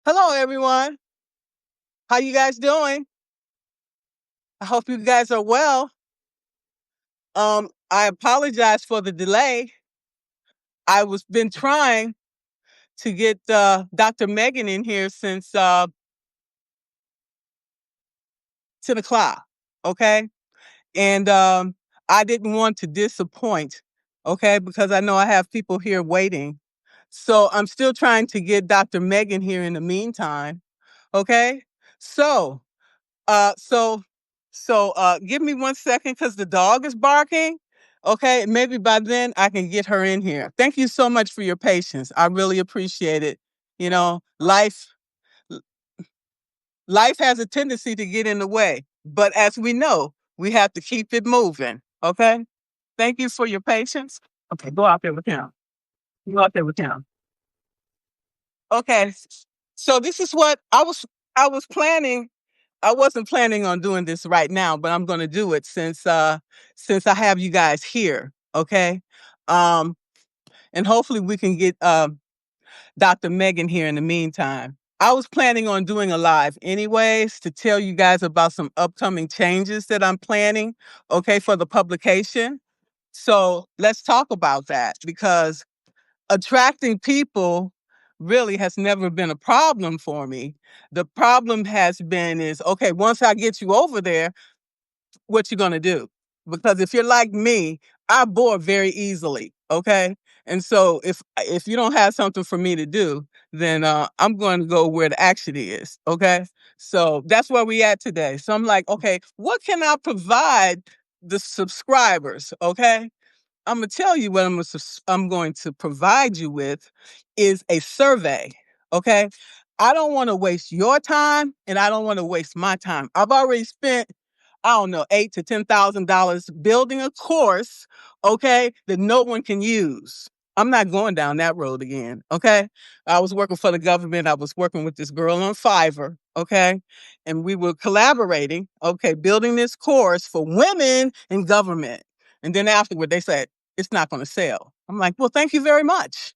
Hello, everyone. How you guys doing? I hope you guys are well. I apologize for the delay. I was been trying to get Dr. Megan in here since 10 o'clock. Okay, and I didn't want to disappoint. Okay, because I know I have people here waiting. So I'm still trying to get Dr. Megan here in the meantime. Okay, so Uh, so give me 1 second because the dog is barking. Okay, maybe by then I can get her in here. Thank you so much for your patience. I really appreciate it. You know, life has a tendency to get in the way, but as we know, we have to keep it moving. Okay. Thank you for your patience. Okay, go out there with him. Go out there with him. Okay. So this is what I was planning. I wasn't planning on doing this right now, but I'm going to do it since I have you guys here, okay? Um and hopefully we can get Dr. Megan here in the meantime. I was planning on doing a live anyways to tell you guys about some upcoming changes that I'm planning, okay, for the publication. So, let's talk about that because attracting people really has never been a problem for me. The problem has been is okay, once I get you over there, what you gonna do? Because if you're like me, I bore very easily. Okay. And so if you don't have something for me to do, then I'm going to go where the action is. Okay. So that's where we at today. So I'm like, okay, what can I provide the subscribers? Okay. I'm gonna tell you what I'm going to provide you with is a survey. Okay. I don't want to waste your time and I don't want to waste my time. I've already spent, I don't know, $8,000 to $10,000 building a course, okay, that no one can use. I'm not going down that road again. Okay. I was working for the government. I was working with this girl on Fiverr. Okay. And we were collaborating, okay, building this course for women in government. And then afterward, they said, it's not going to sell. I'm like, well, thank you very much.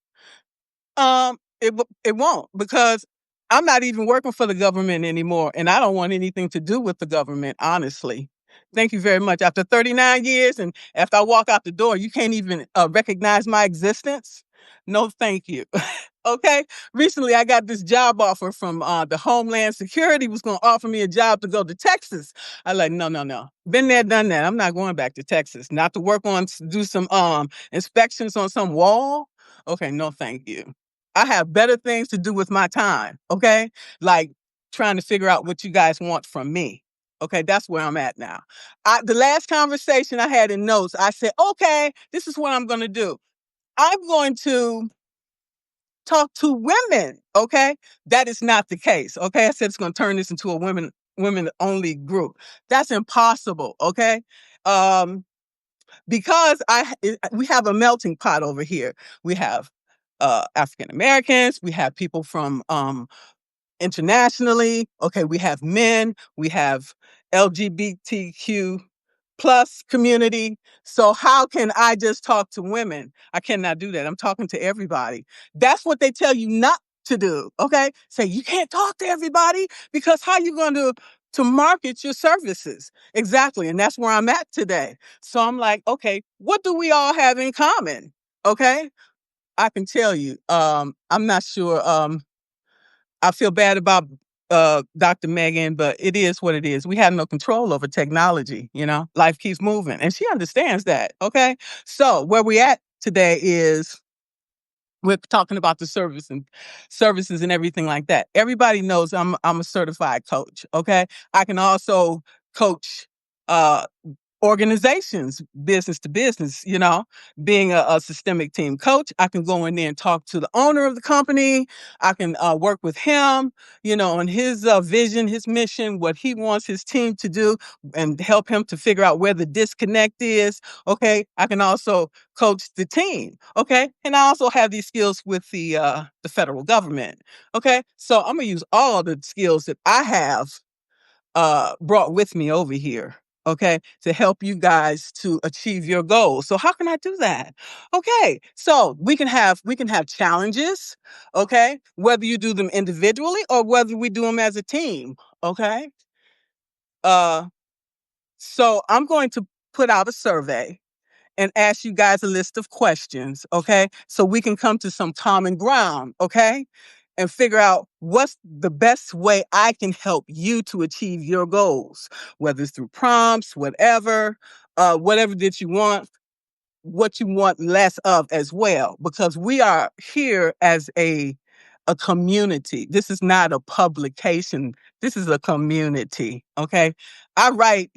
It won't because I'm not even working for the government anymore, and I don't want anything to do with the government, honestly. Thank you very much. After 39 years, and after I walk out the door, you can't even recognize my existence. No, thank you. Okay. Recently, I got this job offer from the Homeland Security was going to offer me a job to go to Texas. I like, no, no, no. Been there, done that. I'm not going back to Texas. Not to work on do some inspections on some wall. Okay, no, thank you. I have better things to do with my time. Okay, like trying to figure out what you guys want from me. Okay, that's where I'm at now. The last conversation I had in notes, I said, okay, this is what I'm going to do. I'm going to talk to women. Okay. That is not the case. Okay. I said it's going to turn this into a women only group. That's impossible. Okay. Um, because we have a melting pot over here. We have African Americans, we have people from internationally. Okay, we have men, we have LGBTQ plus community. So how can I just talk to women? I cannot do that. I'm talking to everybody. That's what they tell you not to do. Okay, say you can't talk to everybody because how you going to market your services exactly? And that's where I'm at today. So I'm like, okay, what do we all have in common? Okay, I can tell you. I'm not sure. I feel bad about Dr. Megan, but it is what it is. We have no control over technology, Life keeps moving and she understands that. Okay. So where we at today is we're talking about the services and everything like that. Everybody knows I'm a certified coach. Okay. I can also coach uh organizations, business to business, being a systemic team coach. I can go in there and talk to the owner of the company. I can work with him, on his vision, his mission, what he wants his team to do, and help him to figure out where the disconnect is. Okay. I can also coach the team. Okay. And I also have these skills with the federal government. Okay. So I'm going to use all the skills that I have brought with me over here. okay, to help you guys to achieve your goals. So how can I do that? Okay, so we can have challenges, okay, whether you do them individually or whether we do them as a team, okay? Uh, so I'm going to put out a survey and ask you guys a list of questions, okay? So we can come to some common ground, okay? And figure out what's the best way I can help you to achieve your goals, whether it's through prompts, whatever that you want, what you want less of as well, because we are here as a community. This is not a publication. This is a community, okay? I write,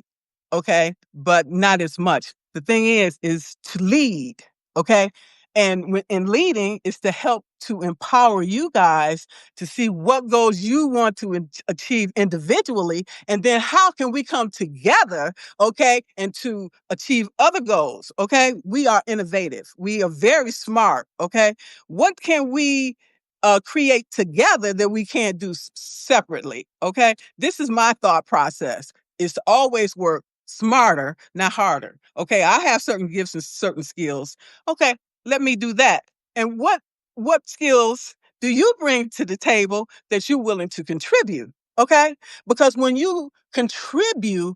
okay, but not as much. The thing is to lead, okay? And in leading is to help to empower you guys to see what goals you want to achieve individually, and then how can we come together, okay, and to achieve other goals, okay? We are innovative. We are very smart, okay? What can we create together that we can't do separately, okay? This is my thought process, is to always work smarter, not harder. Okay, I have certain gifts and certain skills. Okay, let me do that. And what skills do you bring to the table that you're willing to contribute? Okay? Because when you contribute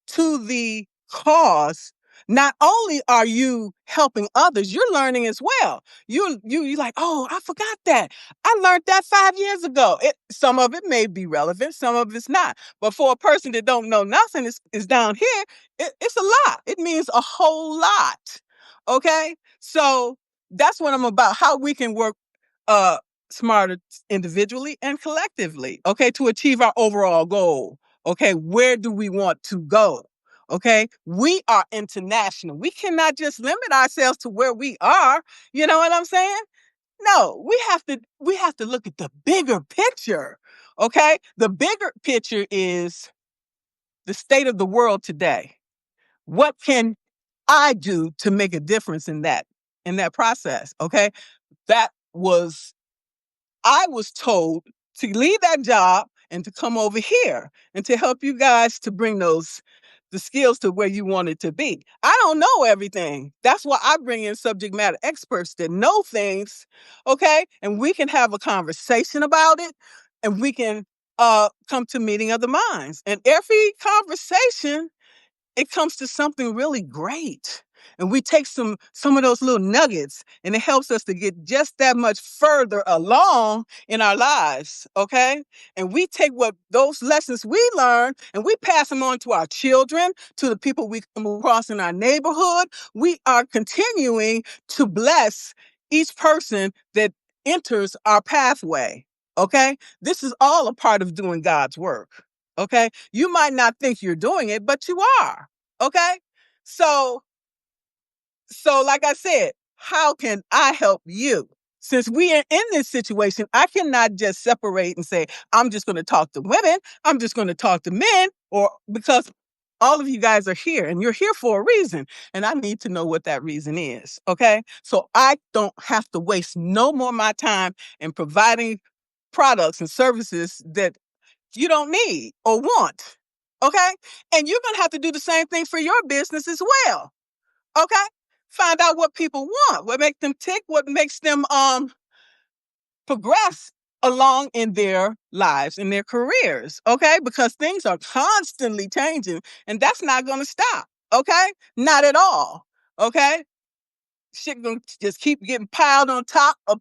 to the cause, not only are you helping others, you're learning as well. You're like, oh, I forgot that. I learned that 5 years ago. Some of it may be relevant, some of it's not. But for a person that don't know nothing, is down here, it's a lot. It means a whole lot. Okay, so that's what I'm about. How we can work uh smarter individually and collectively, okay, to achieve our overall goal. Okay, where do we want to go? Okay, we are international. We cannot just limit ourselves to where we are. You know what I'm saying? No, we have to look at the bigger picture. Okay, the bigger picture is the state of the world today. What can I do to make a difference in that process? Okay, that was I was told to leave that job and to come over here and to help you guys to bring the skills to where you want it to be. I don't know everything. That's why I bring in subject matter experts that know things, okay? And we can have a conversation about it, and we can come to meeting of the minds. And every conversation, it comes to something really great. And we take some of those little nuggets, and it helps us to get just that much further along in our lives, okay? And we take what those lessons we learn and we pass them on to our children, to the people we come across in our neighborhood. We are continuing to bless each person that enters our pathway, okay? This is all a part of doing God's work, okay? You might not think you're doing it, but you are. Okay? So like I said, how can I help you? Since we are in this situation, I cannot just separate and say, I'm just going to talk to women, I'm just going to talk to men, or because all of you guys are here and you're here for a reason. And I need to know what that reason is. Okay? So I don't have to waste no more of my time in providing products and services that you don't need or want. Okay? And you're going to have to do the same thing for your business as well. Okay? Find out what people want, what makes them tick, what makes them progress along in their lives, in their careers. Okay? Because things are constantly changing, and that's not going to stop. Okay? Not at all. Okay? Shit gonna just keep getting piled on top of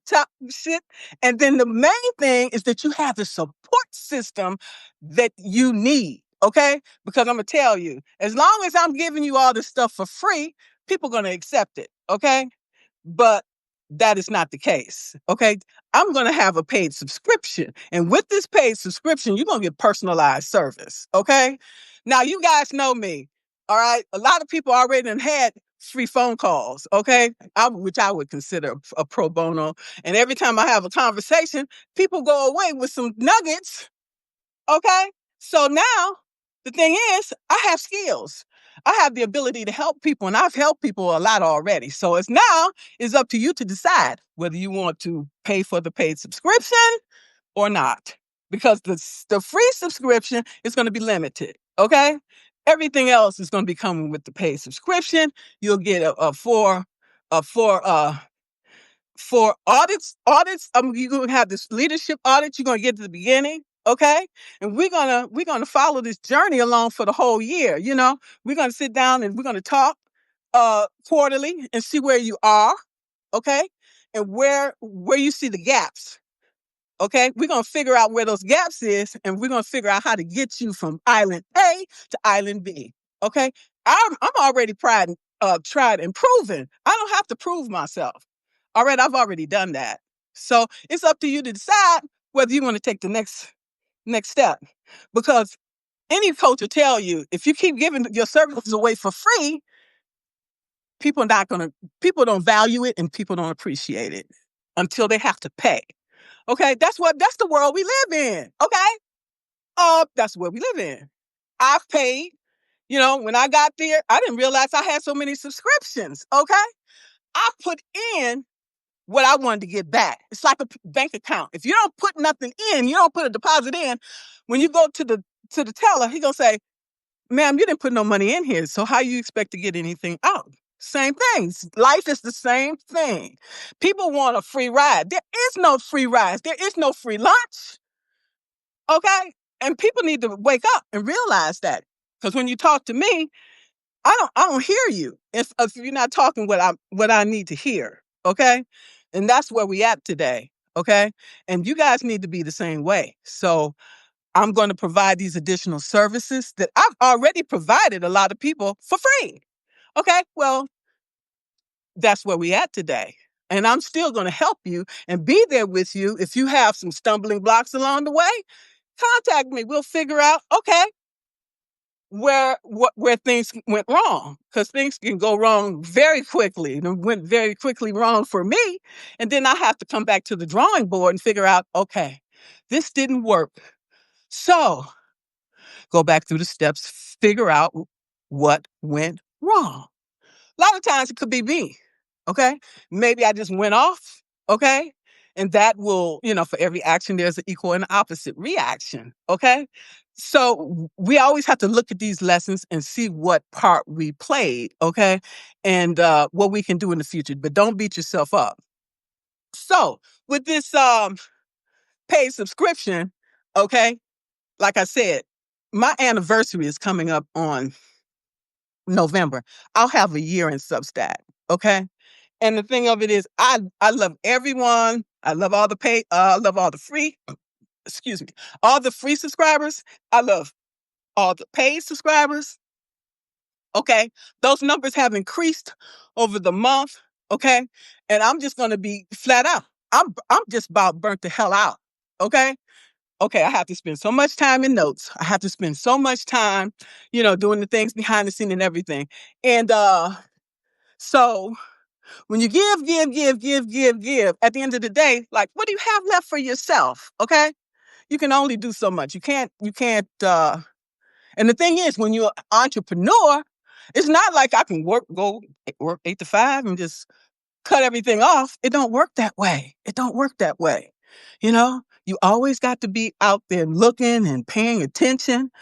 shit. And then the main thing is that you have the support system that you need. Okay? Because I'm gonna tell you, as long as I'm giving you all this stuff for free, people are gonna accept it. Okay? But that is not the case. Okay? I'm gonna have a paid subscription. And with this paid subscription, you're gonna get personalized service. Okay? Now you guys know me. All right. A lot of people already had free phone calls, okay? Which I would consider a pro bono. And every time I have a conversation, people go away with some nuggets, okay? So now the thing is, I have skills. I have the ability to help people, and I've helped people a lot already. So it's up to you to decide whether you want to pay for the paid subscription or not, because the free subscription is going to be limited, okay? Everything else is going to be coming with the paid subscription. You'll get for audits. You're going to have this leadership audit you're going to get at the beginning. Okay. And we're gonna follow this journey along for the whole year. We're gonna sit down and we're gonna talk quarterly and see where you are, okay, and where you see the gaps. Okay, we're gonna figure out where those gaps is, and we're gonna figure out how to get you from island A to island B. Okay, I'm already tried and proven. I don't have to prove myself. All right, I've already done that. So it's up to you to decide whether you want to take the next step, because any coach will tell you if you keep giving your services away for free, people don't value it and people don't appreciate it until they have to pay. Okay, that's the world we live in. Okay, that's where we live in. I've paid. When I got there, I didn't realize I had so many subscriptions. Okay, I put in what I wanted to get back. It's like a bank account. If you don't put nothing in, you don't put a deposit in. When you go to the teller, he gonna say, "Ma'am, you didn't put no money in here, so how you expect to get anything out?" Same things. Life is the same thing. People want a free ride. There is no free rides. There is no free lunch. Okay? And people need to wake up and realize that. Because when you talk to me, I don't hear you if you're not talking what I need to hear. Okay? And that's where we at today. Okay? And you guys need to be the same way. So I'm going to provide these additional services that I've already provided a lot of people for free. Okay, well, that's where we at today. And I'm still going to help you and be there with you. If you have some stumbling blocks along the way, contact me. We'll figure out, okay, where things went wrong, because things can go wrong very quickly. And it went very quickly wrong for me. And then I have to come back to the drawing board and figure out, okay, this didn't work. So go back through the steps, figure out what went wrong. A lot of times it could be me. Okay. Maybe I just went off. Okay. And that will, for every action, there's an equal and opposite reaction. Okay. So we always have to look at these lessons and see what part we played. Okay. And what we can do in the future, but don't beat yourself up. So with this paid subscription, okay, like I said, my anniversary is coming up on November. I'll have a year in Substack. Okay. And the thing of it is, I love everyone. I love all the pay. I love all the free. Excuse me, all the free subscribers. I love all the paid subscribers. Okay, those numbers have increased over the month. Okay, and I'm just gonna be flat out. I'm just about burnt the hell out. Okay. Okay, I have to spend so much time in notes. I have to spend so much time, doing the things behind the scene and everything. And so when you give, at the end of the day, like, what do you have left for yourself? Okay. You can only do so much. You can't, and the thing is, when you're an entrepreneur, it's not like I can go work 8 to 5 and just cut everything off. It don't work that way. It don't work that way. You always got to be out there looking and paying attention,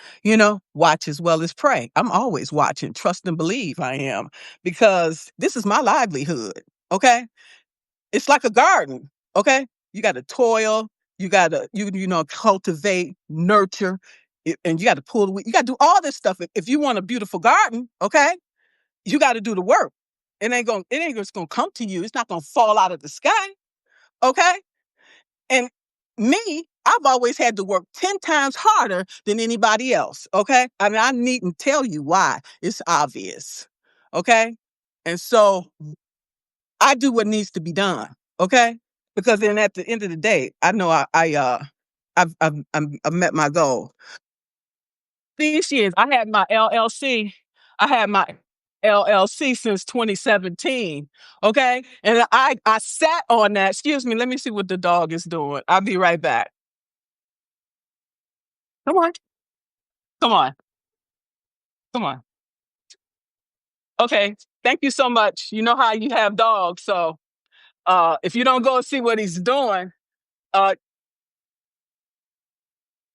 watch as well as pray. I'm always watching, trust and believe I am, because this is my livelihood. Okay. It's like a garden. Okay. You got to toil. You got to, cultivate, nurture, and you got to pull the weed. You got to do all this stuff. If you want a beautiful garden, okay, you got to do the work. It ain't just gonna come to you. It's not gonna fall out of the sky. Okay. And me, I've always had to work 10 times harder than anybody else. Okay. I mean, I needn't tell you why. It's obvious. Okay. And so I do what needs to be done. Okay. Because then at the end of the day, I know I've met my goal. These years, I had my LLC. I had my LLC since 2017. Okay. And I sat on that. Excuse me. Let me see what the dog is doing. I'll be right back. Come on. Come on. Come on. Okay. Thank you so much. You know how you have dogs. So if you don't go and see what he's doing, uh,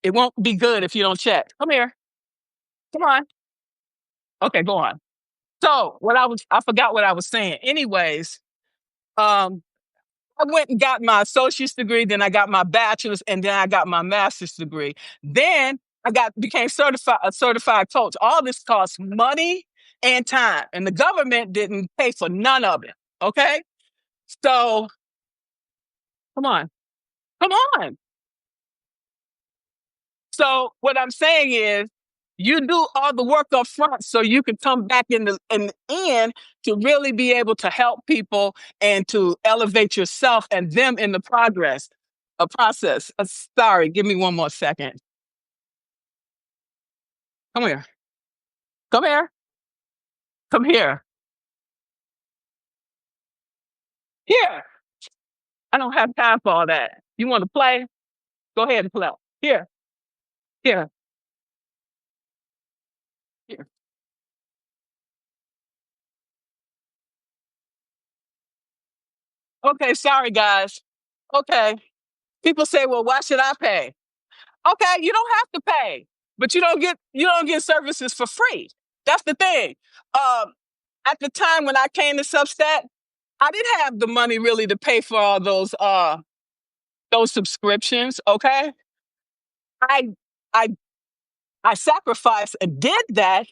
it won't be good if you don't check. Come here. Come on. Okay, go on. So I forgot what I was saying. Anyways, um, I went and got my associate's degree, then I got my bachelor's, and then I got my master's degree. Then became a certified coach. All this costs money and time, and the government didn't pay for none of it. Okay, so come on, come on. So what I'm saying is, you do all the work up front so you can come back in the end to really be able to help people and to elevate yourself and them in the process. Sorry, give me one more second. Come here. Come here. Come here. Here. I don't have time for all that. You want to play? Go ahead and play. Here. Here. Here. Okay, sorry guys. Okay. People say, well, why should I pay? Okay, you don't have to pay, but you don't get services for free. That's the thing. Um, at the time when I came to Substack, I didn't have the money really to pay for all those subscriptions. Okay, I I I sacrificed and did that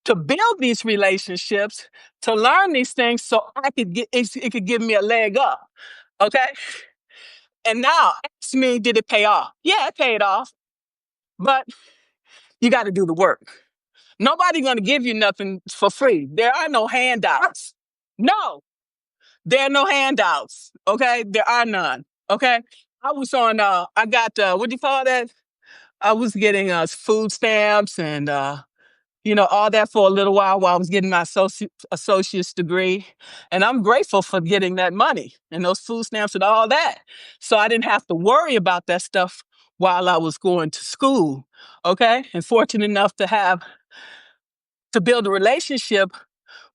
to build these relationships, to learn these things, so it could give me a leg up. Okay, and now ask me, did it pay off? Yeah, it paid off, but you got to do the work. Nobody gonna give you nothing for free. There are no handouts. No, there are no handouts. Okay, there are none. Okay, I was on. I got what do you call that? I was getting food stamps and all that for a little while I was getting my associate's degree, and I'm grateful for getting that money and those food stamps and all that. So I didn't have to worry about that stuff while I was going to school. Okay, and fortunate enough to build a relationship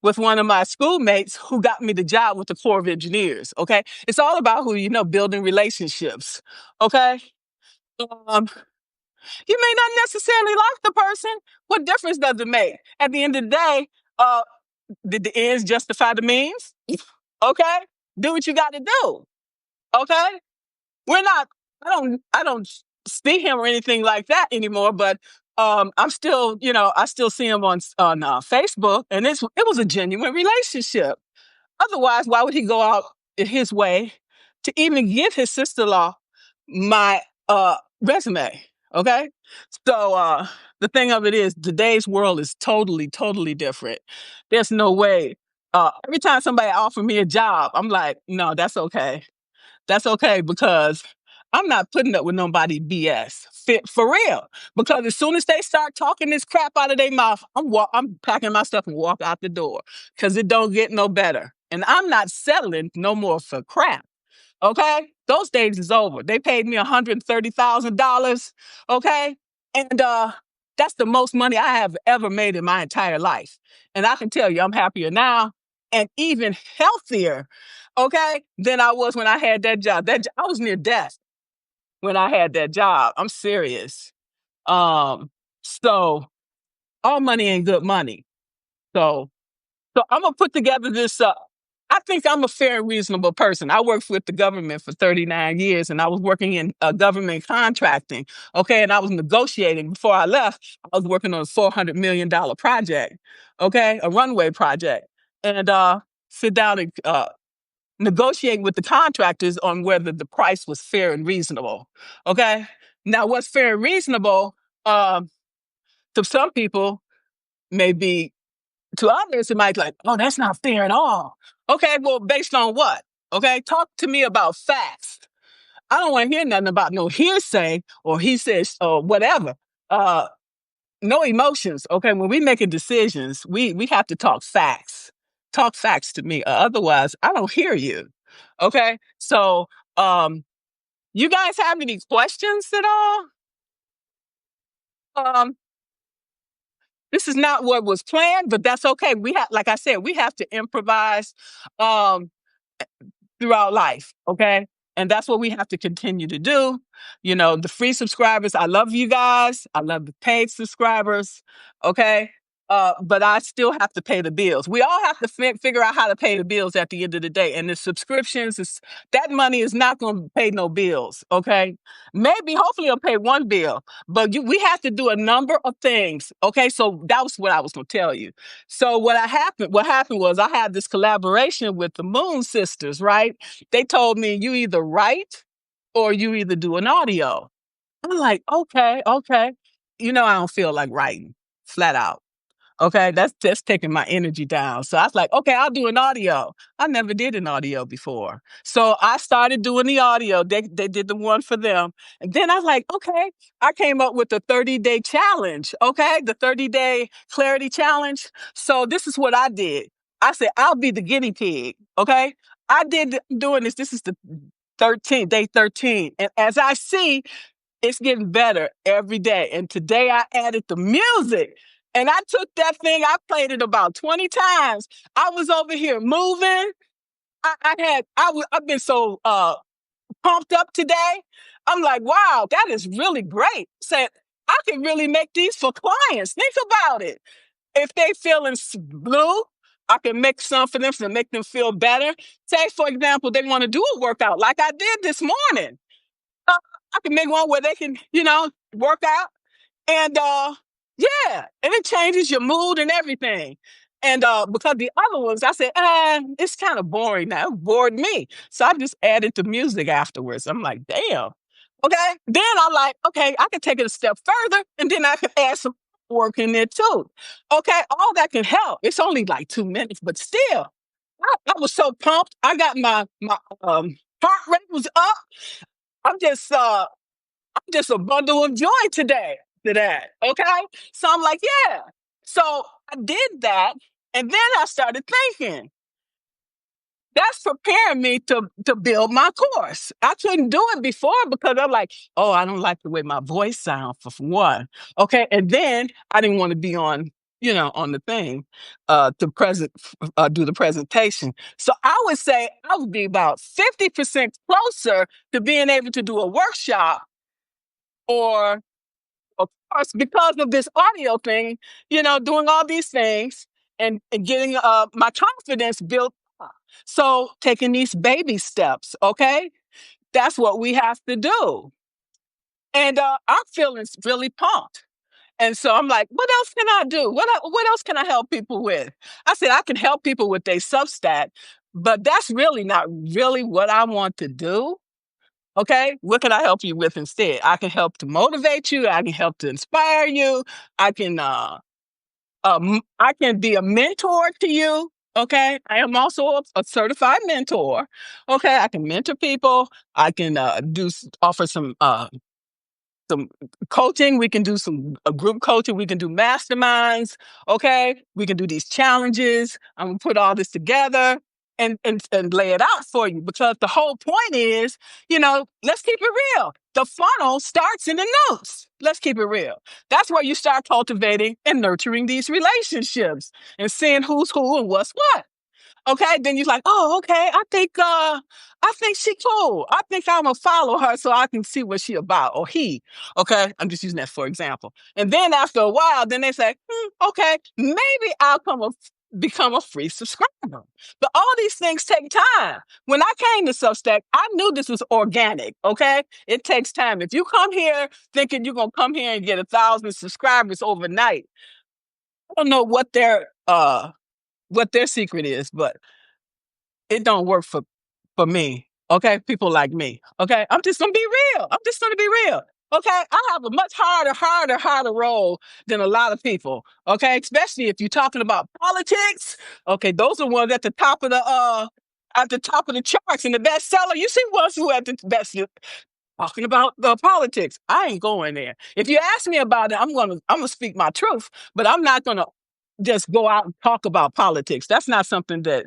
with one of my schoolmates who got me the job with the Corps of Engineers. Okay. It's all about who you know, building relationships. Okay. Um, you may not necessarily like the person. What difference does it make? At the end of the day, uh, did the ends justify the means? Okay. Do what you got to do. Okay. We're not, I don't see him or anything like that anymore, but I'm still, I still see him on Facebook, and it was a genuine relationship. Otherwise, why would he go out his way to even give his sister-in-law my resume? Okay. So the thing of it is, today's world is totally, totally different. There's no way. Every time somebody offer me a job, I'm like, no, that's okay. That's okay, because I'm not putting up with nobody BS. Fit for real. Because as soon as they start talking this crap out of their mouth, I'm packing my stuff and walk out the door, because it don't get no better. And I'm not settling no more for crap. Okay? Those days is over. They paid me $130,000. Okay? And that's the most money I have ever made in my entire life. And I can tell you, I'm happier now and even healthier, okay, than I was when I had that job. I was near death when I had that job. I'm serious. So all money ain't good money. So I'm gonna put together this. I think I'm a fair and reasonable person. I worked with the government for 39 years, and I was working in government contracting. Okay, and I was negotiating before I left. I was working on a $400 million project. Okay, a runway project, and sit down and negotiate with the contractors on whether the price was fair and reasonable. Okay, now what's fair and reasonable to some people may be, to others, it might like, oh, that's not fair at all. Okay, well, based on what? Okay, talk to me about facts. I don't want to hear nothing about no hearsay or he says or whatever. Uh, no emotions. Okay, when we making decisions, we have to talk facts. Talk facts to me. Otherwise, I don't hear you. Okay, so you guys have any questions at all? Um, this is not what was planned, but that's okay. We have, like I said, we have to improvise. Um, throughout life. Okay. And that's what we have to continue to do. The free subscribers, I love you guys. I love the paid subscribers. Okay. but I still have to pay the bills. We all have to figure out how to pay the bills at the end of the day. And the subscriptions is that money is not going to pay no bills. Okay, maybe hopefully it'll pay one bill, but we have to do a number of things. Okay, so that was what I was going to tell you. So what happened was I had this collaboration with the Moon Sisters. Right? They told me you either write or you either do an audio. I'm like, okay, okay. I don't feel like writing flat out. Okay, that's just taking my energy down. So I was like, okay, I'll do an audio. I never did an audio before. So I started doing the audio. They did the one for them. And then I was like, okay, I came up with the 30-day challenge. Okay, the 30-day clarity challenge. So this is what I did. I said, I'll be the guinea pig. Okay. I did doing this. This is the day 13. And as I see, it's getting better every day. And today I added the music. And I took that thing, I played it about 20 times. I was over here moving. I've been so pumped up today. I'm like, wow, that is really great. Said, I can really make these for clients. Think about it. If they feeling blue, I can make some for them to make them feel better. Say, for example, they want to do a workout like I did this morning. Uh, I can make one where they can, work out. And yeah, and it changes your mood and everything. And because the other ones, I said, it's kind of boring now. It bored me. So I just added the music afterwards. I'm like, damn. Okay. Then I'm like, okay, I can take it a step further and then I can add some work in there too. Okay. All that can help. It's only like 2 minutes, but still, I was so pumped. I got my heart rate was up. I'm just a bundle of joy today to that. Okay. So I'm like, yeah. So I did that. And then I started thinking, that's preparing me to build my course. I couldn't do it before because I'm like, oh, I don't like the way my voice sounds for one. Okay. And then I didn't want to be on the thing, do the presentation. So I would say I would be about 50% closer to being able to do a workshop or of course, because of this audio thing, doing all these things and getting my confidence built up. So taking these baby steps, okay? That's what we have to do. And I'm feeling really pumped. And so I'm like, what else can I do? What else can I help people with? I said, I can help people with their Substack, but that's really not really what I want to do. Okay, what can I help you with instead? I can help to motivate you. I can help to inspire you. I can I can be a mentor to you. Okay, I am also a certified mentor. Okay, I can mentor people. I can offer some coaching. We can do some group coaching. We can do masterminds. Okay, we can do these challenges. I'm gonna put all this together and lay it out for you because the whole point is, let's keep it real. The funnel starts in the notes. Let's keep it real. That's where you start cultivating and nurturing these relationships and seeing who's who and what's what. Okay, then you're like, oh, okay. I think she cool. I think I'm gonna follow her so I can see what she about or he. Okay, I'm just using that for example. And then after a while, then they say, okay, maybe become a free subscriber. But all these things take time. When I came to Substack, I knew this was organic. Okay, it takes time. If you come here thinking you're gonna come here and get 1,000 subscribers overnight, I don't know what their secret is, but it don't work for me. Okay, people like me. Okay, I'm just gonna be real. I'm just gonna be real. Okay, I have a much harder role than a lot of people. Okay, especially if you're talking about politics. Okay, those are ones at the top of the charts and the bestseller. You see ones who at the best talking about the politics. I ain't going there. If you ask me about it, I'm gonna speak my truth, but I'm not gonna just go out and talk about politics. That's not something that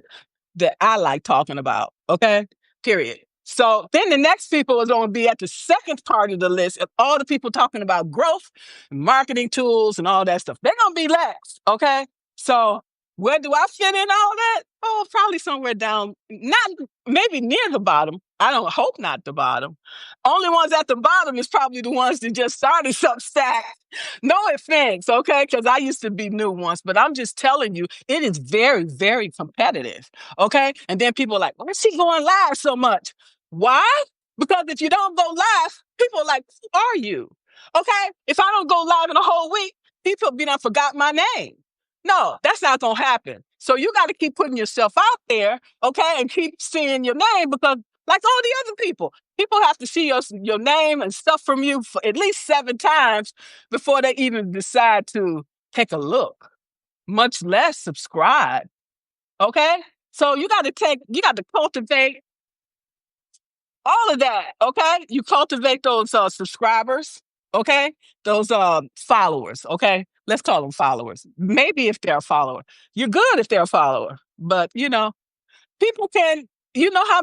I like talking about. Okay, period. So then the next people is going to be at the second part of the list of all the people talking about growth, marketing tools, and all that stuff. They're going to be last. Okay, so where do I fit in all that? Oh, probably somewhere down, not maybe near the bottom, I don't hope not the bottom. Only ones at the bottom is probably the ones that just started Substack. No offense, okay? Because I used to be new once, but I'm just telling you, it is very, very competitive, okay? And then people are like, why is she going live so much? Why? Because if you don't go live, people are like, who are you? Okay? If I don't go live in a whole week, people be done forgot my name. No, that's not gonna happen. So you got to keep putting yourself out there, okay, and keep seeing your name because, like all the other people have to see your name and stuff from you for at least 7 times before they even decide to take a look, much less subscribe. Okay, so you got to cultivate all of that. Okay, you cultivate those subscribers. Okay, those followers. Okay, let's call them followers. Maybe if they're a follower, you're good if they're a follower. But people can. You know how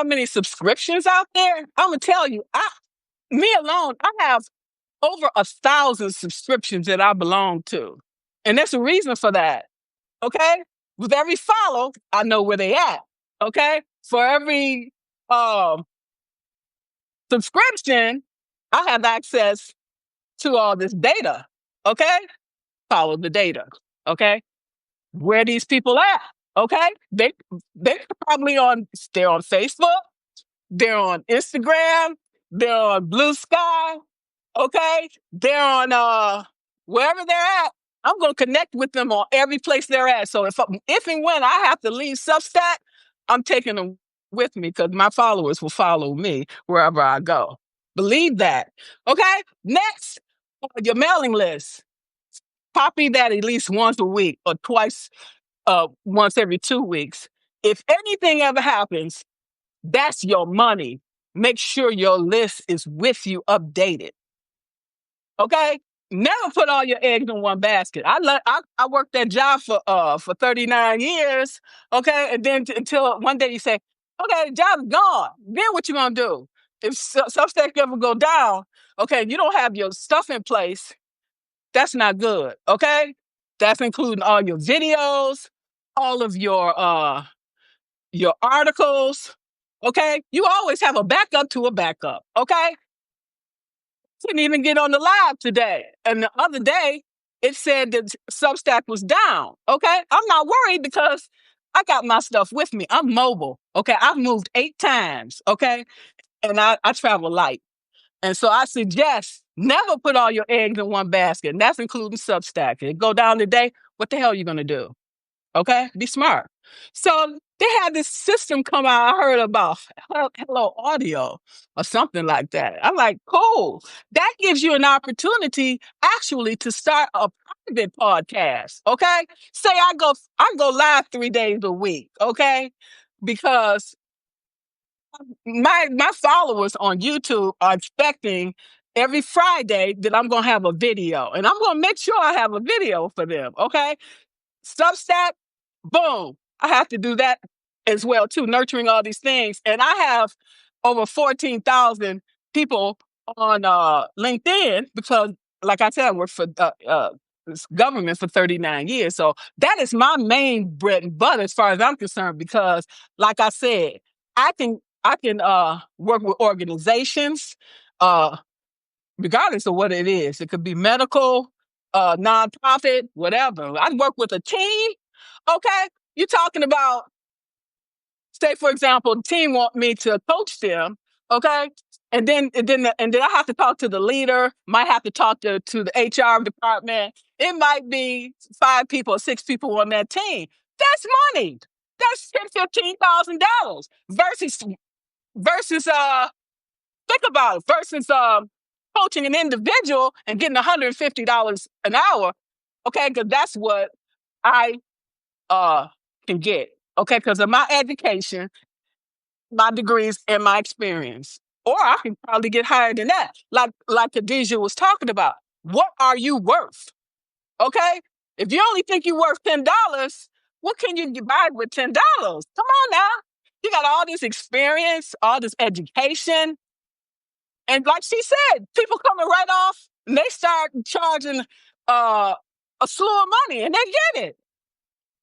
many subscriptions out there? I'm gonna tell you, me alone, I have over 1,000 subscriptions that I belong to, and there's a reason for that. Okay, with every follow, I know where they at. Okay, for every um subscription, I have access to all this data. Okay, follow the data. Okay, where these people at? Okay, they probably they're on Facebook. They're on Instagram. They're on Blue Sky. Okay. They're on wherever they're at. I'm gonna connect with them on every place they're at. So if and when I have to leave Substack, I'm taking them with me because my followers will follow me wherever I go. Believe that. Okay. Next, your mailing list. Copy that at least once a week or twice, once every 2 weeks. If anything ever happens, that's your money. Make sure your list is with you updated. Okay? Never put all your eggs in one basket. I worked that job for 39 years. Okay? And then until one day you say, okay, the job's gone. Then what you gonna do? If Substack ever go down, okay, you don't have your stuff in place, that's not good. Okay? That's including all your videos, all of your articles. Okay, you always have a backup to a backup. Okay, didn't even get on the live today, and the other day it said that Substack was down. Okay, I'm not worried because I got my stuff with me. I'm mobile. Okay, I've moved 8 times. Okay, and I travel light, and so I suggest never put all your eggs in one basket, and that's including Substack. If it go down today, what the hell are you gonna do? Okay, be smart. So they had this system come out. I heard about Hello Audio or something like that. I'm like, cool. That gives you an opportunity actually to start a private podcast. Okay, say I go live 3 days a week. Okay, because my followers on YouTube are expecting every Friday that I'm gonna have a video, and I'm gonna make sure I have a video for them. Okay, Substack, boom. I have to do that as well too, nurturing all these things. And I have over 14,000 people on LinkedIn because, like I said, I worked for this government for 39 years. So that is my main bread and butter as far as I'm concerned. Because, like I said, I can work with organizations. Regardless of what it is. It could be medical, nonprofit, whatever. I work with a team. Okay, you're talking about, say, for example, the team want me to coach them. Okay, and then I have to talk to the leader. Might have to talk to the HR department. It might be 5 people or 6 people on that team. That's money. That's $10,000, $15,000 versus think about it, versus coaching an individual and getting $150 an hour. Okay, because that's what I can get. Okay, because of my education, my degrees, and my experience. Or I can probably get higher than that. Like Khadijah was talking about. What are you worth? Okay? If you only think you're worth $10, what can you buy with $10? Come on now. You got all this experience, all this education. And like she said, people coming right off and they start charging a slew of money and they get it.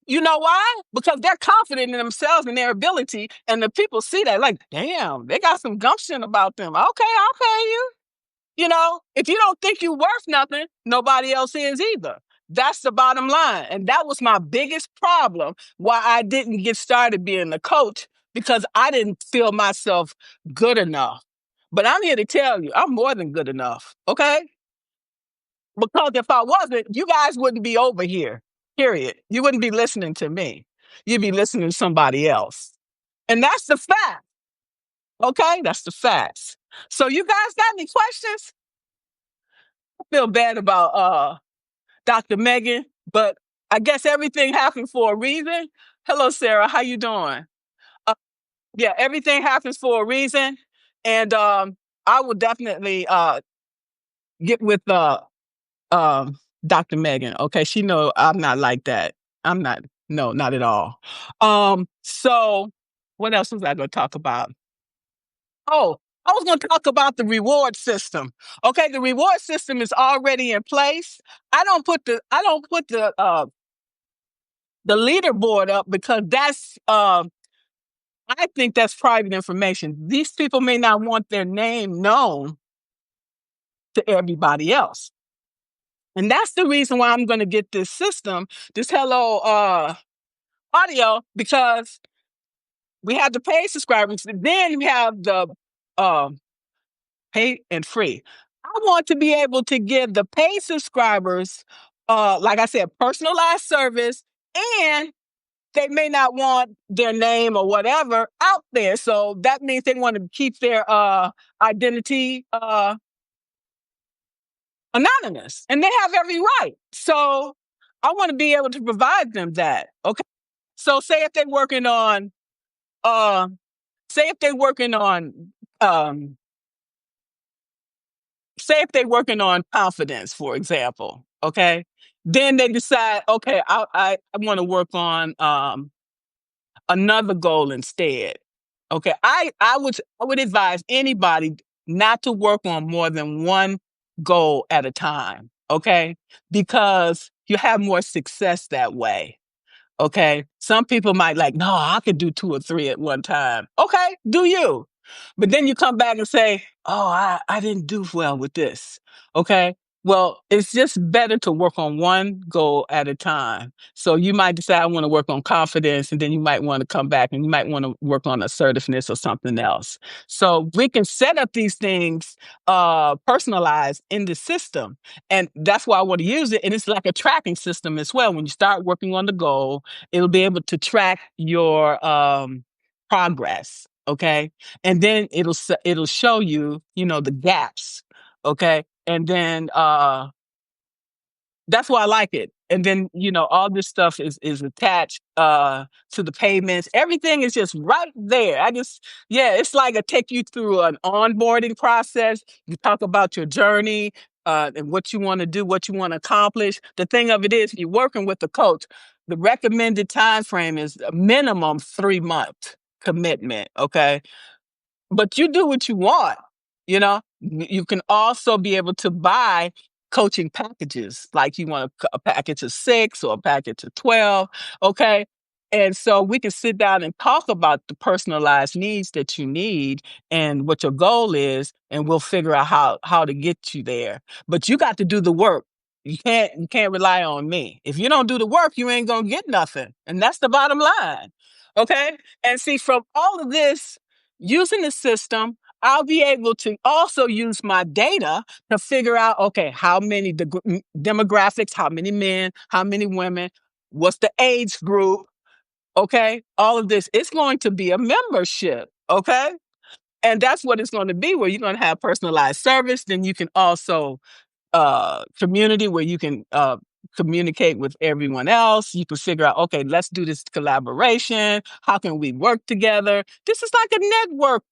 You know why? Because they're confident in themselves and their ability, and the people see that, like, damn, they got some gumption about them. Okay, I'll pay you. You know, if you don't think you're worth nothing, nobody else is either. That's the bottom line. And that was my biggest problem why I didn't get started being a coach, because I didn't feel myself good enough. But I'm here to tell you, I'm more than good enough. Okay. Because if I wasn't, you guys wouldn't be over here, period. You wouldn't be listening to me. You'd be listening to somebody else. And that's the fact. Okay. That's the facts. So you guys got any questions? I feel bad about Dr. Megan, but I guess everything happened for a reason. Hello, Sarah. How you doing? Uh, yeah, everything happens for a reason, and I will definitely get with um, Dr. Megan. Okay, she know I'm not like that. I'm not. No, not at all. So what else was I going to talk about? Oh, I was going to talk about the reward system. Okay, the reward system is already in place. I don't put the leaderboard up because that's I think that's private information. These people may not want their name known to everybody else. And that's the reason why I'm going to get this system, this Hello Audio, because we have the paid subscribers, and then we have the um pay and free. I want to be able to give the paid subscribers, like I said, personalized service, and they may not want their name or whatever out there. So that means they want to keep their identity anonymous, and they have every right. So I want to be able to provide them that. Okay. So uh, say if they're working on um, say if they're working on confidence, for example, okay, then they decide, okay, I want to work on another goal instead. Okay, I would advise anybody not to work on more than one goal at a time. Okay, because you have more success that way. Okay. Some people might like, no, I could do two or three at one time. Okay, do you? But then you come back and say, oh, I didn't do well with this. Okay. Well, it's just better to work on one goal at a time. So you might decide I want to work on confidence, and then you might want to come back and you might want to work on assertiveness or something else. So we can set up these things personalized in the system. And that's why I want to use it. And it's like a tracking system as well. When you start working on the goal, it'll be able to track your progress. Okay. And then it'll show you, the gaps. Okay. And then that's why I like it. And then, all this stuff is attached to the payments. Everything is just right there. Yeah, it's like I take you through an onboarding process. You talk about your journey, and what you want to do, what you want to accomplish. The thing of it is, you're working with a coach. The recommended time frame is a minimum 3-month commitment. Okay. But you do what you want, you know? You can also be able to buy coaching packages, like you want a package of 6 or a package of 12, okay? And so we can sit down and talk about the personalized needs that you need and what your goal is, and we'll figure out how to get you there. But you got to do the work. You can't rely on me. If you don't do the work, you ain't gonna get nothing. And that's the bottom line. Okay? And see, from all of this, using the system, I'll be able to also use my data to figure out, okay, how many demographics, how many men, how many women, what's the age group, okay? All of this. It's going to be a membership, okay? And that's what it's going to be, where you're going to have personalized service. Then you can also community where you can communicate with everyone else. You can figure out, okay, let's do this collaboration. How can we work together? This is like a network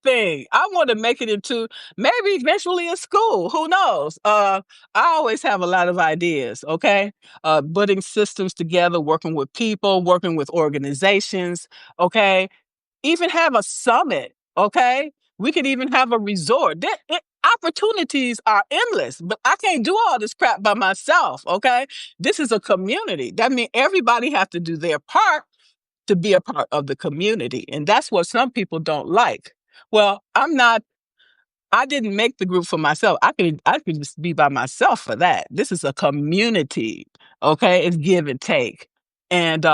thing. I want to make it into maybe eventually a school. Who knows? I always have a lot of ideas. Okay, putting systems together, working with people, working with organizations. Okay, even have a summit. Okay, we could even have a resort. opportunities are endless, but I can't do all this crap by myself. Okay. This is a community. That means everybody have to do their part to be a part of the community. And that's what some people don't like. Well, I didn't make the group for myself. I could just be by myself for that. This is a community. Okay. It's give and take. And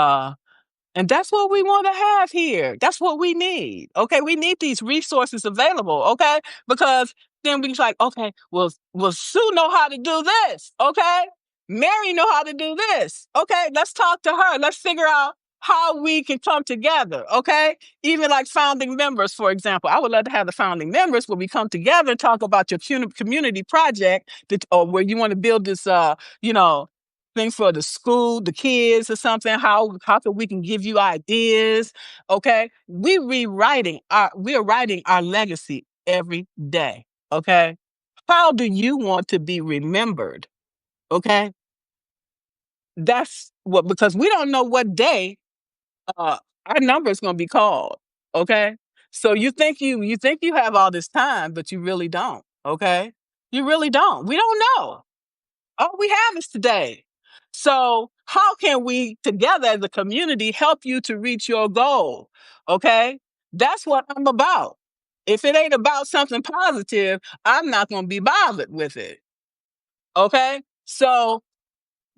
and that's what we want to have here. That's what we need. Okay. We need these resources available. Okay. Because then we like, okay, well, Sue know how to do this. Okay. Mary know how to do this. Okay. Let's talk to her. Let's figure out how we can come together. Okay. Even like founding members, for example. I would love to have the founding members where we come together and talk about your community project that, or where you want to build this, you know, thing for the school, the kids or something, how can we can give you ideas. Okay. We are writing our legacy every day. Okay. How do you want to be remembered? Okay. That's what, because we don't know what day uh our number is gonna be called. Okay. So you think you have all this time, but you really don't. Okay. You really don't. We don't know. All we have is today. So, how can we together as a community help you to reach your goal? Okay? That's what I'm about. If it ain't about something positive, I'm not going to be bothered with it. Okay? So,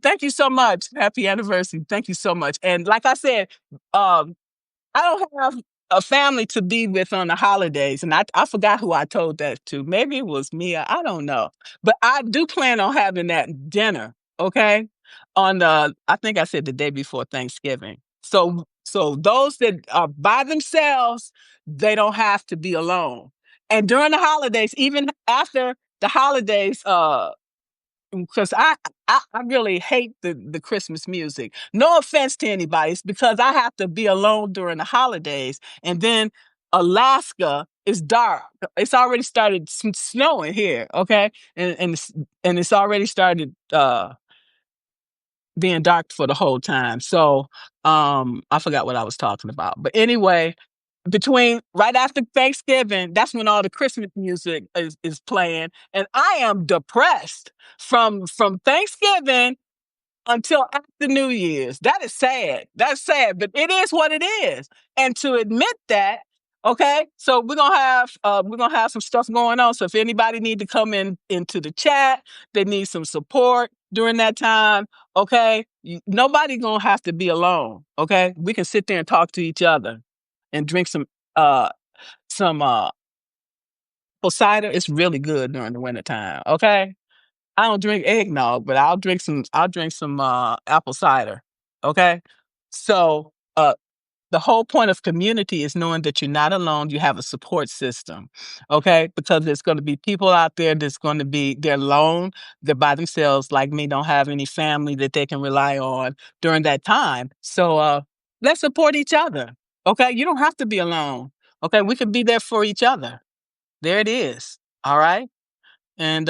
thank you so much. Happy anniversary. Thank you so much. And like I said, um, I don't have a family to be with on the holidays, and I forgot who I told that to. Maybe it was Mia. I don't know, but I do plan on having that dinner. Okay, on the I think I said the day before Thanksgiving. So those that are by themselves, they don't have to be alone. And during the holidays, even after the holidays, because I really hate the Christmas music. No offense to anybody, it's because I have to be alone during the holidays, and then Alaska is dark. It's already started snowing here, okay, and it's already started being dark for the whole time. So I forgot what I was talking about, but anyway, between right after Thanksgiving, that's when all the Christmas music is playing, and I am depressed from Thanksgiving until after New Year's. That is sad. That's sad, but it is what it is. And to admit that, okay, so we're gonna have some stuff going on. So if anybody need to come into the chat, they need some support during that time. Okay, nobody gonna have to be alone. Okay, we can sit there and talk to each other and drink uh some apple cider. It's really good during the wintertime. Okay, I don't drink eggnog, but I'll drink some apple cider. Okay? So, the whole point of community is knowing that you're not alone, you have a support system. Okay? Because there's gonna be people out there they're alone, they're by themselves, like me, don't have any family that they can rely on during that time. So, let's support each other. Okay? You don't have to be alone. Okay? We can be there for each other. There it is. All right? And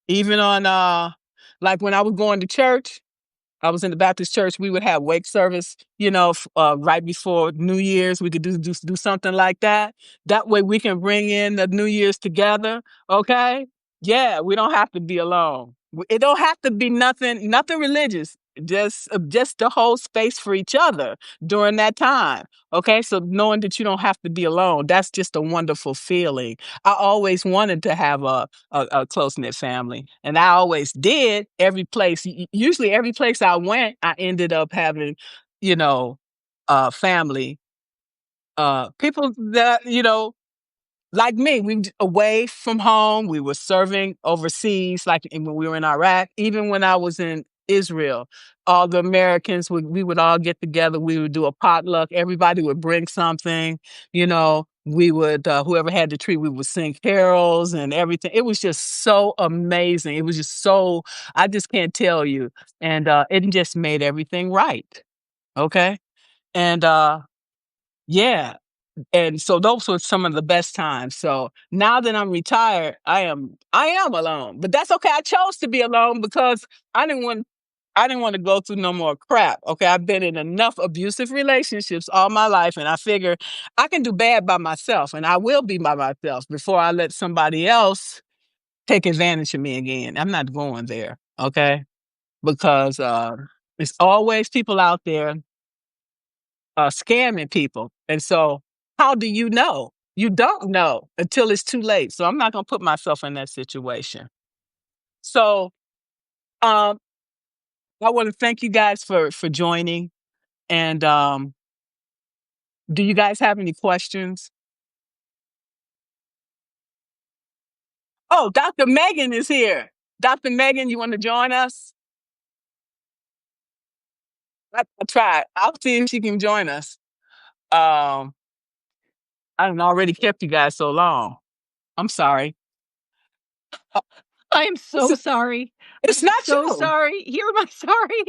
even on like when I was going to church, I was in the Baptist church, we would have wake service, right before New Year's. We could do something like that. That way we can bring in the New Year's together. Okay. Yeah, we don't have to be alone. It don't have to be nothing religious. Just to hold space for each other during that time. Okay. So knowing that you don't have to be alone, that's just a wonderful feeling. I always wanted to have a close knit family, and I always did. Usually every place I went, I ended up having, you know, family, people that like me, away from home. We were serving overseas, like when we were in Iraq. Even when I was in Israel, all the Americans we would all get together. We would do a potluck. Everybody would bring something. We would whoever had the tree, we would sing carols and everything. It was just so amazing. It was just so I just can't tell you, and it just made everything right. Okay, and yeah, and so those were some of the best times. So now that I'm retired, I am alone. But that's okay. I chose to be alone because I didn't want I didn't want to go through no more crap. Okay. I've been in enough abusive relationships all my life, and I figure I can do bad by myself, and I will be by myself before I let somebody else. take advantage of me again. I'm not going there, okay? Because there's always people out there scamming people. And so, how do you know? You don't know until it's too late. So, I'm not going to put myself in that situation. So, um, I want to thank you guys for joining. And do you guys have any questions? Oh, Dr. Megan is here. Dr. Megan, you want to join us? I'll try. I'll see if she can join us. Um, I have already kept you guys so long. I'm sorry. Uh, I am It's, so sorry. it's I'm not so you. sorry. Hear my sorry.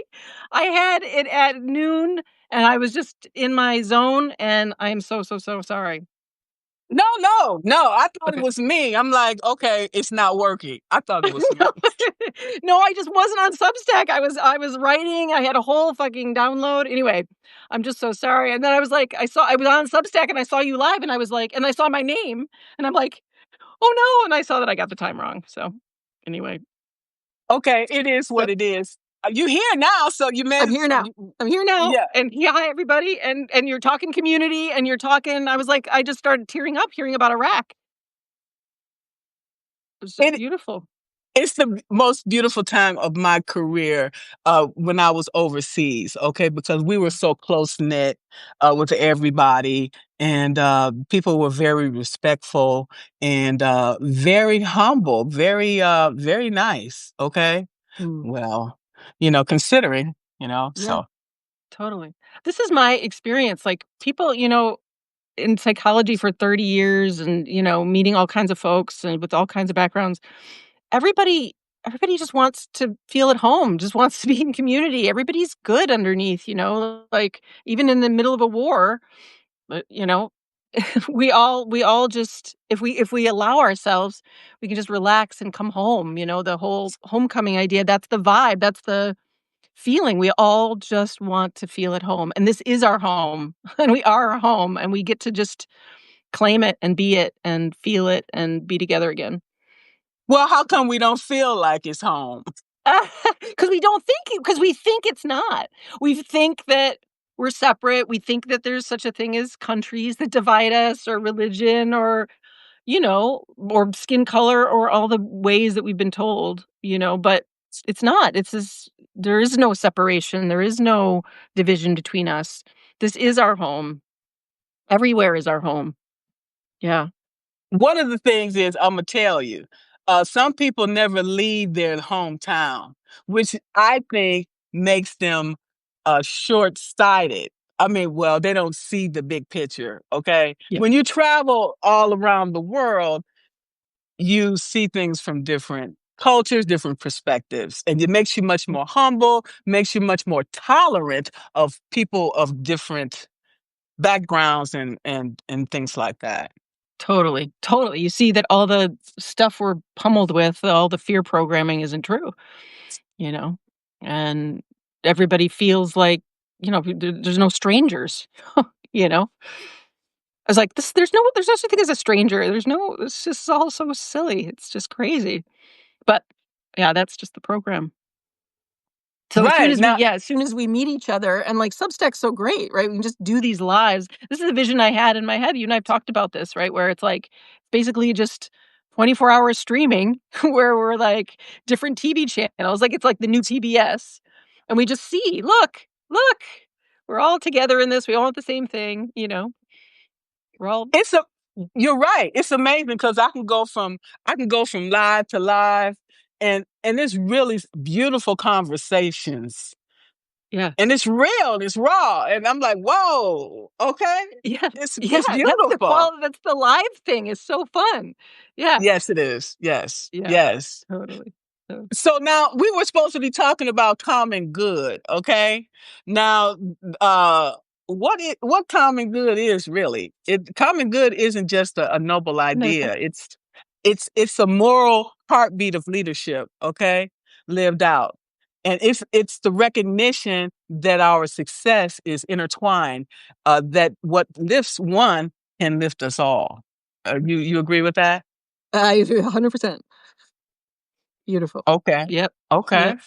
I had it at noon and I was just in my zone and I am so, so, so sorry. No, no, no. I thought it Okay. was me. I'm like, okay, it's not working. I thought it was me. No, no, I just wasn't on Substack. I was writing. I had a whole fucking download. Anyway, I'm just so sorry. And then I was on Substack and I saw you live and I was like, and I saw my name and I'm like, oh no. And I saw that I got the time wrong. So anyway, Okay, it is what but it is. You here now, so you I'm may. here now. I'm here now. Yeah. And yeah, hi everybody. And you're talking community and you're talking. I was like, I just started tearing up hearing about Iraq. It was just It beautiful. it's the most beautiful time of my career when I was overseas, okay, because we were so close knit with everybody, and people were very respectful and very humble, very nice, okay. Mm, Well, considering, yeah, so totally. This is my experience. Like people, in psychology for 30 years and, meeting all kinds of folks and with all kinds of backgrounds. Everybody everybody just wants to feel at home, just wants to be in community. Everybody's good underneath, like even in the middle of a war, but, we all just if we allow ourselves, we can just relax and come home, the whole homecoming idea, that's the vibe, that's the feeling. We all just want to feel at home, and this is our home, and we are our home, and we get to just claim it and be it and feel it and be together again. well, how come we don't feel like it's home? Because we think it's not. We think that we're separate. We think that there's such a thing as countries that divide us or religion or skin color or all the ways that we've been told, but it's not. There is no separation. There is no division between us. This is our home. Everywhere is our home. Yeah, One of the things is Imma tell you, some people never leave their hometown, which I think makes them, short-sighted. I mean, well, they don't see the big picture, okay? yeah, When you travel all around the world, you see things from different cultures, different perspectives, and it makes you much more humble, makes you much more tolerant of people of different backgrounds and things like that. totally, totally. You see that all the stuff we're pummeled with, all the fear programming isn't true. you know, and everybody feels like, there's no strangers, you know? I was like, there's no such thing as a stranger. It's just all so silly. It's just crazy. But yeah, that's just the program. So Right, now as soon as we meet each other and like Substack's so great, right? We can just do these lives. This is the vision I had in my head. You and I've talked about this, right? Where it's like basically just 24 hours streaming where we're like different TV channels. Like it's like the new PBS. And we just see, look, we're all together in this. We all want the same thing, We're all it's a you're right. It's amazing because I can go from live to live, and it's really beautiful conversations. yeah. And it's real, it's raw. And I'm like, whoa, okay. Yeah. It's Yeah, that's the beautiful. quality. That's the live thing is so fun. Yeah. Yes, it is. Yes. Yeah. Yes. Totally. So, So now we were supposed to be talking about common good, okay? Now, uh, what common good is really? Common good isn't just a noble no. idea. It's a moral heartbeat of leadership, okay, lived out, and it's the recognition that our success is intertwined. That what lifts one can lift us all. You agree with that? I agree 100%. Beautiful. Okay. Yep. Okay. Yep.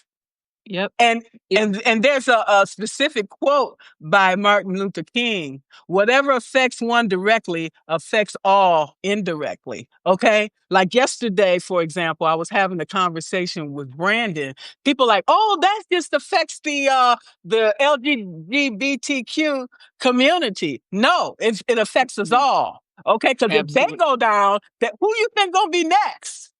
Yep. And Yep. and there's a specific quote by Martin Luther King. Whatever affects one directly affects all indirectly. Okay. Like yesterday, for example, I was having a conversation with Brandon. People like, oh, that just affects the LGBTQ community. No, it affects us all. Okay, because if they Absolutely. go down, that who you think gonna be next?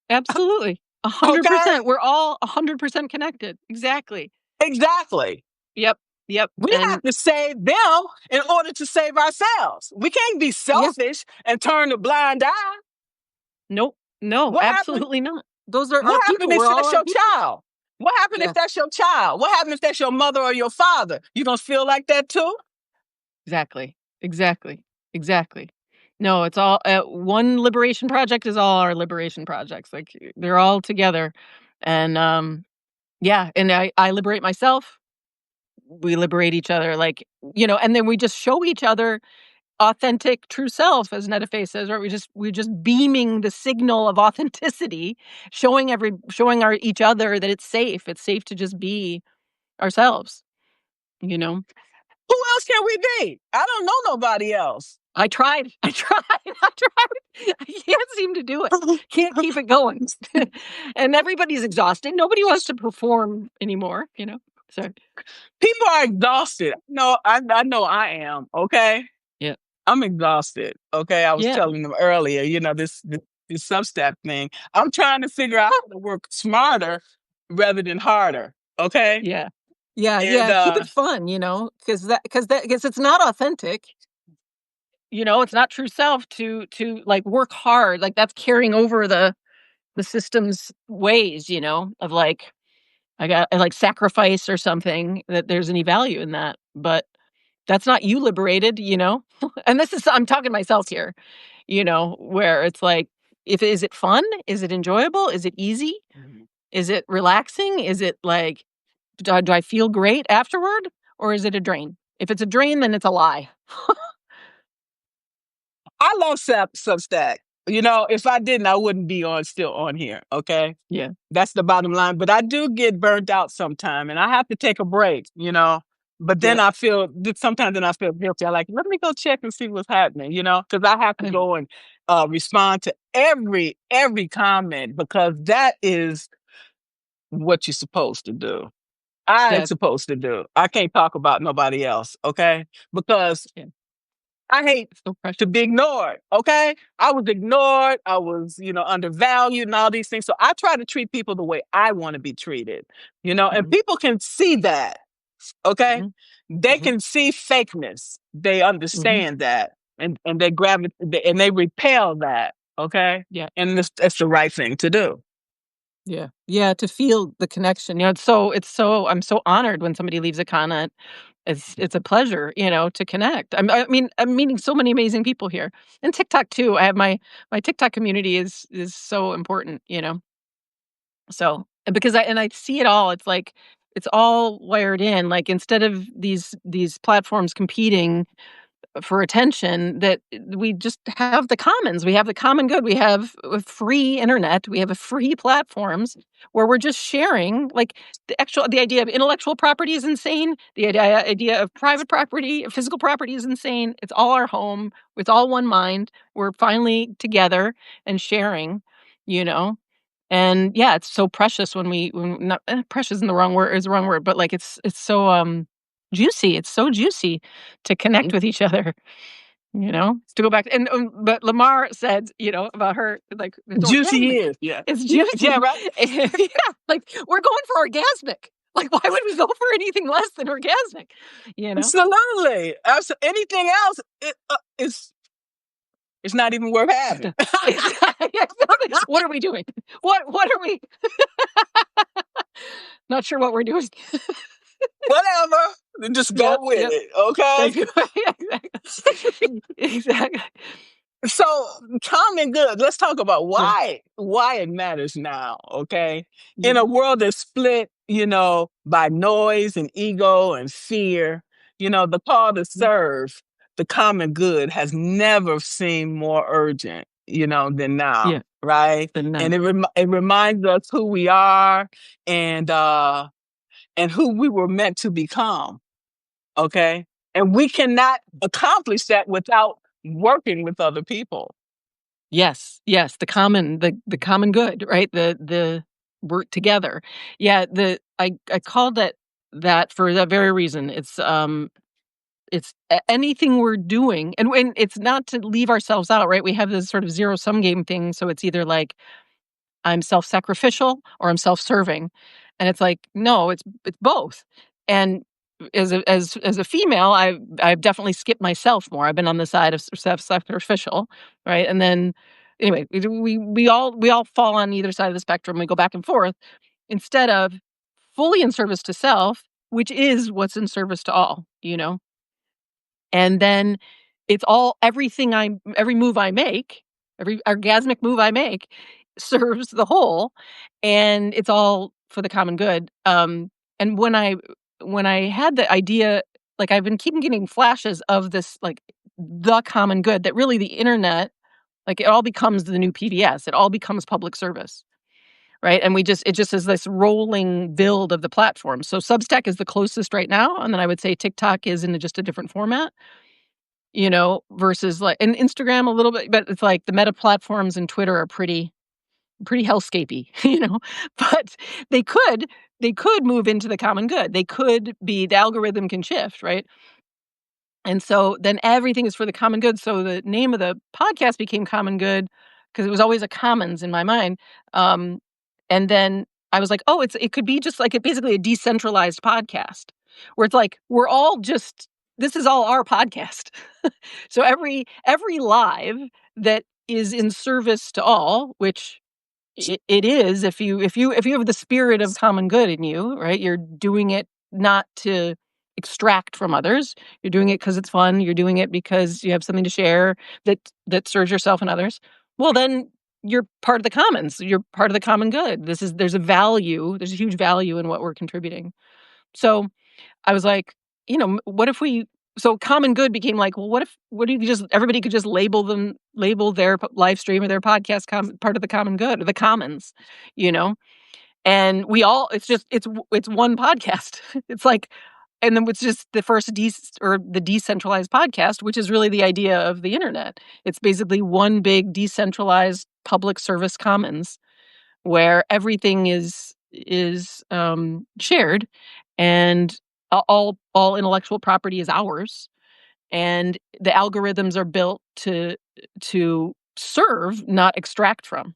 Absolutely. Okay, 100%. We're all 100% connected. Exactly. exactly. Yep. Yep. We And have to save them in order to save ourselves. We can't be yeah, selfish and turn a blind eye. nope. No, What happened? absolutely not. Those are our What happened people. if We're all that's our your people. child? What happened if Yeah, that's your child? What happened if that's your mother or your father? You gonna feel like that too? exactly. Exactly. Exactly. No, it's all one liberation project is all our liberation projects. Like they're all together. And yeah, and I liberate myself. We liberate each other like, and then we just show each other authentic true self, as Netafe says, right? We're just beaming the signal of authenticity, showing our each other that it's safe. It's safe to just be ourselves, you know? Who else can we be? I don't know nobody else. I tried. I tried. I tried. I can't seem to do it. Can't keep it going. And everybody's exhausted. Nobody wants to perform anymore. So People are exhausted. No, I know I am. Okay, yeah. I'm exhausted. Okay, I was Yeah. telling them earlier. This Substack thing. I'm trying to figure out how to work smarter rather than harder. Okay, Yeah. Yeah. and Yeah. Keep it fun, because it's not authentic. It's not true self to like work hard. Like that's carrying over the system's ways, of like I like sacrifice or something that there's any value in that. But that's not you liberated. And I'm talking to myself here, where it's like is it fun? Is it enjoyable? Is it easy? Is it relaxing? Is it like do I feel great afterward? Or is it a drain? If it's a drain, then it's a lie. I love Substack. If I didn't, I wouldn't be still on here. Okay, Yeah. that's the bottom line. But I do get burnt out sometime, and I have to take a break. But then Yeah. sometimes I feel guilty. I like let me go check and see what's happening. Because I have to I go and respond to every comment because that is what you're supposed to do. I'm Yeah. supposed to do. I can't talk about nobody else. Okay, because Yeah. I hate It's so precious. to be ignored. Okay. I was ignored. I was, undervalued and all these things. So I try to treat people the way I want to be treated, and Mhm. people can see that. Okay. Mhm. They Mhm. can see fakeness. They Mhm. understand that and they and they repel that. Okay. Yeah. And it's the right thing to do. Yeah. Yeah, to feel the connection. It's so I'm so honored when somebody leaves a comment. It's a pleasure, to connect. I'm meeting so many amazing people here. And TikTok too. I have my TikTok community is so important. So, because I see it all. It's like it's all wired in. Like instead of these platforms competing for attention, that we just have the commons. We have the common good. We have a free internet. We have a free platforms where we're just sharing. Like the idea of intellectual property is insane. The idea of private property, physical property is insane. It's all our home. It's all one mind. We're finally together and sharing. You know, and yeah, it's so precious when not precious isn't the wrong word is the wrong word, but like it's so juicy. It's so juicy to connect with each other. To go back but Lamar said, about her like it's Juicy orgasmic. is. Yeah. It's Yeah. Yeah. juicy. Right. Yeah, like we're going for orgasmic. Like why would we go for anything less than orgasmic? You know? Absolutely. Anything else it's not even worth having. What are we doing? What are we not sure what we're doing. Whatever. Then just go Yep, with yep. it. Okay. That's good. Exactly. Exactly. So common good. Let's talk about Yeah. why it matters now. Okay. In Yeah. a world that's split, by noise and ego and fear, the call to Mhm. serve the common good has never seemed more urgent. than now, Yeah. right? Then And now. it reminds us who we are and who we were meant to become. Okay, and we cannot accomplish that without working with other people. Yes, yes, the common good, right? The work together. Yeah, I called it that for that very reason. It's anything we're doing, and when it's not to leave ourselves out, right? We have this sort of zero sum game thing, so it's either like I'm self-sacrificial or I'm self-serving. And it's like, no, it's both. And as a female, I've definitely skipped myself more. I've been on the side of self-sacrificial, right? And then anyway, we all fall on either side of the spectrum. We go back and forth instead of fully in service to self, which is what's in service to all. And then it's all every move I make, every orgasmic move I make serves the whole, and it's all for the common good. And when I had the idea, like I've been keeping getting flashes of this, like the common good, that really the internet, like it all becomes the new PBS. It all becomes public service. Right. And it just is this rolling build of the platform. So Substack is the closest right now. And then I would say TikTok is in just a different format, versus like and Instagram a little bit, but it's like the meta platforms and Twitter are pretty hellscapey, but they could they could move into the common good. They could be the algorithm can shift, right? And so then everything is for the common good. So the name of the podcast became Common Good because it was always a commons in my mind. Um, and then I was like, oh, it could be just like basically a decentralized podcast where it's like we're all just this is all our podcast. So every live that is in service to all, which it is if you have the spirit of common good in you, right? You're doing it not to extract from others. You're doing it because it's fun. You're doing it because you have something to share that serves yourself and others. Well, then you're part of the commons. You're part of the common good. There's a value. There's a huge value in what we're contributing. So I was like, what if we so common good became like, well, what if you just everybody could just label their live stream or their podcast part of the common good or the commons, you know? And we all it's one podcast. It's like and then it's just the first or the decentralized podcast, which is really the idea of the internet. It's basically one big decentralized public service commons where everything is shared and all intellectual property is ours, and the algorithms are built to serve, not extract from,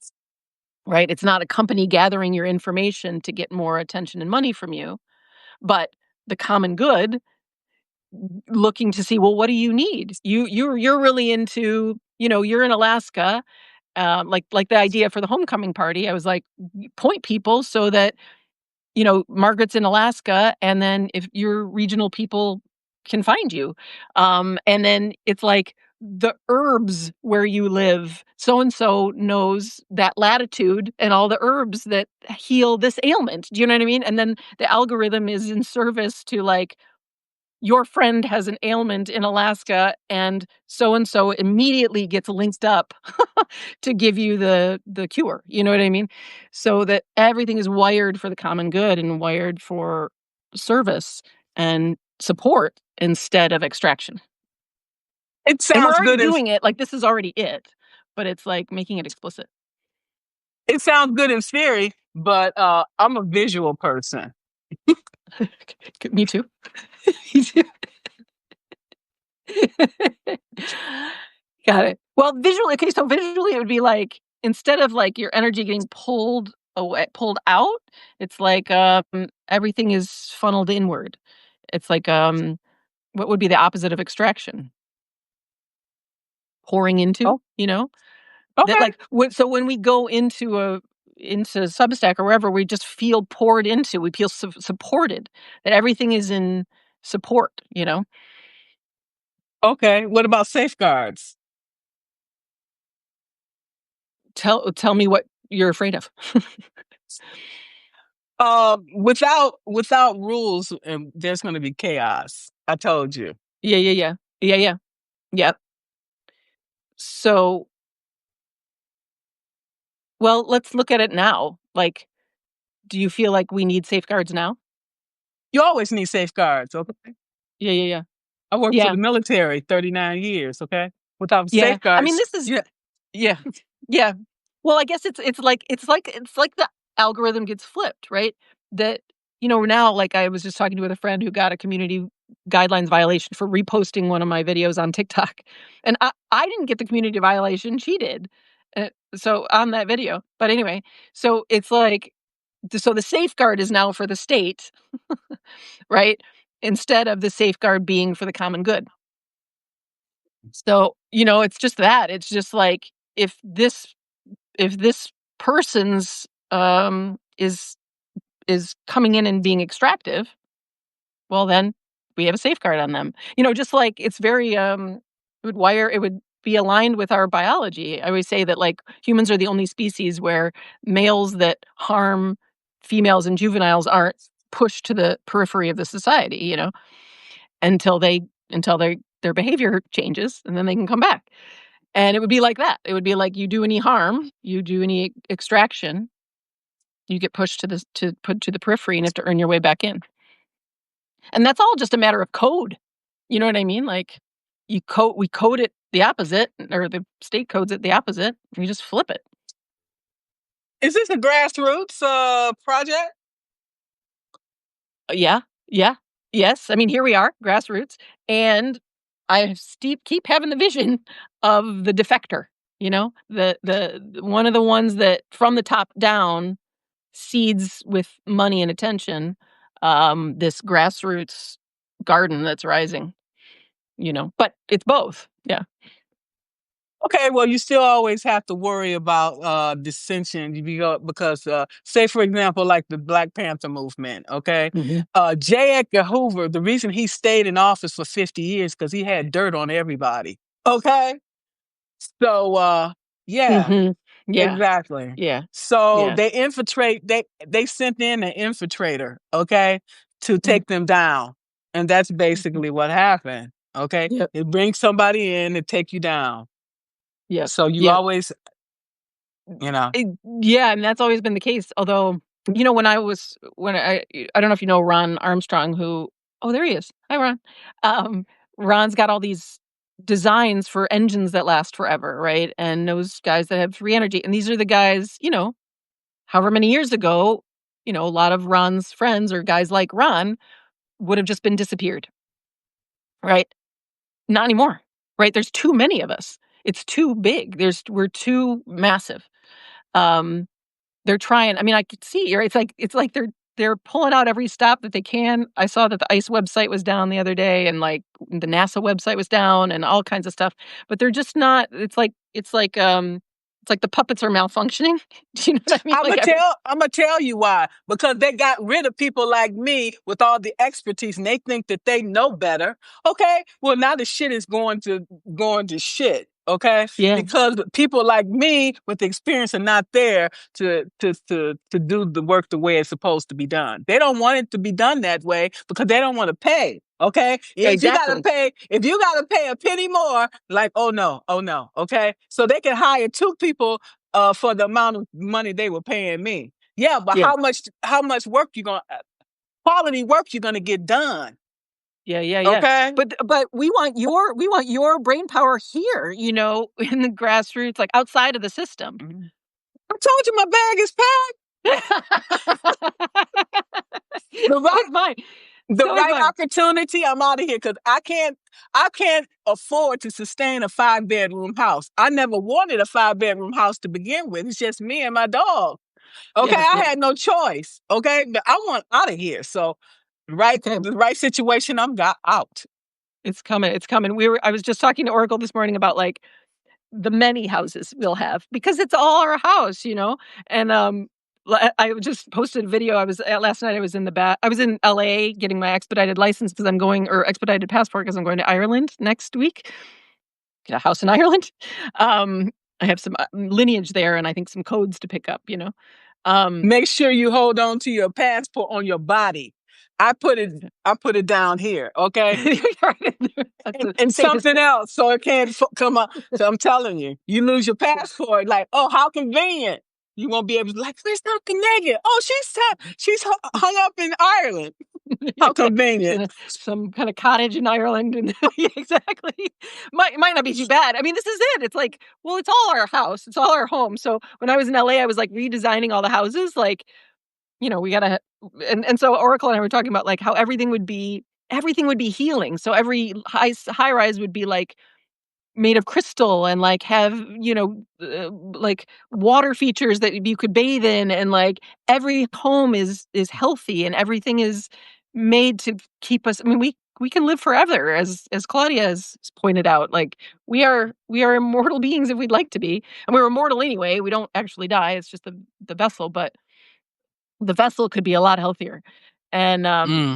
right? It's not a company gathering your information to get more attention and money from you, but the common good looking to see, well, what do you need? You're really into, you're in Alaska, like the idea for the homecoming party. I was like, point people so that Margaret's in Alaska, and then if your regional people can find you. And then it's like the herbs where you live, so and so knows that latitude and all the herbs that heal this ailment. Do you know what I mean? And then the algorithm is in service to like your friend has an ailment in Alaska and so immediately gets linked up to give you the cure. You know what I mean? So that everything is wired for the common good and wired for service and support instead of extraction. It And we're sounds already good. doing it, like this is already it, but it's like making it explicit. It sounds good in theory, but I'm a visual person. Me too. Me too. Got it. Well, so visually it would be like instead of like your energy getting pulled out, it's like everything is funneled inward. It's like what would be the opposite of extraction? Pouring into, Oh, That okay. like so when we go into Substack or wherever, we just feel poured into. We feel supported. That everything is in support. Okay. What about safeguards? Tell me what you're afraid of. Without rules, there's going to be chaos. I told you. Yeah. Yep. So Well, let's look at it now. Like, do you feel like we need safeguards now? You always need safeguards, okay? Yeah. I worked for Yeah. the military 39 years, okay? Without Yeah. I mean, safeguards, this is yeah, yeah. yeah. Well, I guess it's like the algorithm gets flipped, right? That now, like, I was just talking with a friend who got a community guidelines violation for reposting one of my videos on TikTok, and I didn't get the community violation; she did. So on that video, but anyway, so it's like, so the safeguard is now for the state, right? Instead of the safeguard being for the common good. So, it's just that. It's just like, if this person's is coming in and being extractive, well, then we have a safeguard on them. Just like it's very it would be aligned with our biology. I always say that, like, humans are the only species where males that harm females and juveniles aren't pushed to the periphery of the society, until their behavior changes, and then they can come back. And it would be like that. It would be like, you do any harm, you do any extraction, you get pushed to put to the periphery and have to earn your way back in. And that's all just a matter of code. You know what I mean? Like, we code it the opposite, or the state codes it the opposite. You just flip it. Is this a grassroots project? Yeah. Yes. I mean, here we are, grassroots, and keep having the vision of the defector. The one of the ones that from the top down seeds with money and attention, this grassroots garden that's rising. But it's both. Yeah. Okay, well, you still always have to worry about dissension because, say, for example, like the Black Panther movement, okay? Mhm. J. Edgar Hoover, the reason he stayed in office for 50 years because he had dirt on everybody, okay? So, yeah, Mhm. Yeah. exactly. Yeah. So Yeah. they sent in an infiltrator, okay, to Mhm. take them down, and that's Mhm. basically what happened, okay? Yep. It brings somebody in to take you down. Yep. So you Yep. always, you know, Eh, yeah, and that's always been the case. Although, when I don't know if you know Ron Armstrong, who oh, there he is. Hi, Ron. Um, Ron's got all these designs for engines that last forever, right? And those guys that have free energy. And these are the guys, however many years ago, a lot of Ron's friends or guys like Ron would have just been disappeared, right? Not anymore, right? There's too many of us. It's too big. We're too massive. Um, they're trying. I mean, I could see, right? It's like they're pulling out every stop that they can. I saw that the ICE website was down the other day, and, like, the NASA website was down, and all kinds of stuff. But they're just not. It's like the puppets are malfunctioning. Do you know what I mean? Like, I'm gonna tell you why. Because they got rid of people like me with all the expertise, and they think that they know better. Okay, well now the shit is going to shit. Okay, yeah, because people like me with experience are not there to do the work the way it's supposed to be done. They don't want it to be done that way because they don't want to pay. Okay, exactly. if you gotta pay a penny more, like, oh no, oh no. Okay, so they can hire two people for the amount of money they were paying me. Yeah, but Yeah, how much work you gonna quality work you're gonna get done? yeah. Okay. But we want your brain power here. In the grassroots, like, outside of the system. Mhm. I told you my bag is packed. The So right is mine. the So is right mine. opportunity, I'm out of here because I can't afford to sustain a 5 bedroom house. I never wanted a 5 bedroom house to begin with. It's just me and my dog. Okay, Yeah, I yeah. had no choice. Okay, but I want out of here. So, Okay. the right situation, I'm got out. It's coming. It's coming. I was just talking to Oracle this morning about, like, the many houses we'll have because it's all our house. And I just posted a video. I was last night. I was in LA getting my expedited license because I'm going, or expedited passport because I'm going to Ireland next week. Get a house in Ireland. Um, I have some lineage there, and I think some codes to pick up. Um, Make sure you hold on to your passport on your body. I put it down here, okay? That's the And safest. something else, so it can't come up. So I'm telling you, you lose your passport. Like, oh, how convenient. You won't be able to like, there's nothing negative. Oh, she's hung up in Ireland. How convenient. Some kind of cottage in Ireland, and yeah, exactly. Might not be too bad. I mean, this is it. It's like, well, it's all our house. It's all our home. So when I was in LA, I was like redesigning all the houses. Like, we gotta, and so Oracle and I were talking about like how everything would be healing. So every high rise would be like made of crystal and like have like water features that you could bathe in, and like every home is healthy and everything is made to keep us. I mean, we can live forever, as Claudia has pointed out. Like we are immortal beings if we'd like to be, and we're immortal anyway. We don't actually die. It's just the vessel, but the vessel could be a lot healthier. And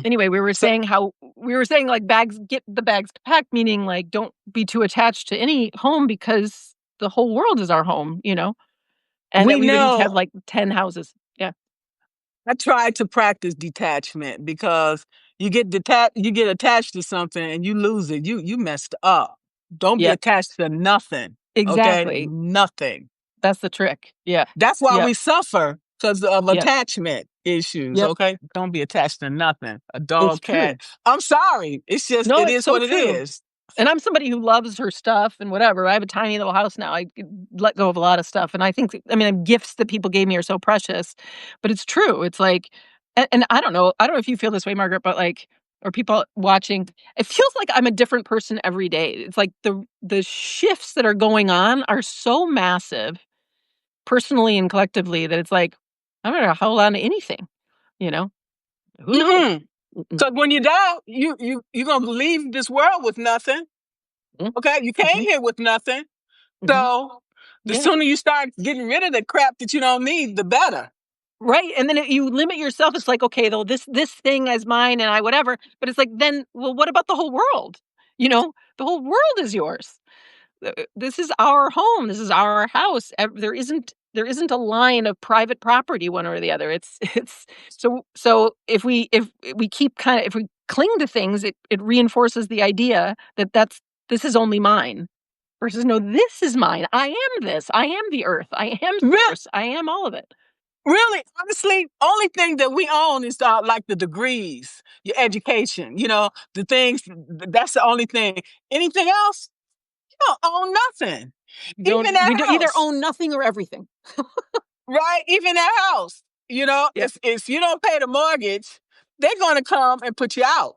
anyway, we were So saying like get the bags packed, meaning like don't be too attached to any home because the whole world is our home, and that we we would each have know like 10 houses. Yeah. I tried to practice detachment because you get attached to something and you lose it. You messed up. Don't be Yep. attached to nothing. Okay? Exactly. Nothing. That's the trick. Yeah. That's why Yep. we suffer because of Yep. attachment issues. Yep. Okay? Don't be attached to nothing. A It's dog, true. cat. I'm sorry. It's just No, it it's is so what it true. is. And I'm somebody who loves her stuff and whatever. I have a tiny little house now. I could let go of a lot of stuff. And I think, I mean, gifts that people gave me are so precious, but it's true. It's like, and I don't know. I don't know if you feel this way, Margaret, but like, or people watching, it feels like I'm a different person every day. It's like the shifts that are going on are so massive, personally and collectively, that it's like, I'm not going to hold on to anything, you know? Who knows? Mm-mm. Mm-mm. Because when you die, you're gonna leave this world with nothing. Okay? You came Mhm. here with nothing. Mhm. So the Yeah. sooner you start getting rid of the crap that you don't need, the better. Right, and then you limit yourself. It's like, okay, though, this thing is mine and I whatever, but it's like, then, well, what about the whole world? The whole world is yours. This is our home. This is our house. There isn't a line of private property one or the other. It's so if we if we cling to things, it reinforces the idea that this is only mine versus no, this is mine. I am this. I am the earth. I am Real, source. I am all of it. really, honestly, only thing that we own is like the degrees, your education, the things. That's the only thing. Anything else, you don't own nothing. Even We that do either house, own nothing or everything. right? Even that house, Yep. if you don't pay the mortgage, they're gonna come and put you out.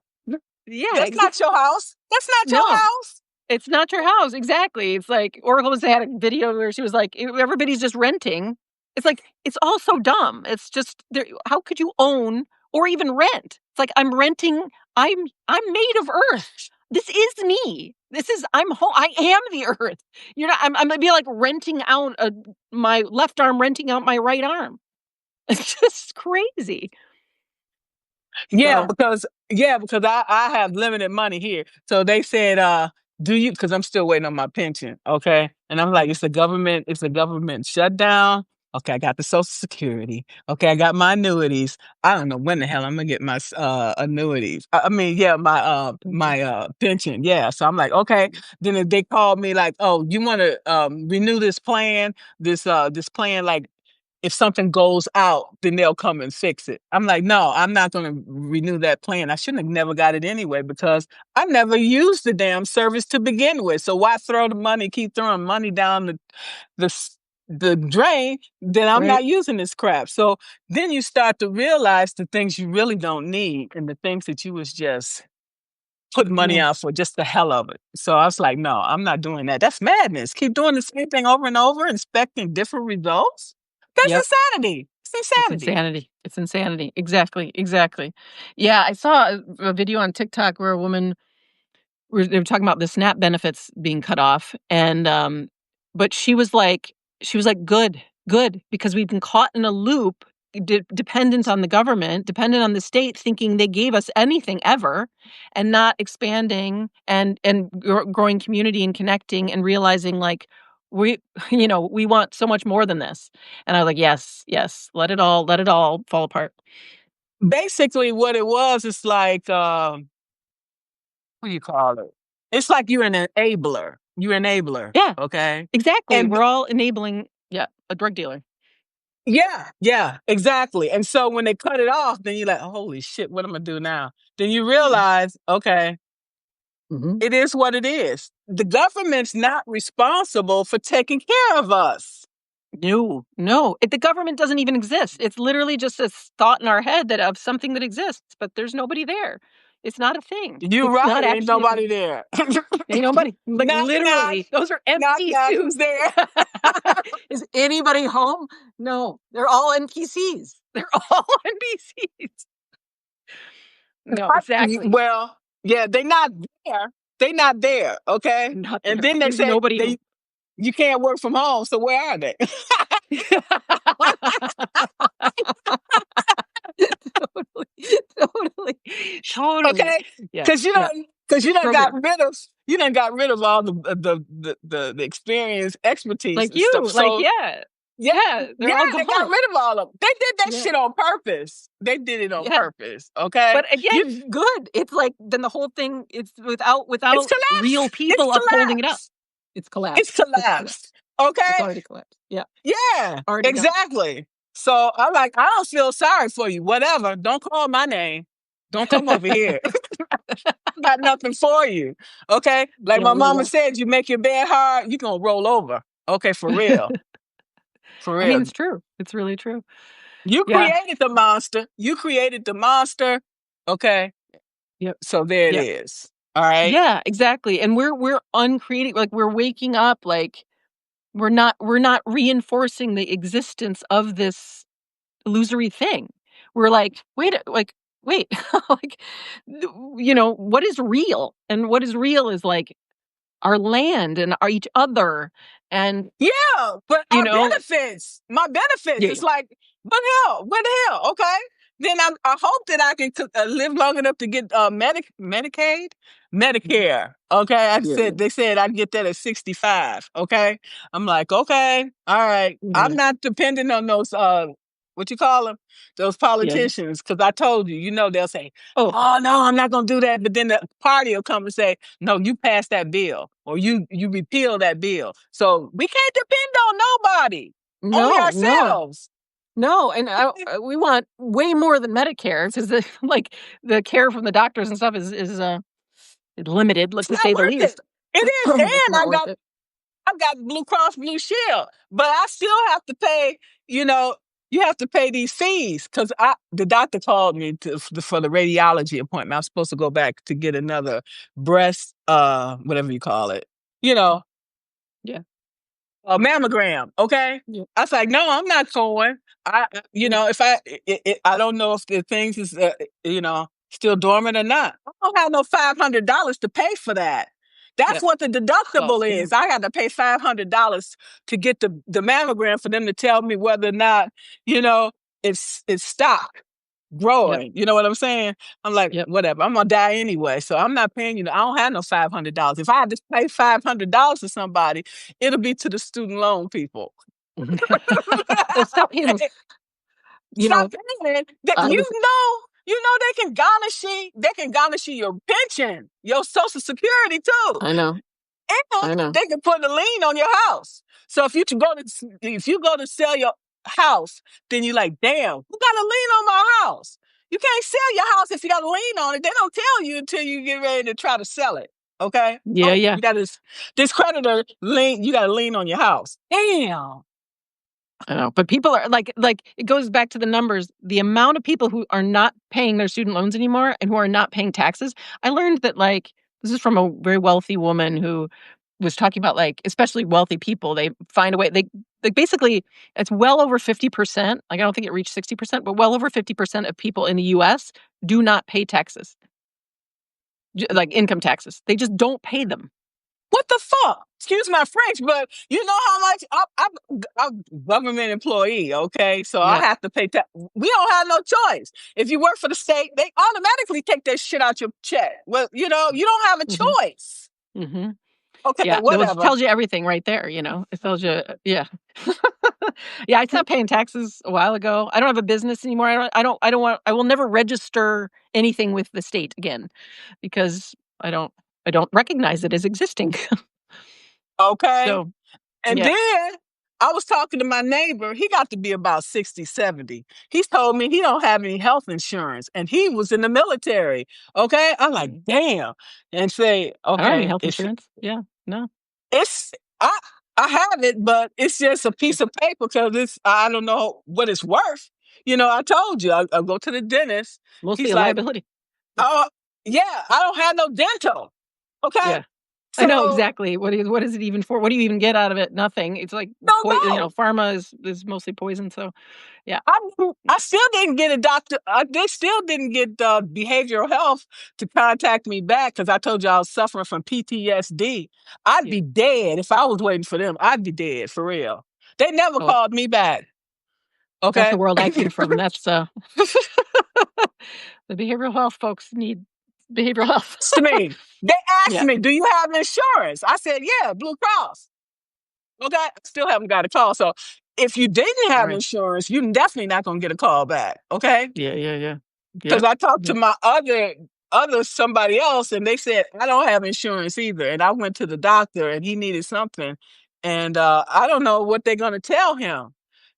Yeah, That's not your house. That's not your no, house. it's not your house. Exactly. It's like Oracle had a video where she was like, everybody's just renting. It's like, it's all so dumb. It's just there. How could you own or even rent? It's like, I'm renting. I'm made of earth. This is me. I'm home. I am the earth. You're not. I'm gonna be like renting out my left arm, renting out my right arm. It's just crazy. Yeah, So because I have limited money here. So they said, do you because I'm still waiting on my pension, okay? And I'm like, it's a government shutdown. Okay, I got the Social Security. Okay, I got my annuities. I don't know when the hell I'm gonna get my annuities. I mean, yeah, my pension. Yeah. So I'm like, okay. Then if they called me like, oh, you want to renew this plan, like if something goes out, then they'll come and fix it. I'm like, no, I'm not going to renew that plan. I shouldn't have never got it anyway because I never used the damn service to begin with. So why keep throwing money down the s- the drain that I'm right. not using this crap. So then you start to realize the things you really don't need and the things that you was just putting money Yeah. out for just the hell of it. So I was like, no, I'm not doing that. That's madness. Keep doing the same thing over and over, expecting different results. That's Yep. insanity. It's It's insanity. insanity. It's insanity. Exactly. Exactly. Yeah, I saw a video on TikTok where a woman they were talking about the SNAP benefits being cut off, and but she was like, good, good, because we've been caught in a loop, dependent on the government, dependent on the state, thinking they gave us anything ever, and not expanding and growing community and connecting and realizing like we we want so much more than this. And I was like, yes, yes, let it all fall apart. Basically, what it was, it's like, what do you call it? It's like you're an enabler. You're an enabler, Yeah, okay? exactly. And We're all enabling, yeah, a drug dealer. Yeah, exactly. And so when they cut it off, then you're like, holy shit, what am I do now? Then you realize, okay, Mhm. it is what it is. The government's not responsible for taking care of us. No, no. The government doesn't even exist. It's literally just a thought in our head that of something that exists, but there's nobody there. It's not a thing. You're It's right, not ain't actually a thing. nobody there. Ain't nobody. Like Knock, knock, literally, those are knock, empty knock, who's suits. there? Is anybody home? No, they're all NPCs. They're all NPCs. No, exactly. Well, yeah, they not there. They not there, okay? Not And there. then they There's said nobody home. you can't work from home, so where are they? Totally, totally, totally. Okay, Yeah, because yeah. you It's done got programmed. rid of all the experience, expertise, Like and stuff. you, like, So yeah, yeah, yeah, they're yeah, all they got gone. rid of all of them. They did that Yeah, shit on purpose. They did it on yeah. purpose. Okay, But you again, good. It's like then the whole thing, it's it's without real collapsed. It's people upholding it up. collapsed. It's It's collapsed. It's collapsed. collapsed. It's Okay, already collapsed. Yeah, yeah, already done. exactly. So I'm like, I don't feel sorry for you. Whatever. Don't call my name. Don't come over here. Got nothing for you. Okay. Like Yeah, my really mama well. said, you make your bed hard, you gonna roll over. Okay, for real. For I mean, real. it's true. It's really true. You Yeah. created the monster. You created the monster. Okay. Yep. So there it Yep. is. All right. Yeah, exactly. And we're uncreating, like we're waking up, like we're not reinforcing the existence of this illusory thing. We're like, wait, like, what is real? And what is real is like our land and our each other. And, Yeah, but you our know, benefits, my benefits, yeah, it's like, what the hell? Okay. Then I hope that I can live long enough to get Medicaid, Medicare. Okay. yeah, yeah, They said I'd get that at 65. Okay. I'm like, okay, all right. I'm yeah, not dependent on those, what you call them? Those yeah. politicians. Cause I told you, they'll say, Oh, oh no, I'm not going to do that. But then the party will come and say, no, you pass that bill or you repeal that bill. So we can't depend on nobody, only no, no, ourselves. no. And we want way more than Medicare because like the care from the doctors and stuff is limited, It's let's just not say the worth it. least. It is. It's And not worth it. I've got Blue Cross Blue Shield, but I still have to pay, you know, you have to pay these fees because the doctor called me for the radiology appointment. I'm supposed to go back to get another breast, whatever you call it, you know, Yeah, a mammogram. Okay. yeah, I was like, no, I'm not going. yeah, If I don't know if the things is, still dormant or not. I don't have no $500 to pay for that. That's yeah. what the Well, deductible yeah, is. I had to pay $500 to get the mammogram for them to tell me whether or not, you know, it's stock yep, growing. You know what I'm saying? I'm like, yep. whatever. I'm gonna die anyway, so I'm not paying you. I don't have no $500. If I had to pay $500 to somebody, it'll be to the student loan people. Stop paying those, you Stop know, paying it. That I was, they can garnish you your pension, your social security too. I know, I And know. they can put a lien on your house. So if you go to sell your house, then you're like, damn, who got a lien on my house? You can't sell your house if you got a lien on it. They don't tell you until you get ready to try to sell it. Okay. Yeah, Oh, yeah. you got this creditor lien. You got a lien on your house. Damn. I know, but people are like it goes back to the numbers. The amount of people who are not paying their student loans anymore and who are not paying taxes. I learned that like this is from a very wealthy woman who was talking about like especially wealthy people. They find a way. They like basically it's well over 50%. Like I don't think it reached 60%, but well over 50% of people in the U.S. do not pay taxes, like income taxes. They just don't pay them. What the fuck? Excuse my French, but you know how much I'm a government employee, okay? So I Yeah. have to pay tax. We don't have no choice. If you work for the state, they automatically take that shit out your check. Well, you don't have a Hmm. choice. Hmm. Okay, Yeah, that whatever. tells you everything right there, It tells you yeah. Yeah, I stopped paying taxes a while ago. I don't have a business anymore. I will never register anything with the state again because I don't recognize it as existing. Okay. So, And yeah. then I was talking to my neighbor. He got to be about 60, 70. He's told me he don't have any health insurance and he was in the military. Okay. I'm like, damn. And say, I don't have any okay, health insurance. Yeah, no. it's I I have it, but it's just a piece of paper because I don't know what it's worth. I told you I'll go to the dentist. Mostly He's a like, liability. oh yeah, I don't have no dental. Okay. Yeah. I know So exactly. What is it even for? What do you even get out of it? Nothing. It's like don't know. pharma is mostly poison, so yeah. I still didn't get a doctor. They still didn't get behavioral health to contact me back because I told you I was suffering from PTSD. I'd Yeah. be dead if I was waiting for them. I'd be dead for real. They never Oh, called me back. that's the Okay. world I came from. That's the behavioral health folks need behavioral health. To me, they asked Yeah. me, "Do you have insurance?" I said, "Yeah, Blue Cross." Okay, I still haven't got a call. So if you didn't have Right. insurance, you're definitely not gonna get a call back. Okay. Yeah. Because Yep. I talked to Yep. my other somebody else, and they said I don't have insurance either. And I went to the doctor, and he needed something, and I don't know what they're gonna tell him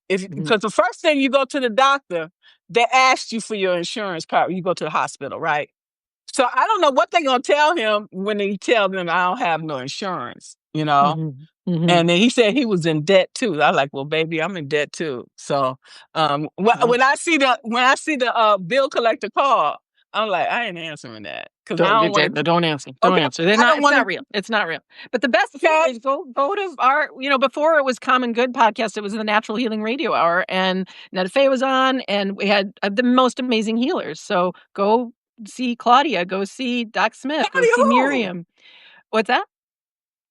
if Mhm. because the first thing you go to the doctor, they ask you for your insurance card. You go to the hospital, right? So I don't know what they're gonna tell him when they tell them I don't have no insurance. Mhm. Mhm. And then he said he was in debt too. I like, well, baby, I'm in debt too. So Well, when I see the bill collector call, I'm like, I ain't answering that because I don't don't want to. don't answer. Don't Okay, answer. They're I not don't it's want not to. real. It's not real. But the best thing Okay, is go to our, before it was Common Good podcast, it was the Natural Healing Radio Hour, and Netta Faye was on, and we had the most amazing healers. So go see Claudia, go see Doc Smith, go Claudia see who? Miriam. What's that?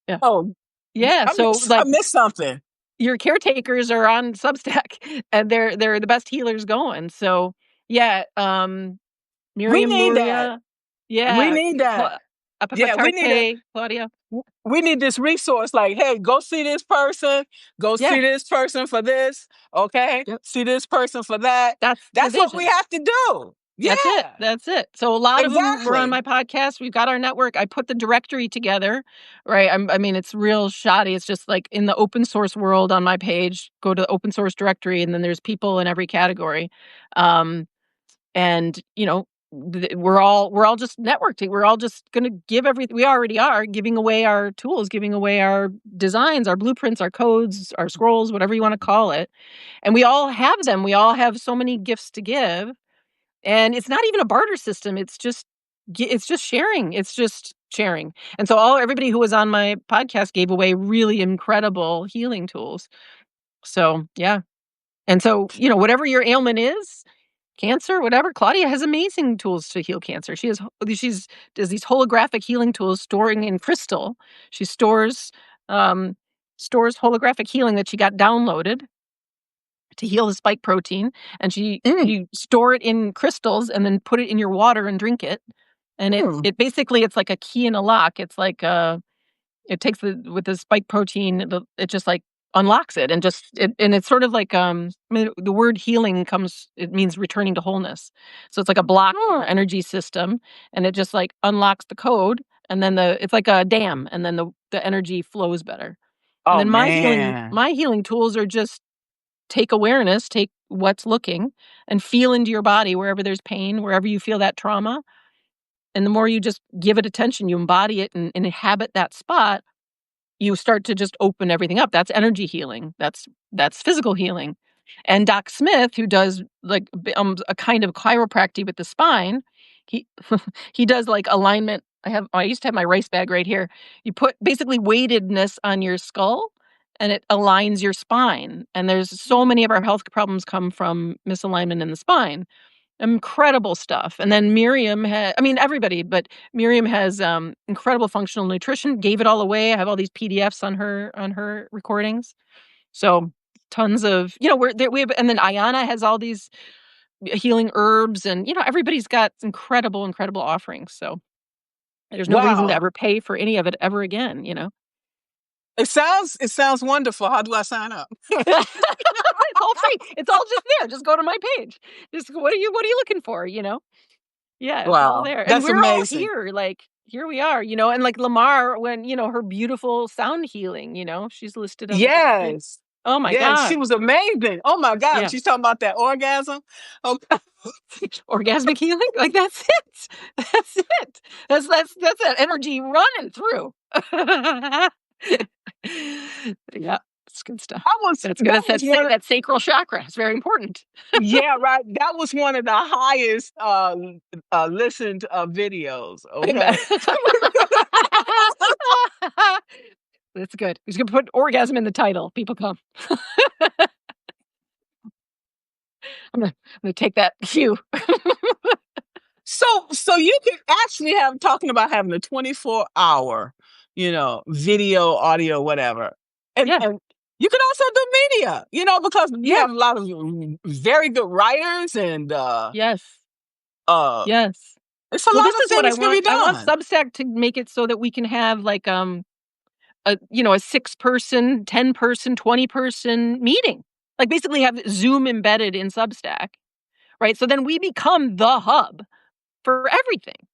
Yeah. Oh, Yeah. So I like missed something. your caretakers are on Substack and they're the best healers going. So yeah, We Miriam need that. Nuria, We yeah, need that. Yeah, we need a Apapatarte, Claudia. we need this resource. Like, hey, go see this person. Go Yeah, see this person for this. Okay, yep. see this person for that. That's the That's what we vision. have to do. That's it. Yeah, That's it. So a lot of them were on exactly. my podcast. We've got our network. I put the directory together, right? I mean, it's real shoddy. It's just like in the open source world on my page, go to the open source directory, and then there's people in every category. Um, and we're all just networking. We're all just going to give everything. We already are giving away our tools, giving away our designs, our blueprints, our codes, our scrolls, whatever you want to call it. And we all have them. We all have so many gifts to give, and it's not even a barter system. It's just sharing. It's just sharing. And so everybody who was on my podcast gave away really incredible healing tools. So yeah. And so, whatever your ailment is, cancer, whatever, Claudia has amazing tools to heal cancer. She's does these holographic healing tools storing in crystal. She um stores holographic healing that she got downloaded to heal the spike protein, and Mm, you store it in crystals and then put it in your water and drink it. And mm. it basically, it's like a key in a lock. It's like it takes with the spike protein, it just like unlocks it, and it's sort of like, I mean, the word healing it means returning to wholeness. So it's like a block Oh, energy system, and it just like unlocks the code, and then it's like a dam, and then the energy flows better. And oh then man. my healing tools are just take awareness, take what's looking, and feel into your body wherever there's pain, wherever you feel that trauma. And the more you just give it attention, you embody it and inhabit that spot, you start to just open everything up. That's energy healing. That's physical healing. And Doc Smith, who does like a kind of chiropractic with the spine, he he does like alignment. I used to have my rice bag right here. You put basically weightedness on your skull, and it aligns your spine. And there's so many of our health problems come from misalignment in the spine. Incredible stuff. And then I mean, everybody, but Miriam has incredible functional nutrition, gave it all away. I have all these PDFs on her recordings. So tons of, we're there, and then Ayana has all these healing herbs, and everybody's got incredible offerings. So there's no reason to Wow. ever pay for any of it ever again. It sounds wonderful. How do I sign up? It's all free. It's all just there. Just go to my page. Just what are you looking for? Yeah, it's all Wow. there, and That's we're all amazing. here, like, here we are, and, like, Lamar, when, her beautiful sound healing, she's listed on the directory. Yes. Oh my Yeah, she god. was amazing. Oh my God. Yeah. She's talking about that orgasm. Oh, Orgasmic healing? Like, that's it. That's it. That's that energy running through. Yeah, it's good stuff. That's good. that That's was one of, that sacral chakra. It's very important. yeah, right. That was one of the highest listened videos. I bet. Okay. That's good. He's gonna put orgasm in the title. People come. I'm gonna take that cue. So you could actually have talking about having a 24-hour, video, audio, whatever. And Yeah. and you can also do media, because you Yeah. have a lot of very good writers and Yes. uh Yes. it's a Well, lot this of is what I things can be want. I want done. Substack to make it so that we can have like a 6-person, 10-person, 20-person meeting. Like basically have Zoom embedded in Substack, right? So then we become the hub for everything.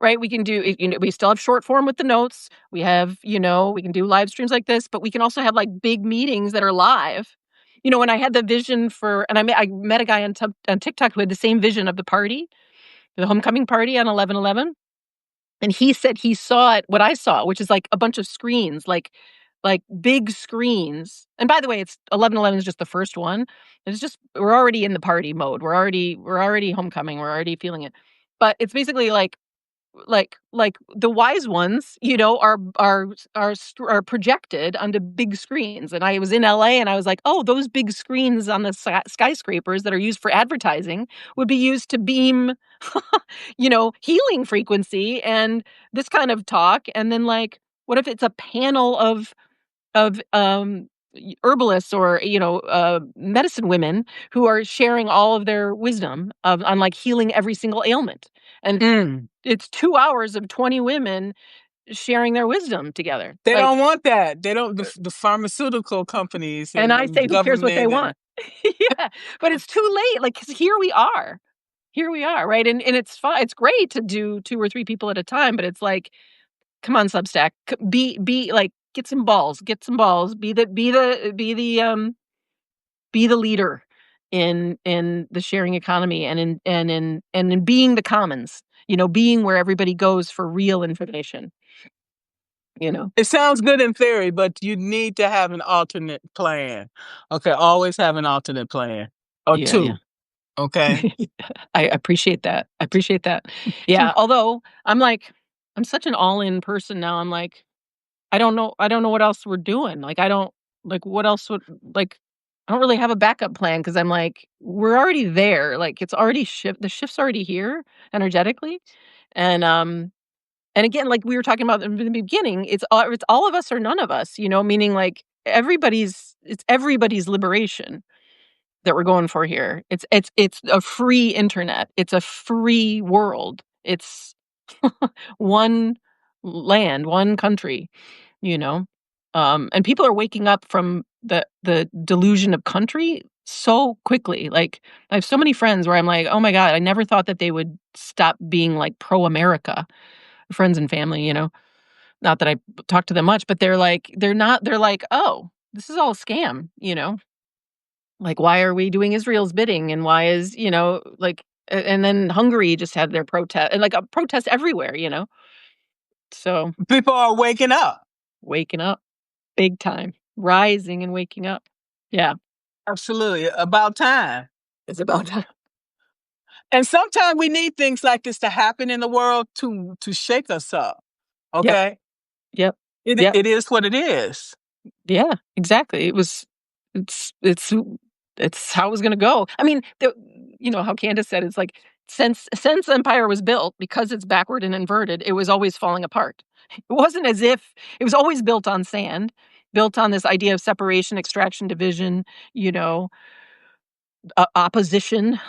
Right? We can do we still have short form with the notes. We have, we can do live streams like this, but we can also have like big meetings that are live. When I had the vision for, and I met a guy on TikTok who had the same vision of the party, the homecoming party on 11/11. And he said he saw it, what I saw, which is like a bunch of screens, like big screens. And by the way, it's 11/11 is just the first one. It's just we're already in the party mode. We're already homecoming. We're already feeling it. But it's basically like the wise ones, are projected onto big screens. And I was in LA and I was like, oh, those big screens on the skyscrapers that are used for advertising would be used to beam, healing frequency and this kind of talk. And then like, what if it's a panel of herbalists or medicine women who are sharing all of their wisdom on like healing every single ailment, and Mm. it's 2 hours of 20 women sharing their wisdom together, They like, don't want that. They don't the pharmaceutical companies and and I say, "Who cares what they government and want?" Yeah, but it's too late, like, 'cause here we are. Here we are, right? And it's fine. It's great to do 2 or 3 people at a time, but it's like, "Come on, Substack, be like, get some balls, be the leader in the sharing economy and in being the commons, being where everybody goes for real information, you know?" it sounds good in theory, but you need to have an alternate plan. Okay, always have an alternate plan or Yeah, yeah. two. Okay. I appreciate that. I appreciate that. Yeah, although I'm such an all-in person now, I'm like, I don't know what else we're doing. Like, I don't like, what else would like, I don't really have a backup plan because 'cause I'm like, we're already there. Like, it's already the shift's already here energetically. And, and again, like we were talking about in the beginning, it's all of us or none of us, meaning like it's everybody's liberation that we're going for here. It's a free internet. It's a free world. It's one land, one country, you know? And people are waking up from the delusion of country so quickly. Like, I have so many friends where I'm like, "Oh my god, I never thought that they would stop being, like, pro America." Friends and family, Not that I talk to them much, but they're like, "Oh, this is all a scam," you know? Like, why are we doing Israel's bidding? And why is, like, and then Hungary just had their protest and like a protest everywhere. So People are waking up. waking up big time, rising and waking up. Yeah, Absolutely. About time. it's about time. And sometimes we need things like this to happen in the world to shake us up. Yep, Okay? yep, It yep. it is what it is. Yeah, exactly. It's it's it's how it was gonna go. I mean, how Candace said, it's like, since empire was built, because it's backward and inverted, it was always falling apart. It wasn't as if it was always built on sand, built on this idea of separation, extraction, division, you know, opposition,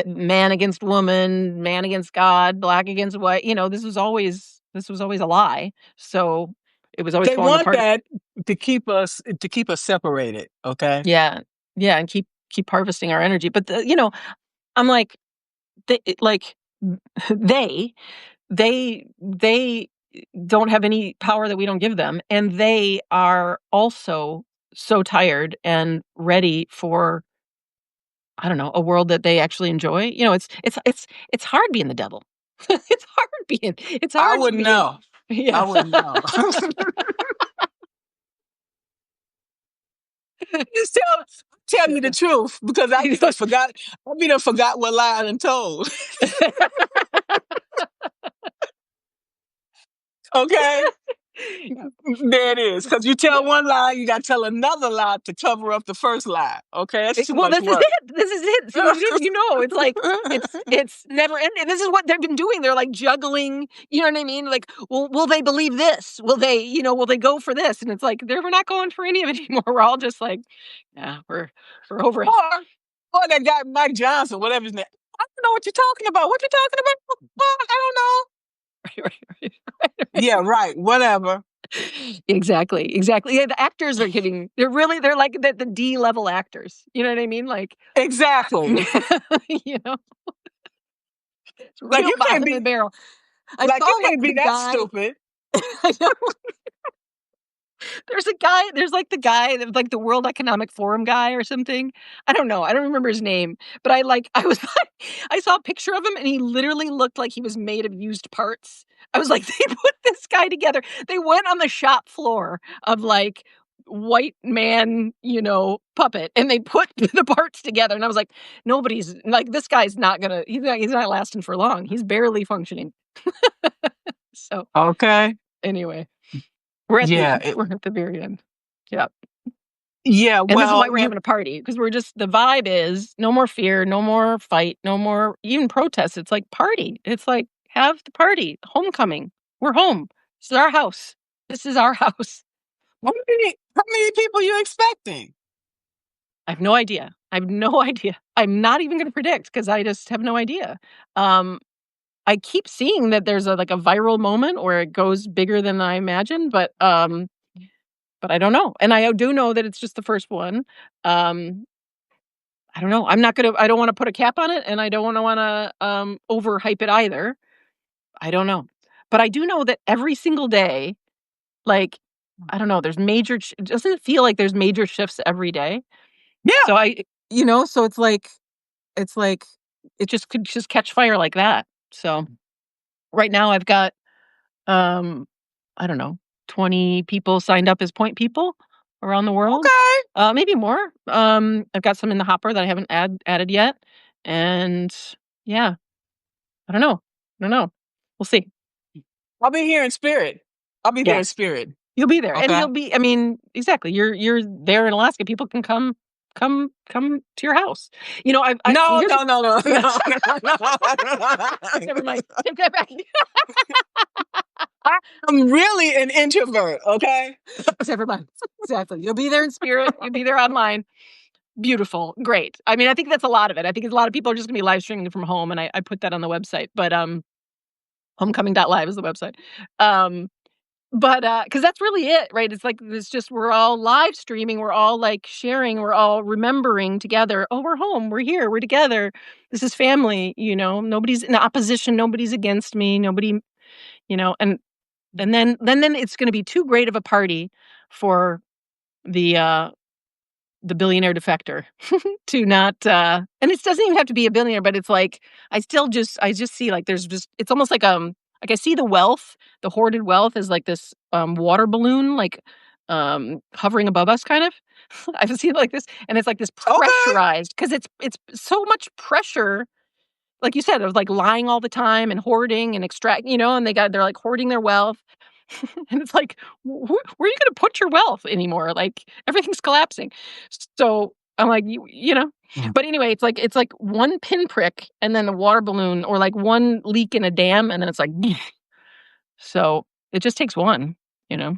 man against woman, man against God, black against white. This was always a lie. So it was always They falling want apart. that to keep us separated, okay? Yeah. Yeah, and keep harvesting our energy. But I'm like, like they they don't have any power that we don't give them, and they are also so tired and ready for, I don't know, a world that they actually enjoy. You know, it's hard being the devil. It's I hard wouldn't being know. I yeah. wouldn't know. Just tell you the truth because I done forgot. I be done forgot what lie I done told. Okay, there it is. Because you tell one lie, you got to tell another lie to cover up the first lie. Okay, that's too Well, much this is work. it. This is it. See, you know, it's like it's never ending. This is what they've been doing. They're like juggling. You know what I mean? Like, well, will they believe this? Will they, will they go for this? And it's like we're not going for any of it anymore. We're all just like, yeah, we're over it. Or that guy Mike Johnson, whatever his name. I don't know what you're talking about. What you talking about? I don't know. Right. Yeah, right. Whatever. Exactly. Yeah, the actors are getting. They're like the D level actors. You know what I mean? Like Exactly. you know, it's Like real you can't bottom of be the barrel. I like saw you like can't be the that guy. stupid. I know. There's a guy, there's like the guy that like the World Economic Forum guy or something. I don't know. I don't remember his name, but I was I saw a picture of him and he literally looked like he was made of used parts. I was like, they put this guy together. They went on the shop floor of like white man, puppet, and they put the parts together. And I was like, nobody's like, this guy's not gonna, he's not lasting for long. He's barely functioning. So Okay. anyway. We're Yeah. at the very end. Yeah. Yeah. And this is why Well, we're having a party because the vibe is no more fear, no more fight, no more even protests. It's like party. It's like have the party, homecoming. We're home. This is our house. This is our house. how many people you expecting? I have no idea. I'm not even going to predict because I just have no idea. I keep seeing that there's a viral moment where it goes bigger than I imagined, but I don't know. And I do know that it's just the first one. I don't know. I don't wanna put a cap on it, and I don't wanna, overhype it either. I don't know. But I do know that every single day, like, I don't know, there's major doesn't it feel like there's major shifts every day? Yeah. So so it's like, it just could just catch fire like that. So, right now I've got, um, I don't know, 20 people signed up as point people around the world. Okay. Maybe more. I've got some in the hopper that I haven't added yet, and yeah, I don't know. We'll see. I'll be here in spirit. I'll be there in Yes, spirit. you'll be there, and Okay. you'll be. I mean, exactly. You're there in Alaska. People can come to your house. No, Here's no, no, no, no, no, never mind. no. Take that back. I'm really an introvert. Okay. Never mind. Exactly. You'll be there in spirit. You'll be there online. Beautiful. Great. I mean, I think that's a lot of it. I think a lot of people are just gonna be live streaming from home, and I put that on the website. But homecoming.live is the website. But because that's really it, right? It's like it's just we're all live streaming, we're all like sharing, we're all remembering together. Oh, we're home, we're here, we're together. This is family, nobody's in opposition, nobody's against me, nobody, and then it's gonna be too great of a party for the the billionaire defector to not and it doesn't even have to be a billionaire, but it's like I just see like there's just it's almost like I see the wealth, the hoarded wealth is like this water balloon like hovering above us kind of. I've seen it like this and it's like this Okay. pressurized because it's so much pressure like you said of like lying all the time and hoarding and extract, and they're like hoarding their wealth. And it's like, where are you going to put your wealth anymore? Like everything's collapsing. So I'm like, Mm. but anyway, it's like one pinprick and then a water balloon or like one leak in a dam. And then it's like, so it just takes one, you know?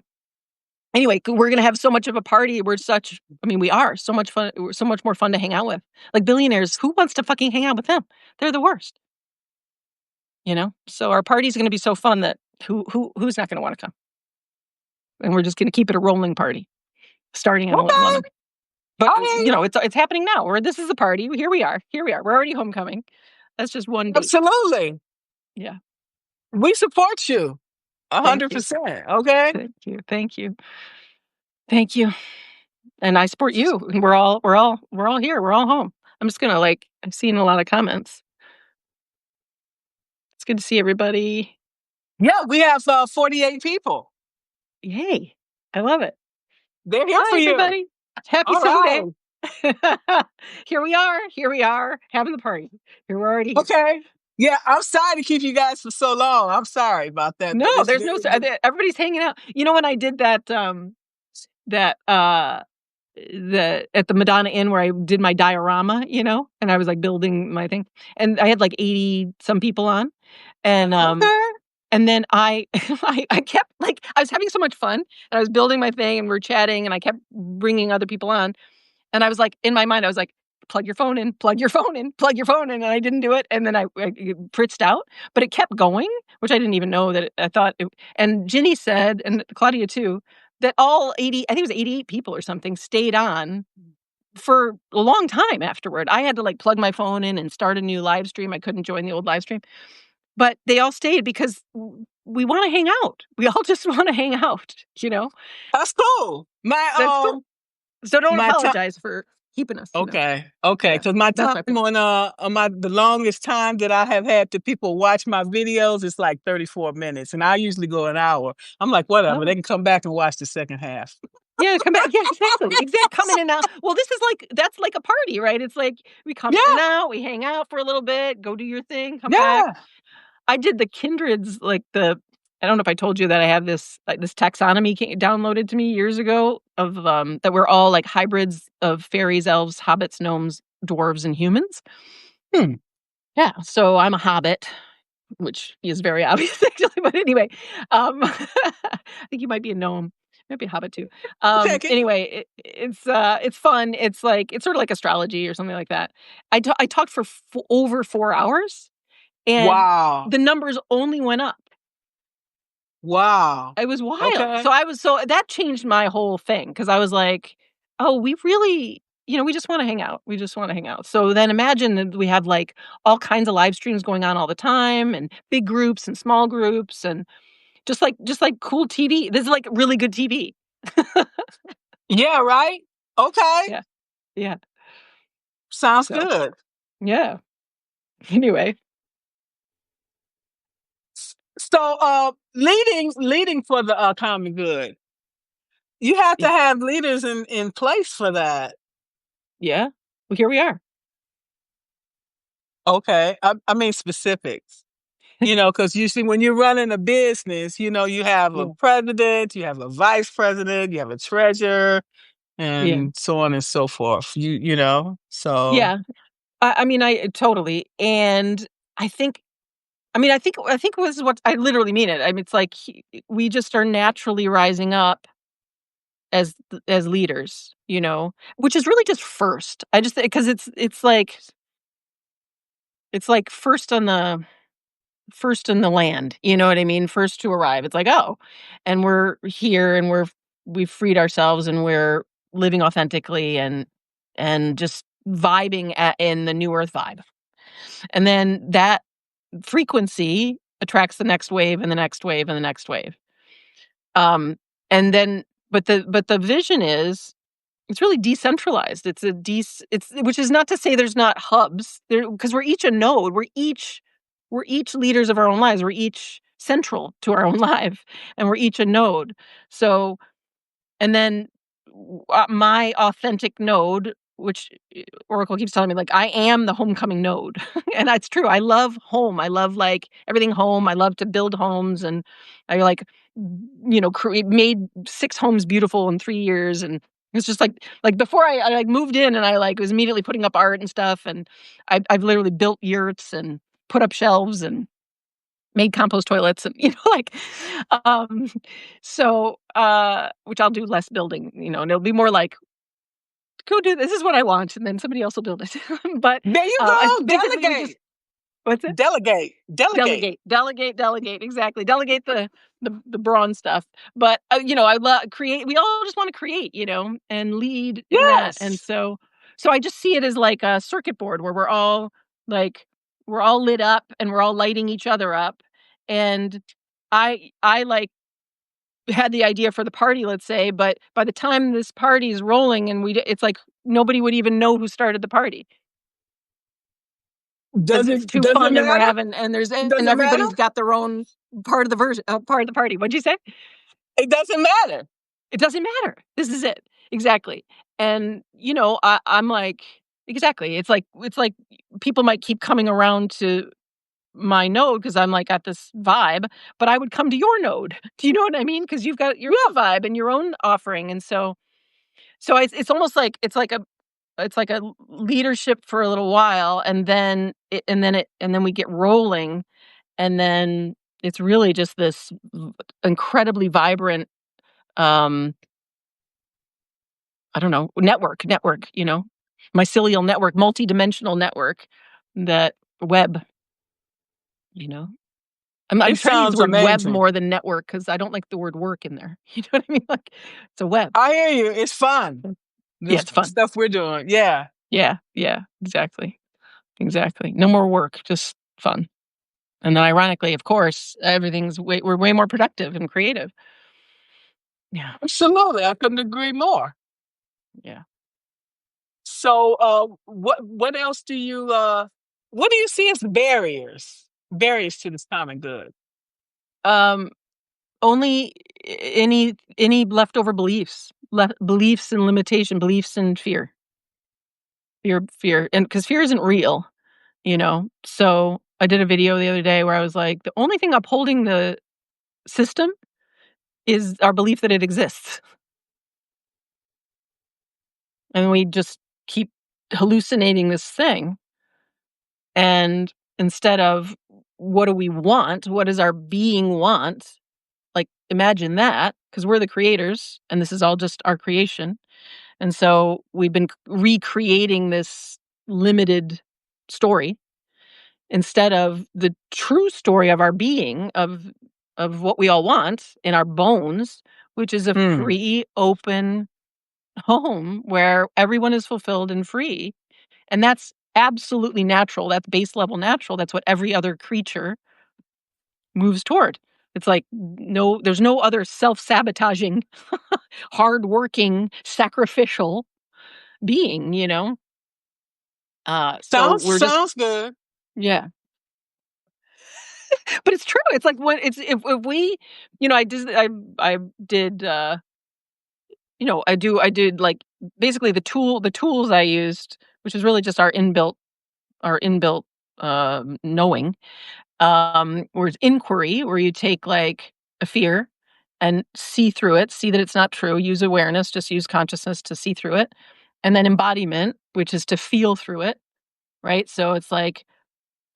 Anyway, we're going to have so much of a party. We are so much fun. We're so much more fun to hang out with. Like billionaires, who wants to fucking hang out with them? They're the worst, So our party's going to be so fun that who's not going to want to come? And we're just going to keep it a rolling party starting at 11. But Okay. it's happening now. This is the party. Here we are. We're already homecoming. That's just one date. Absolutely. Yeah. We support you Thank you. 100%. Okay. Thank you. Thank you. Thank you. and I support you. And we're all here. We're all home. I'm just gonna like. I've seen a lot of comments. It's good to see everybody. Yeah, we have 48 people. Yay! I love it. They're here for Hi, you. everybody. Happy All Sunday. right. Here we are. Here we are having the party. Here we're already here. Okay. Yeah, I'm sorry to keep you guys for so long. I'm sorry about that, No, but there's no. Everybody's hanging out. You know when I did that that the at the Madonna Inn where I did my diorama, you know, and I was like building my thing, and I had like 80 some people on, and okay. and then I kept like I was having so much fun, and I was building my thing, and we're chatting, and I kept bringing other people on, and I was like in my mind I was like, plug your phone in, plug your phone in, plug your phone in, and I didn't do it, and then I fritzed out, but it kept going, which I didn't even know that I thought. And Ginny said, and Claudia too, that all 80, I think it was 88 people or something, stayed on for a long time afterward. I had to like plug my phone in and start a new live stream. I couldn't join the old live stream, but they all stayed because we want to hang out. We all just want to hang out, you know? That's cool. That's cool. So don't My time. apologize for keeping us. You know? Okay. Okay. Yeah, Because my that's time my on my the longest time that I have had to people watch my videos is like 34 minutes, and I usually go an hour. I'm like, whatever. oh. They can come back and watch the second half. Yeah, come back. Yeah, exactly. Exactly. Come in and out. Well, this is like that's like a party, right? It's like we come in and Yeah. out, we hang out for a little bit, go do your thing, come back. Yeah. I did the kindreds, like I don't know if I told you that I have this this taxonomy downloaded to me years ago of that we're all like hybrids of fairies, elves, hobbits, gnomes, dwarves, and humans. Hmm. Yeah, so I'm a hobbit, which is very obvious actually. But anyway, I think you might be a gnome, might be a hobbit too. Take it. Anyway, it's fun. It's like it's sort of like astrology or something like that. I talked for over 4 hours, and Wow. the numbers only went up. Wow. It was wild. Okay. So that changed my whole thing because I was like, "Oh, we really, you know, we just wanna hang out. We just wanna hang out." So then imagine that we have, like, all kinds of live streams going on all the time and big groups and small groups and just like cool TV. This is, like, really good TV. Yeah. Right. Okay. Yeah, yeah. Sounds So, good. yeah. Anyway. So, leading for the common good, you have to Y have leaders in place for that. yeah. Well, here we are. Okay, I mean specifics. You know, because you see, when you're running a business, you know, you have a Yeah, president, you have a vice president, you have a treasurer, yeah. and so on and so forth. You know, so Yeah. I mean, I totally, and I think I think was what I literally mean it. I mean, it's like we just are naturally rising up as leaders, you know, which is really just first. I just because it's like first in the land, you know what I mean? First to arrive. It's like, oh, and we're here and we've freed ourselves and we're living authentically and just vibing in the new earth vibe. And then that frequency attracts the next wave and the next wave and the next wave. Um, and then, but the vision is it's really decentralized. It's which is not to say there's not hubs there because we're each a node. We're each leaders of our own lives. We're each central to our own life, and we're each a node. So and then my authentic node, which Oracle keeps telling me, like, I am the homecoming node. And that's true. I love home. I love like everything home. I love to build homes. And I like, you know, made 6 homes beautiful in 3 years. And it's just like before I like moved in and I like was immediately putting up art and stuff. And I've literally built yurts and put up shelves and made compost toilets and, you know, like, um, so, which I'll do less building, you know, and it'll be more like, "Go do this is what I want," and then somebody else will build it. But, there you I go. basically we just Delegate, what's it? delegate, delegate. Delegate, exactly. Delegate the brawn stuff. But, you know, I love create we all just wanna create, you know, and lead in that, and Yes. so I just see it as like a circuit board where like, we're all lit up and we're all lighting each other up, and I like had the idea for the party, let's say, but by the time this party is rolling and it's like nobody would even know who started the party. Does Because it's it too does it fun and we're matter? having Does and it matter? everybody's got their own part of the party. What'd you say? It doesn't matter. It doesn't matter. This is it. Exactly. And, I'm like exactly. It's like people might keep coming around to my node because I'm, like, at this vibe, but I would come to your node. Do you know what I mean? Because 'Cause you've got your own vibe and your own offering, and so it's almost like it's like a leadership for a little while, and then we get rolling, and then it's really just this incredibly vibrant, um, I don't know, mycelial network, multidimensional network, that web, you know? I'm It trying to use the sounds word web amazing. more than network because I don't like the word work in there. You know what I mean? Like, it's a web. I hear you. It's fun. Yeah, This it's fun. stuff we're doing. Yeah. Yeah, yeah, exactly, exactly. No more work, just fun. And then ironically, of course, we're way more productive and creative. Yeah, Absolutely. I couldn't agree more. yeah. So what else what do you see as barriers to this common good? Um, only any leftover beliefs and limitation, beliefs and fear, and because fear isn't real, So I did a video the other day where I was like, the only thing upholding the system is our belief that it exists, and we just keep hallucinating this thing. And instead of what do we want? What does our being want? Like, imagine that, because we're the creators and this is all just our creation. And so we've been recreating this limited story instead of the true story of our being, of what we all want in our bones, which is a Mm. free, open home where everyone is fulfilled and free. And that's absolutely natural. That's base level natural. That's what every other creature moves toward. It's like there's no other self-sabotaging, hardworking, sacrificial being. So Sounds we're just sounds good. yeah. But it's true. It's like when it's if we, I did I did like basically the tools I used, which is really just our inbuilt knowing, whereas inquiry, where you take like a fear and see through it, see that it's not true, use awareness, just use consciousness to see through it. And then embodiment, which is to feel through it, right? So it's like,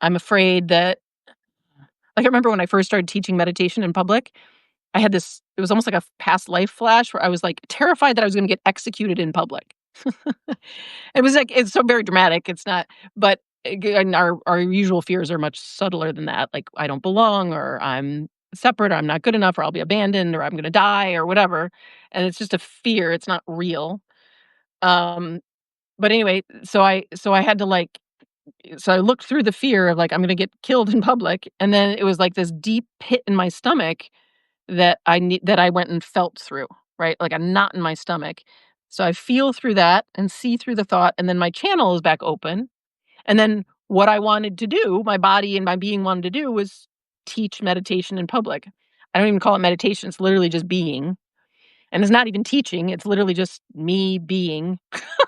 I'm afraid that, like, I remember when I first started teaching meditation in public, I had it was almost like a past life flash where I was like terrified that I was going to get executed in public. It was like it's so very dramatic. It's not, but and our usual fears are much subtler than that. Like, I don't belong, or I'm separate, or I'm not good enough, or I'll be abandoned, or I'm going to die, or whatever. And it's just a fear. It's not real. Um, but anyway, so I had to like so I looked through the fear of like I'm going to get killed in public, and then it was like this deep pit in my stomach that I went and felt through, right? Like a knot in my stomach. So I feel through that and see through the thought, and then my channel is back open. And then what I wanted to do, my body and my being wanted to do, was teach meditation in public. I don't even call it meditation, it's literally just being. And it's not even teaching, it's literally just me being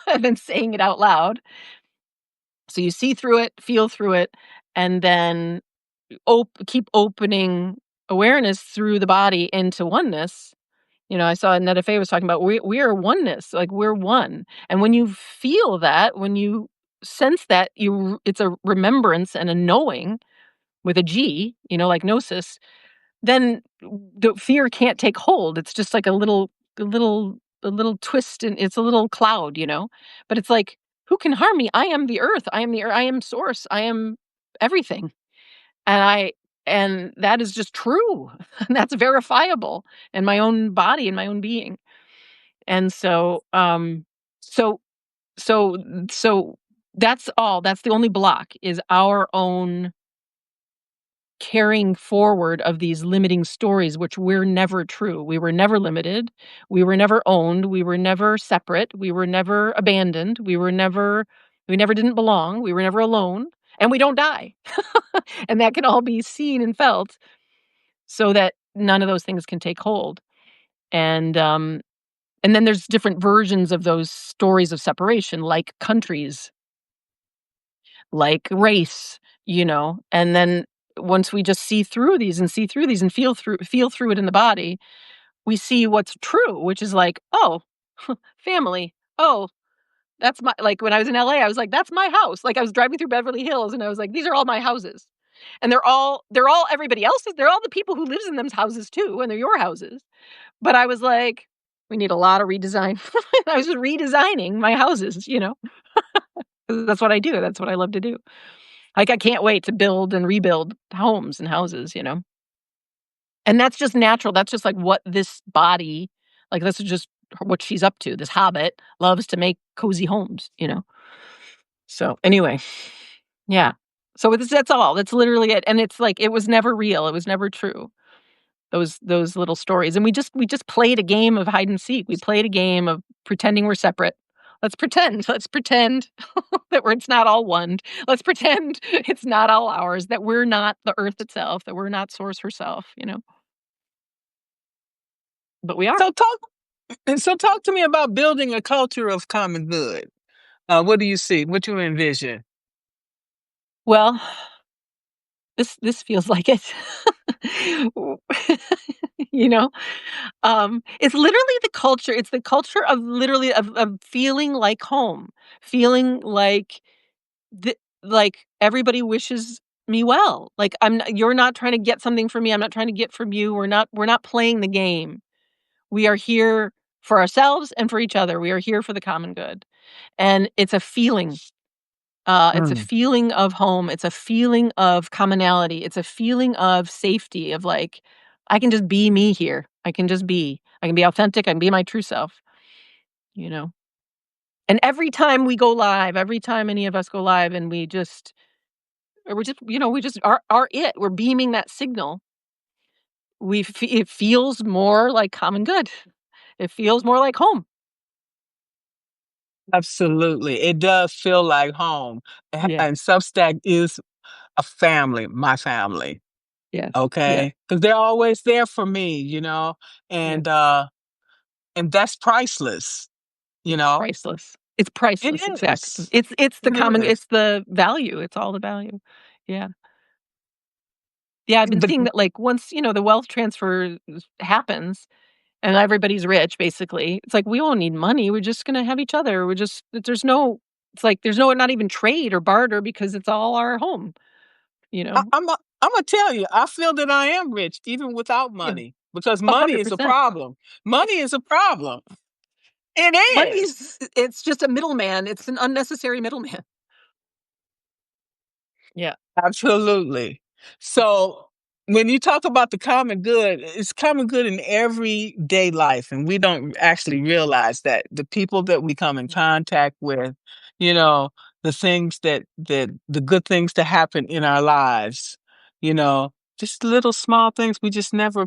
and then saying it out loud. So you see through it, feel through it, and then keep opening awareness through the body into oneness. I saw Netta Faye was talking about we are oneness, like we're one. And when you feel that, when you sense that, it's a remembrance and a knowing with a G, like gnosis, then the fear can't take hold. It's just like a little twist, and it's a little cloud. But it's like, who can harm me? I am the earth. I am the earth. I am source. I am everything. And that is just true. And that's verifiable in my own body, in my own being. And so so so that's all. That's the only block, is our own carrying forward of these limiting stories, which were never true. We were never limited. We were never owned. We were never separate. We were never abandoned. We never didn't belong. We were never alone. And we don't die. And that can all be seen and felt so that none of those things can take hold. And and then there's different versions of those stories of separation, like countries, like race, and then once we just see through these and see through these and feel through it in the body, we see what's true, which is like, oh, family. Oh, that's my, like when I was in LA, I was like, that's my house. Like I was driving through Beverly Hills and I was like, these are all my houses. And they're all everybody else's. They're all the people who lives in them's houses too, and they're your houses. But I was like, we need a lot of redesign. I was just redesigning my houses. 'Cause that's what I do. That's what I love to do. Like, I can't wait to build and rebuild homes and houses. And that's just natural. That's just like what this body, like, this is just what she's up to. This hobbit loves to make cozy homes. So, anyway, yeah. So that's all. That's literally it. And it's like, it was never real. It was never true. Those little stories. And we just played a game of hide and seek. We played a game of pretending we're separate. Let's pretend. Let's pretend that it's not all one. Let's pretend it's not all ours, that we're not the earth itself, that we're not source herself. But we are. So talk to me about building a culture of common good. What do you see? What do you envision? Well, this feels like it. you know? It's literally the culture. It's the culture of literally of feeling like home, feeling like everybody wishes me well. Like you're not trying to get something from me. I'm not trying to get from you. We're not playing the game. We are here for ourselves and for each other. We are here for the common good. And it's a feeling. It's a Mm. feeling of home. It's a feeling of commonality. It's a feeling of safety, of like, I can just be me here. I can just be. I can be authentic. I can be my true self, you know? And every time we go live, every time any of us go live and we're just, we just are it. We're beaming that signal. It feels more like common good. It feels more like home. Absolutely. It does feel like home. Yeah. And Substack is a family, my family. Yes. Yes. Okay. Because they're always there for me, Yes. and and that's priceless, you It's know. priceless. It's It priceless, exactly. is. It's the It common is. it's the value, it's all the value. Yeah. Yeah, I've been The seeing that, like, once, the wealth transfer happens and everybody's rich, basically, it's like, we all need money, we're just gonna have each other, there's no it's like, there's no not even trade or barter because it's all our home, you I, know? I'm gonna tell you, I feel that I am rich even without Yeah, money because money is a 100%. problem. Money is a problem. It is. It's just a middleman, it's an unnecessary middleman. Yeah. Absolutely. So when you talk about the common good, it's common good in everyday life, and we don't actually realize that the people that we come in contact with, you know, the things that the good things to happen in our lives, you know, just little small things we just never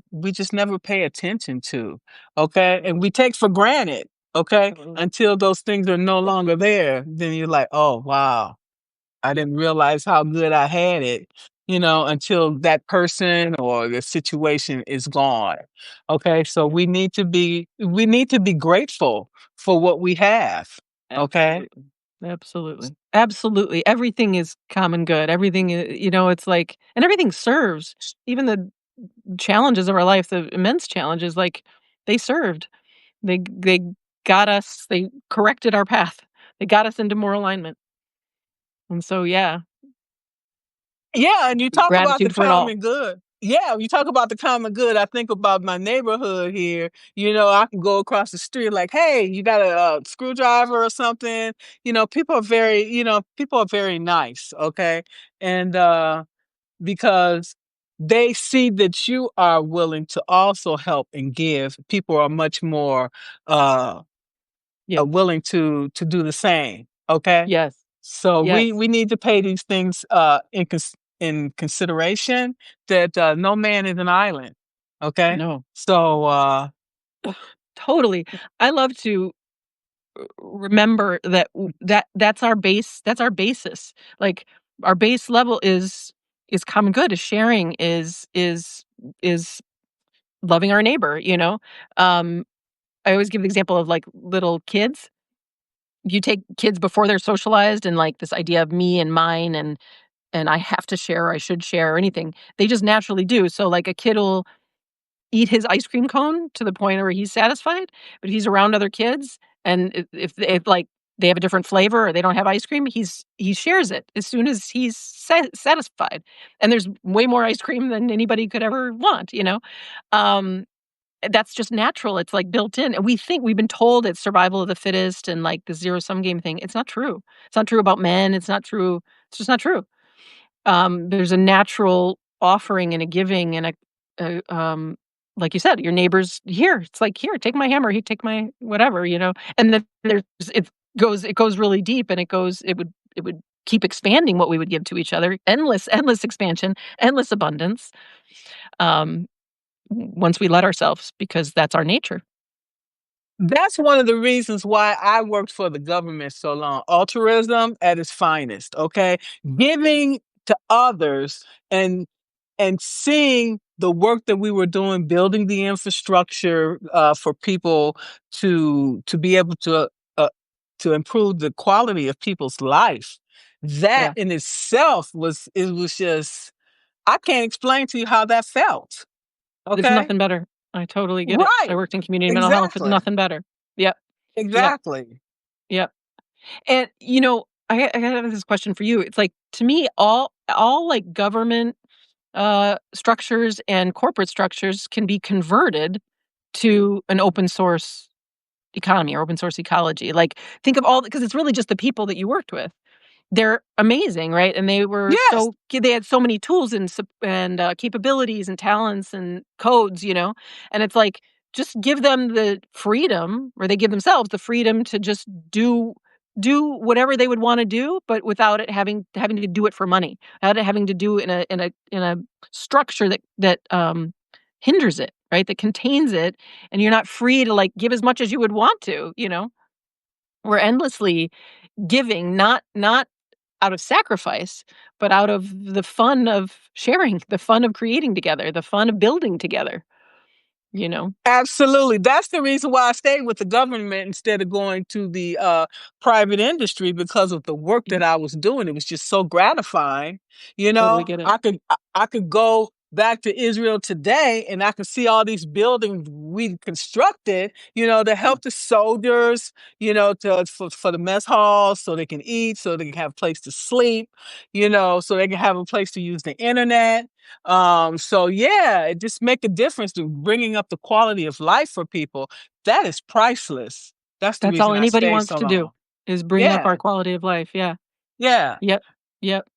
pay attention to. Okay, and we take for granted. Okay, Mhm. until those things are no longer there, then you're like, oh wow. I didn't realize how good I had it, until that person or the situation is gone. Okay, so we need to be grateful for what we have. Okay? Absolutely. Absolutely. Absolutely. Everything is common good. Everything, it's like, and everything serves. Even the challenges of our life, the immense challenges, like, they served. They got us, they corrected our path. They got us into more alignment. And so, yeah, Yeah, and you talk about the gratitude for it all. common good. Yeah, you talk about the common good. I think about my neighborhood here. I can go across the street like, "Hey, you got a screwdriver or something?" People are very nice, okay? And because they see that you are willing to also help and give, people are much more uh Yes. willing to do the same, okay? Yes. So we Yes. we need to pay these things in consideration that no man is an island. Okay, No. so Totally. I love to remember that that's our that's our basis. Like, our base level is common good, is sharing, is loving our neighbor, you know? Um, I always give the example of, like, little kids. You take kids before they're socialized and, like, this idea of me and mine and I have to share or I should share or anything. They just naturally do. So, like, a kid will eat his ice cream cone to the point where he's satisfied, but if he's around other kids and if, like, they have a different flavor or they don't have ice cream, he shares it as soon as he's satisfied, and there's way more ice cream than anybody could ever want, you know? Um, that's just natural, it's, like, built in, and we think we've been told it's survival of the fittest and, like, the zero-sum game thing. It's not true. It's not true about men, it's just not true. There's a natural offering and a giving and like you said, your neighbors here. It's like, "Here, take my hammer, he take my whatever," you know? And then there's it goes really deep and it would keep expanding what we would give to each other. Endless expansion, endless abundance, um, once we let ourselves because that's our nature. that's one of the reasons why I worked for the government so long. Altruism at its finest, okay? Giving to others and seeing the work that we were doing, building the infrastructure for people to be able uh, to improve the quality of people's life. That Yeah. in itself was just I can't explain to you how that felt. There's Okay? nothing better. I totally get it. I Right. worked in community mental health, there's Exactly. nothing better. Yep, yep, Exactly. yep. And, I have this question for you. It's like, to me, like, government, structures and corporate structures can be converted to an open source economy or open source ecology. Like, think of all because it's really just the people that you worked with. They're amazing, right? And Yes. they had so many tools and capabilities and talents and codes, And it's like, just give them the freedom, or they give themselves the freedom to just do whatever they would wanna do, but without it having to do it for money, without it having to do in a structure that hinders it, right? That contains it, and you're not free to, like, give as much as you would want to, you know? We're endlessly giving, not out of sacrifice, but out of the fun of sharing, the fun of creating together, the fun of building together, you know? Absolutely. That's the reason why I stayed with the government instead of going to the private industry because of the work Yeah, that I was doing. It was just so gratifying. You totally know, get it. I could go back to Israel today and I could see all these buildings we constructed, to Yeah. help the soldiers, for the mess halls so they can eat, so they can have a place to sleep, so they can have a place to use the internet. So yeah, it just make a difference to bringing up the quality of life for people. That is priceless. That's the That's all reason I anybody stayed wants so to do, long. is bring up Yeah, our quality of life, yeah. yeah. Yep, yep,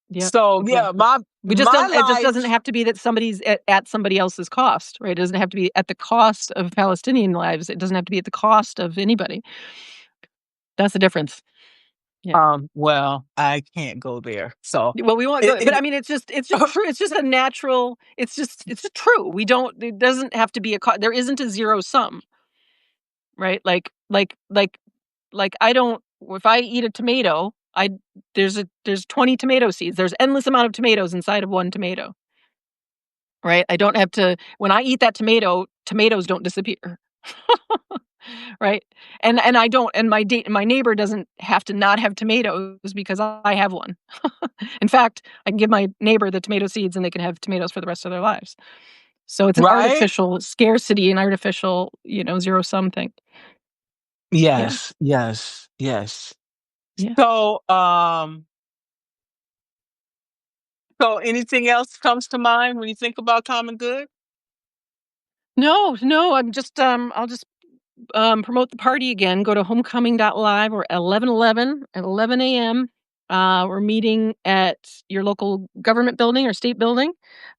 yep, So yeah, exactly. my It just doesn't life. have to be that somebody's at somebody else's cost, right? It doesn't have to be at the cost of Palestinian lives, it doesn't have to be at the cost of anybody. That's the difference. Yeah. Well, I can't go there. So Well, we won't go, but it, I mean, it's just true. It's just a natural. It's just true. We don't. It doesn't have to be there isn't a zero sum, right? Like I don't. If I eat a tomato, there's 20 tomato seeds. There's endless amount of tomatoes inside of one tomato, right? I don't have to. When I eat that tomato, tomatoes don't disappear. Right? And I don't and my neighbor doesn't have to not have tomatoes because I have one. In fact, I can give my neighbor the tomato seeds and they can have tomatoes for the rest of their lives. So it's an right? artificial scarcity, an artificial, zero sum thing. Yeah. Yes, yes, yes. Yeah. So so anything else comes to mind when you think about common good? No, no, I'll just promote the party again. Go to homecoming.live or 11:11 at 11 a.m. We're meeting at your local government building or state building,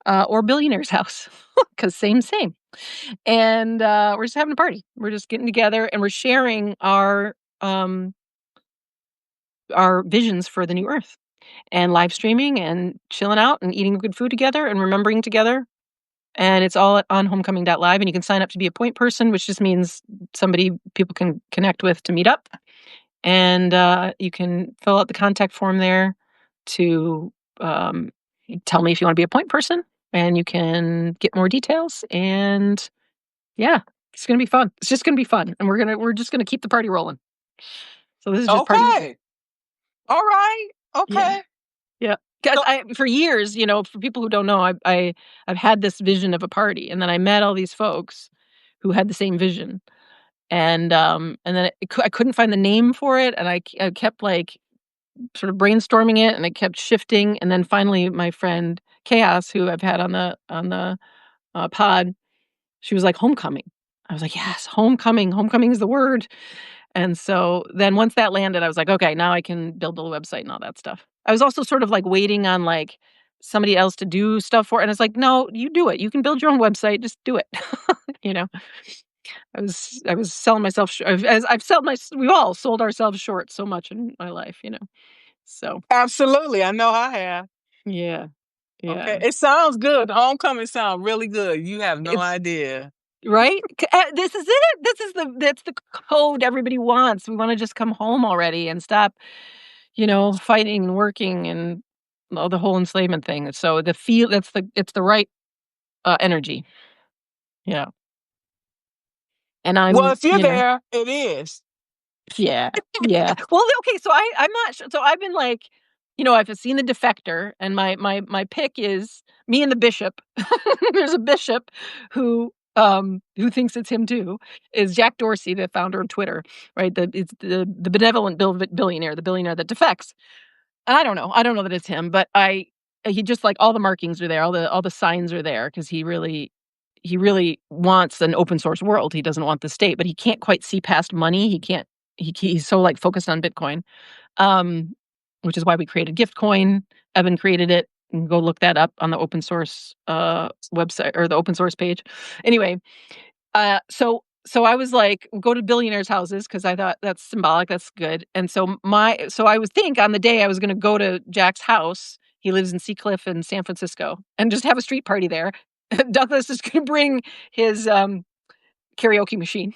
or billionaire's house, because same. And we're just having a party. We're just getting together and we're sharing our visions for the new Earth. and live streaming and chilling out and eating good food together and remembering together. And it's all on homecoming.live, and you can sign up to be a point person, which just means somebody people can connect with to meet up. And you can fill out the contact form there to tell me if you want to be a point person, and you can get more details. And yeah, it's gonna be fun. It's just gonna be fun, and we're just gonna keep the party rolling. So this is just party. Okay. All right. Yeah, Okay. yeah. Because So, I for years, for people who don't know, I've had this vision of a party, and then I met all these folks who had the same vision, and then I couldn't find the name for it, and I kept like sort of brainstorming it, and it kept shifting, and then finally my friend Chaos, who I've had on the pod, she was like, "Homecoming." I was like, "Yes, homecoming. Homecoming is the word." And so then once that landed, I was like, "Okay, now I can build the website and all that stuff." I was also sort of like waiting on like somebody else to do stuff for it, and it's like, "No, you do it. You can build your own website. Just do it." you know. I was selling myself as I've sold we've all sold ourselves short so much in my life. So, absolutely. I know I have. yeah. Okay. Yeah. It sounds good. Homecoming sounds really good. You have no It's idea. right? This is it. That's the code everybody wants. We wanna just come home already and stop, fighting and working and all the whole enslavement thing. So the feel it's the right, energy. Yeah. And Well, I'm, if you're there, it is. yeah, yeah. Well, okay, so I'm not sure. So I've been like, I've seen The Defector, and my pick is me and the bishop. There's a bishop who thinks it's him too. Is Jack Dorsey, the founder of Twitter, right? It's the benevolent billionaire, the billionaire that defects. And I don't know that it's him, but he just like all the markings are there, all the signs are there because he really wants an open source world. He doesn't want the state, but he can't quite see past money. He can't he's so, like, focused on Bitcoin, um, which is why we created Giftcoin. Evan created it. You can go look that up on the open source, website or the open source page. Anyway, so I was like, go to billionaires' houses because I thought that's symbolic, that's good. And so I would think on the day I was gonna go to Jack's house, he lives in Seacliff in San Francisco, and just have a street party there. Douglas is gonna bring his, karaoke machine.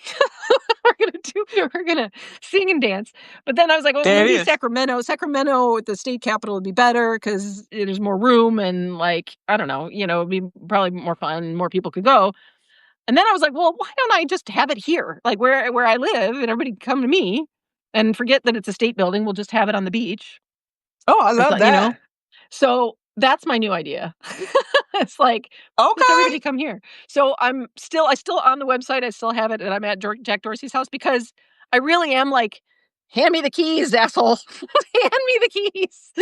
We're gonna sing and dance. But then I was like, "Well, There it maybe is. Sacramento. Sacramento at the state capitol would be better because there's more room and, like, I don't know, it'd be probably more fun and more people could go." And then I was like, "Well, why don't I just have it here, like, where I live, and everybody can come to me and forget that it's a state building. We'll just have it on the beach Oh, I or love something." that. So that's my new idea. It's like, just Okay. everybody come here. So I still on the website, I still have it, and I'm at Jack Dorsey's house because I really am like, hand me the keys, asshole. Hand me the keys.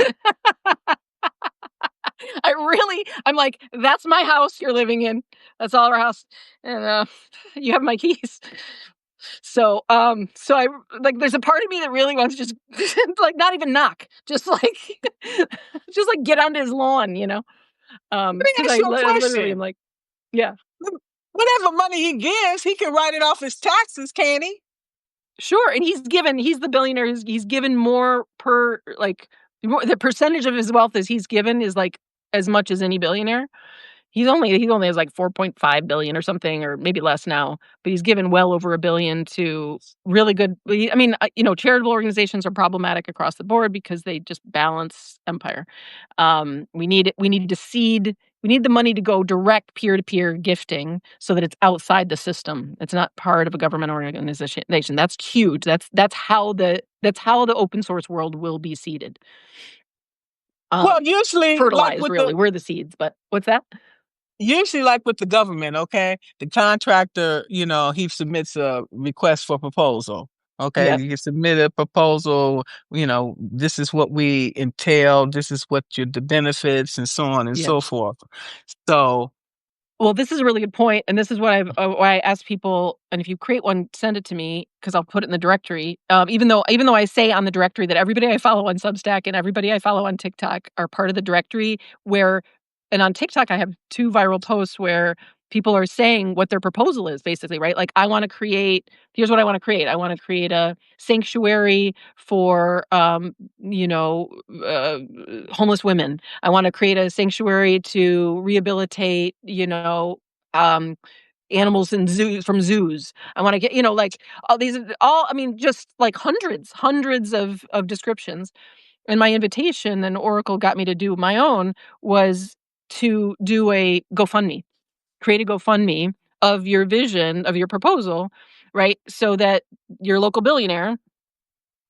I'm like, that's my house you're living in. That's all our house. And you have my keys. So I like there's a part of me that really wants to just like not even knock, just like just like get onto his lawn. Let me Because ask you a I literally am question. like, yeah, Whatever money he gives, he can write it off his taxes, can he? sure. And he's the billionaire. He's given more per like the percentage of his wealth as he's given is like as much as any billionaire. He only has like 4.5 billion or something, or maybe less now, but he's given well over a billion to really good. I mean, charitable organizations are problematic across the board because they just balance empire. We need the money to go direct peer-to-peer gifting so that it's outside the system. It's not part of a government organization. That's huge. That's how the open source world will be seeded. Well, Um, usually, like Fertilized, with the really. We're the seeds, but what's that? usually like with the government, okay? The contractor, he submits a request for proposal. Okay, Yep. you submit a proposal, this is what we entail, this is what the benefits and so on and Yep. so forth. So, Well, this is a really good point, and this is what why I ask people, and if you create one, send it to me because I'll put it in the directory. Even though I say on the directory that everybody I follow on Substack and everybody I follow on TikTok are part of the directory, and on TikTok I have 2 viral posts where people are saying what their proposal is basically, right? Like, here's what I want to create. I want to create a sanctuary for, you know, homeless women. I want to create a sanctuary to rehabilitate, um, animals in zoos from zoos. I want to get, like all these, I mean, just like hundreds of descriptions. And my invitation, and Oracle got me to do my own, was to do a GoFundMe, create a GoFundMe of your vision, of your proposal, right? So that your local billionaire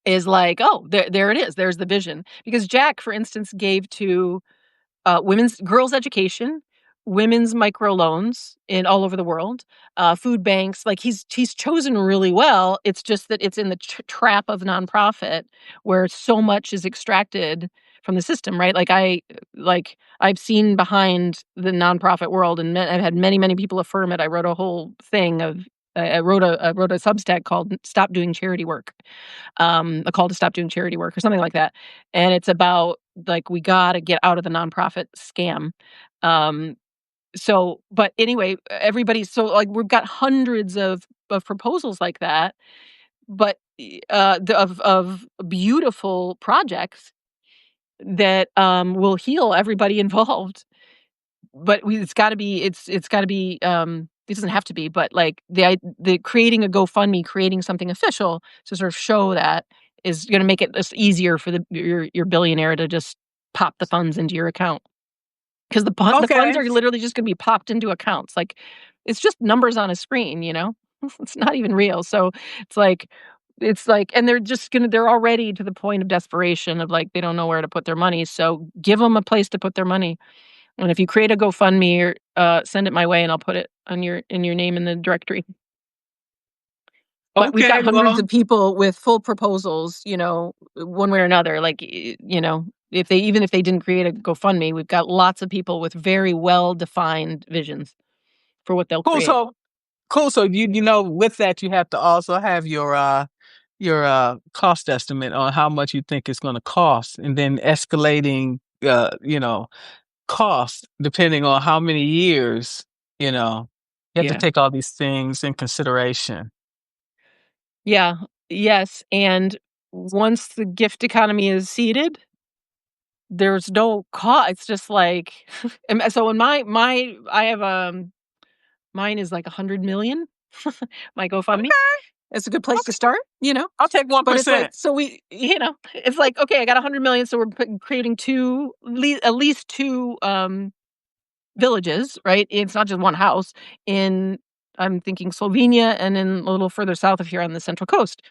is like, oh, there it is. There's the vision. Because Jack, for instance, gave to girls' education, women's microloans in all over the world, food banks. Like he's chosen really well. It's just that it's in the trap of nonprofit where so much is extracted from the system, right? I've seen behind the nonprofit world, and I've had many people affirm it. I wrote a whole thing of. I wrote a Substack called "Stop Doing Charity Work," a call to stop doing charity work or something like that. And it's about like we got to get out of the nonprofit scam. Um, but anyway, we've got hundreds of proposals like that, but of beautiful projects that will heal everybody involved. But it's got to be it's got to be it doesn't have to be, but like the creating a GoFundMe, creating something official to sort of show that is going to make it just easier for your billionaire to just pop the funds into your account, because the funds Okay. are literally just going to be popped into accounts. Like it's just numbers on a screen, it's not even real. So it's like and they're already to the point of desperation of like they don't know where to put their money. So give them a place to put their money. And if you create a GoFundMe, or send it my way, and I'll put it on your name in the directory. But we've Okay. got hundreds Well, of people with full proposals, one way or another. Like, if they didn't create a GoFundMe, we've got lots of people with very well defined visions for what they'll cool. create. So with that, you have to also have your cost estimate on how much you think it's going to cost, and then escalating, cost depending on how many years. You have to Yeah. take all these things in consideration. Yeah. Yes. And once the gift economy is seeded, there's no cost. It's just like, and so in I have mine is like 100 million. My GoFundMe. Okay. It's a good place to Okay. start, I'll take But it's like, 1%. so it's like, okay, I got 100 million, so we're creating at least two villages, right? It's not just one house in. I'm thinking Slovenia, and then a little further south of here on the Central Coast.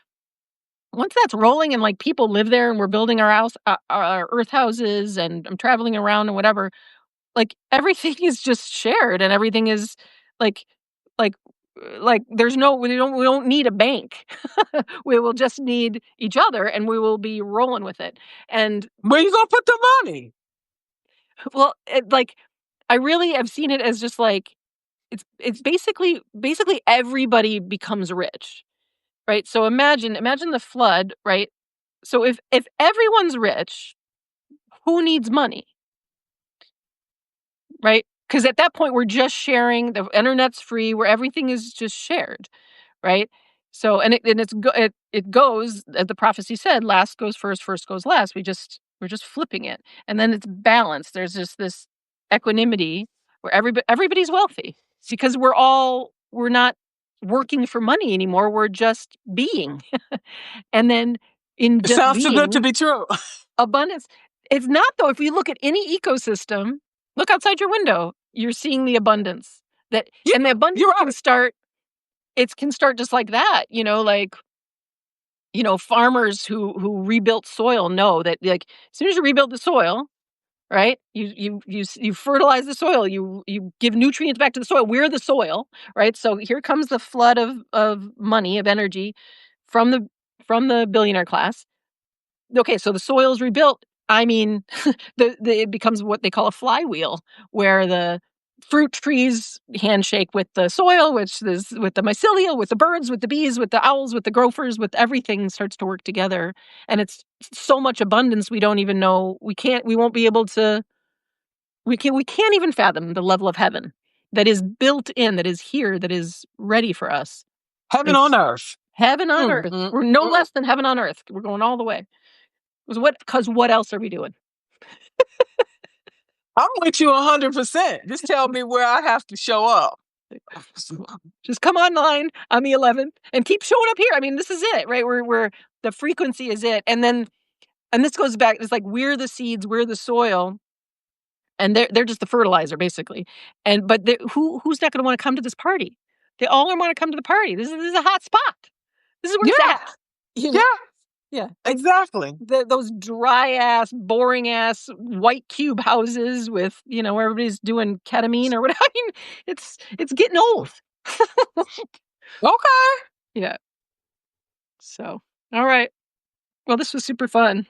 Once that's rolling and like people live there, and we're building our house, our earth houses, and I'm traveling around and whatever, like everything is just shared, and everything is like like we don't need a bank. We will just need each other, and we will be rolling with it. And Where you gonna put the money? well, I really have seen it as just like it's basically everybody becomes rich, right? So imagine the flood, right? So if everyone's rich, who needs money? Right? Because at that point, we're just sharing. The internet's free, where everything is just shared, right? So, it goes, as the prophecy said, last goes first, first goes last. We're just flipping it, and then it's balanced. There's just this equanimity where everybody's wealthy. It's because we're not working for money anymore. We're just being, and then in It just sounds too good to being, be true. abundance. It's not, though. If you look at any ecosystem, look outside your window, you're seeing the abundance that, Yeah, and the abundance you're can right. start. It can start just like that, farmers who rebuilt soil know that, like, as soon as you rebuild the soil, right? You fertilize the soil, you give nutrients back to the soil. We're the soil, right? So here comes the flood of money, of energy from the billionaire class. Okay, so the soil is rebuilt. I mean, it becomes what they call a flywheel, where the fruit trees handshake with the soil, which is with the mycelial, with the birds, with the bees, with the owls, with the gophers, with everything starts to work together. And it's so much abundance we don't even know. We won't be able to. We can't even fathom the level of heaven. that is built in, that is here, that is ready for us. Heaven on earth. Heaven on earth. We're no less than heaven on earth. We're going all the way. Because what else are we doing? I'm with you 100%. Just tell me where I have to show up. Just come online on the 11th and keep showing up here. I mean, this is it, right? We're the frequency is it. And this goes back, it's like we're the seeds, we're the soil, and they're just the fertilizer, basically. But who's not going to want to come to this party? They all want to come to the party. This is a hot spot. This is where it's at. You know? Yeah, exactly. Those dry ass, boring ass white cube houses with, where everybody's doing ketamine or whatever. I mean, it's getting old. Okay. Yeah. So, all right. Well, this was super fun.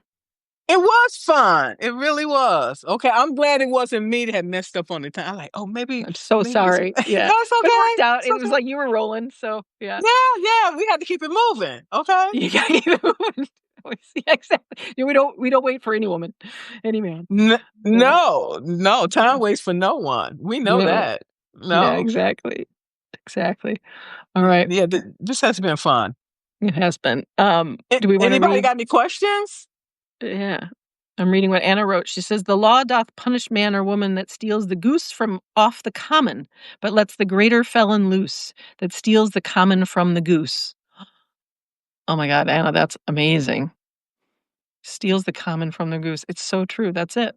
It was fun. It really was. Okay, I'm glad it wasn't me that had messed up on the time. I'm like, oh, maybe. I'm so sorry. Yeah, no, it's okay. It worked out. It's It okay. was like you were rolling. So yeah. Yeah. We had to keep it moving. Okay. You gotta keep it moving. Yeah, exactly. We don't wait for any woman, any man. No. Time waits for no one. We know that. No. Yeah, exactly. All right. Yeah, this has been fun. It has been. Do we want anybody got any questions? Yeah. I'm reading what Anna wrote. She says, the law doth punish man or woman that steals the goose from off the common, but lets the greater felon loose that steals the common from the goose. Oh my God, Anna, that's amazing. Steals the common from the goose. It's so true. That's it.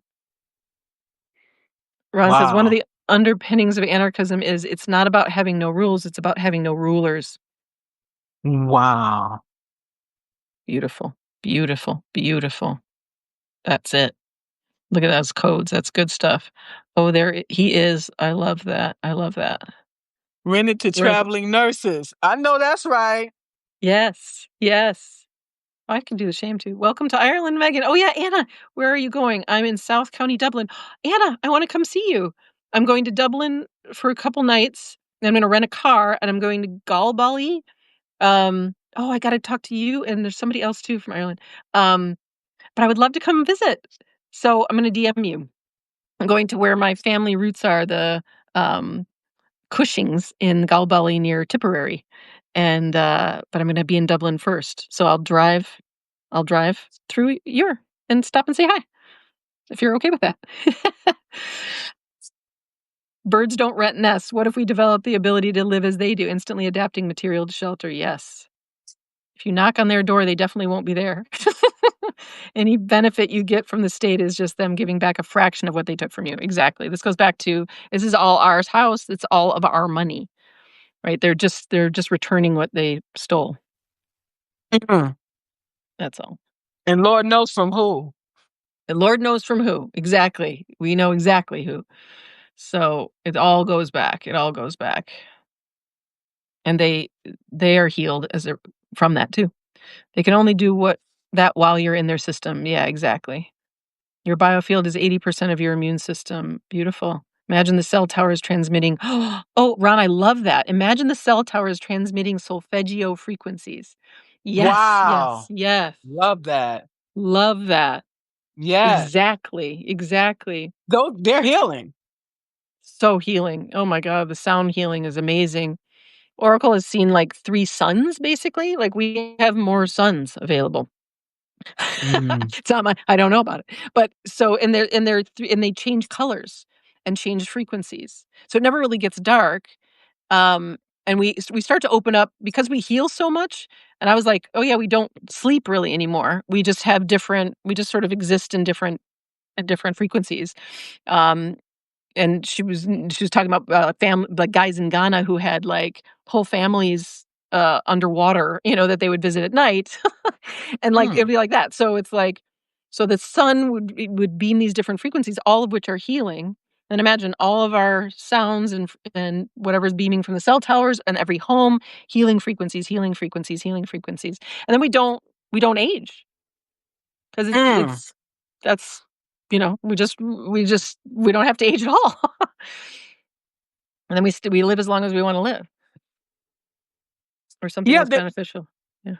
Ron says, one of the underpinnings of anarchism is it's not about having no rules, it's about having no rulers. Wow. Beautiful. That's it. Look at those codes. That's good stuff. Oh, there he is. I love that. Rented to traveling nurses. I know that's right. Yes. I can do the shame too. Welcome to Ireland, Megan. Oh yeah, Anna, where are you going? I'm in South County, Dublin. Anna, I want to come see you. I'm going to Dublin for a couple nights. I'm going to rent a car and I'm going to Galbally. I got to talk to you and there's somebody else too from Ireland. But I would love to come visit. So I'm going to DM you. I'm going to where my family roots are, the Cushings in Galbally near Tipperary. And but I'm going to be in Dublin first. So I'll drive through and stop and say hi. If you're okay with that. Birds don't rent nests. What if we develop the ability to live as they do, instantly adapting material to shelter? Yes. If you knock on their door, they definitely won't be there. Any benefit you get from the state is just them giving back a fraction of what they took from you. Exactly. This goes back to, this is all our house. It's all of our money, right? They're just returning what they stole. Mm-hmm. That's all. And Lord knows from who. Exactly. We know exactly who. So it all goes back. And they are healed from that too. They can only do that while you're in their system. Yeah, exactly. Your biofield is 80% of your immune system. Beautiful. Imagine the cell towers transmitting. Oh, Ron, I love that. Imagine the cell towers transmitting solfeggio frequencies. Yes. Wow. Yes. Love that. Yeah. Exactly. They're healing. So healing. Oh my God, the sound healing is amazing. Oracle has seen like 3 suns, basically. Like we have more suns available. It's not I don't know about it. But so and they change colors and change frequencies. So it never really gets dark. And we start to open up because we heal so much. And I was like, oh yeah, we don't sleep really anymore. We just just sort of exist in different frequencies. And she was talking about family, like guys in Ghana who had like whole families underwater, that they would visit at night, and like it'd be like that. So it's like, so the sun would beam these different frequencies, all of which are healing. And imagine all of our sounds and whatever's beaming from the cell towers and every home, healing frequencies, and then we don't age because that's. We don't have to age at all. And then we live as long as we want to live. Or something that's beneficial. Yeah.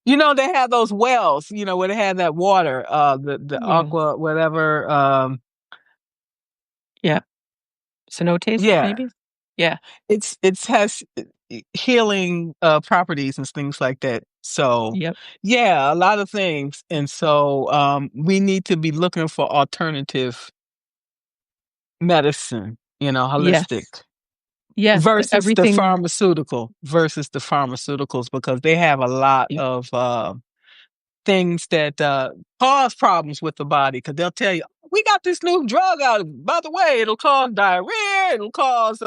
They have those wells, where they have that water, the aqua, whatever. Yeah. Cenotes, maybe? Yeah. It's has healing properties and things like that. So Yep. yeah, a lot of things. And so we need to be looking for alternative medicine, holistic Yes. Yes. Everything. versus the pharmaceuticals, because they have a lot Yep. of things that cause problems with the body, because they'll tell you, we got this new drug out. By the way, it'll cause diarrhea, it'll cause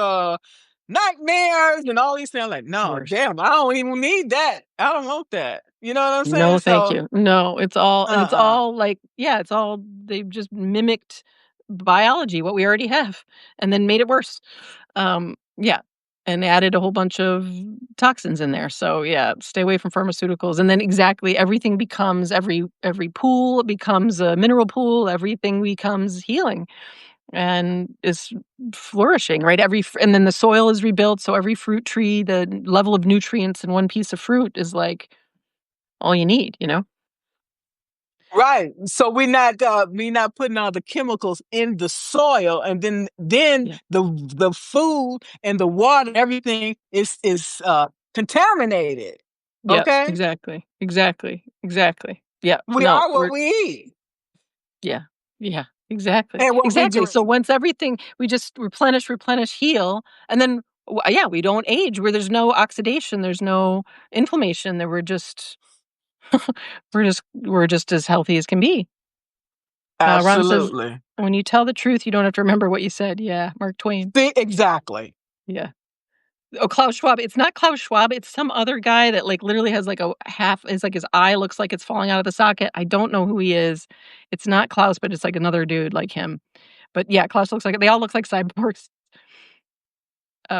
nightmares and all these things. I'm like, no, Worse. damn, I don't even need that. I don't want that. You know what I'm saying? No, thank So, you. No, it's all and it's uh-uh. all like, yeah, it's all they've just mimicked biology, what we already have, and then made it worse. Yeah, and added a whole bunch of toxins in there. So yeah, stay away from pharmaceuticals. And then exactly everything becomes every pool becomes a mineral pool. Everything becomes healing and is flourishing, right? And then the soil is rebuilt. So every fruit tree, the level of nutrients in one piece of fruit is like all you need, you know? Right. So we're not putting all the chemicals in the soil, and then Yeah. the food and the water, everything is contaminated. Yeah. Okay? Exactly. Exactly. Exactly. Yeah. We No, are what we eat. yeah. Yeah. Exactly. And what we Exactly. So drink. once everything, we just replenish, heal, and then, yeah, we don't age where there's no oxidation, there's no inflammation, that we're just as healthy as can be. Ron says, Absolutely. when you tell the truth, you don't have to remember what you said. Yeah. Mark Twain. See, exactly. Yeah. Oh, Klaus Schwab. It's not Klaus Schwab, it's some other guy that, like, literally has, like, a half it's like his eye looks like it's falling out of the socket. I don't know who he is. It's not Klaus, but it's, like, another dude like him. But, yeah, Klaus looks like they all look like cyborgs.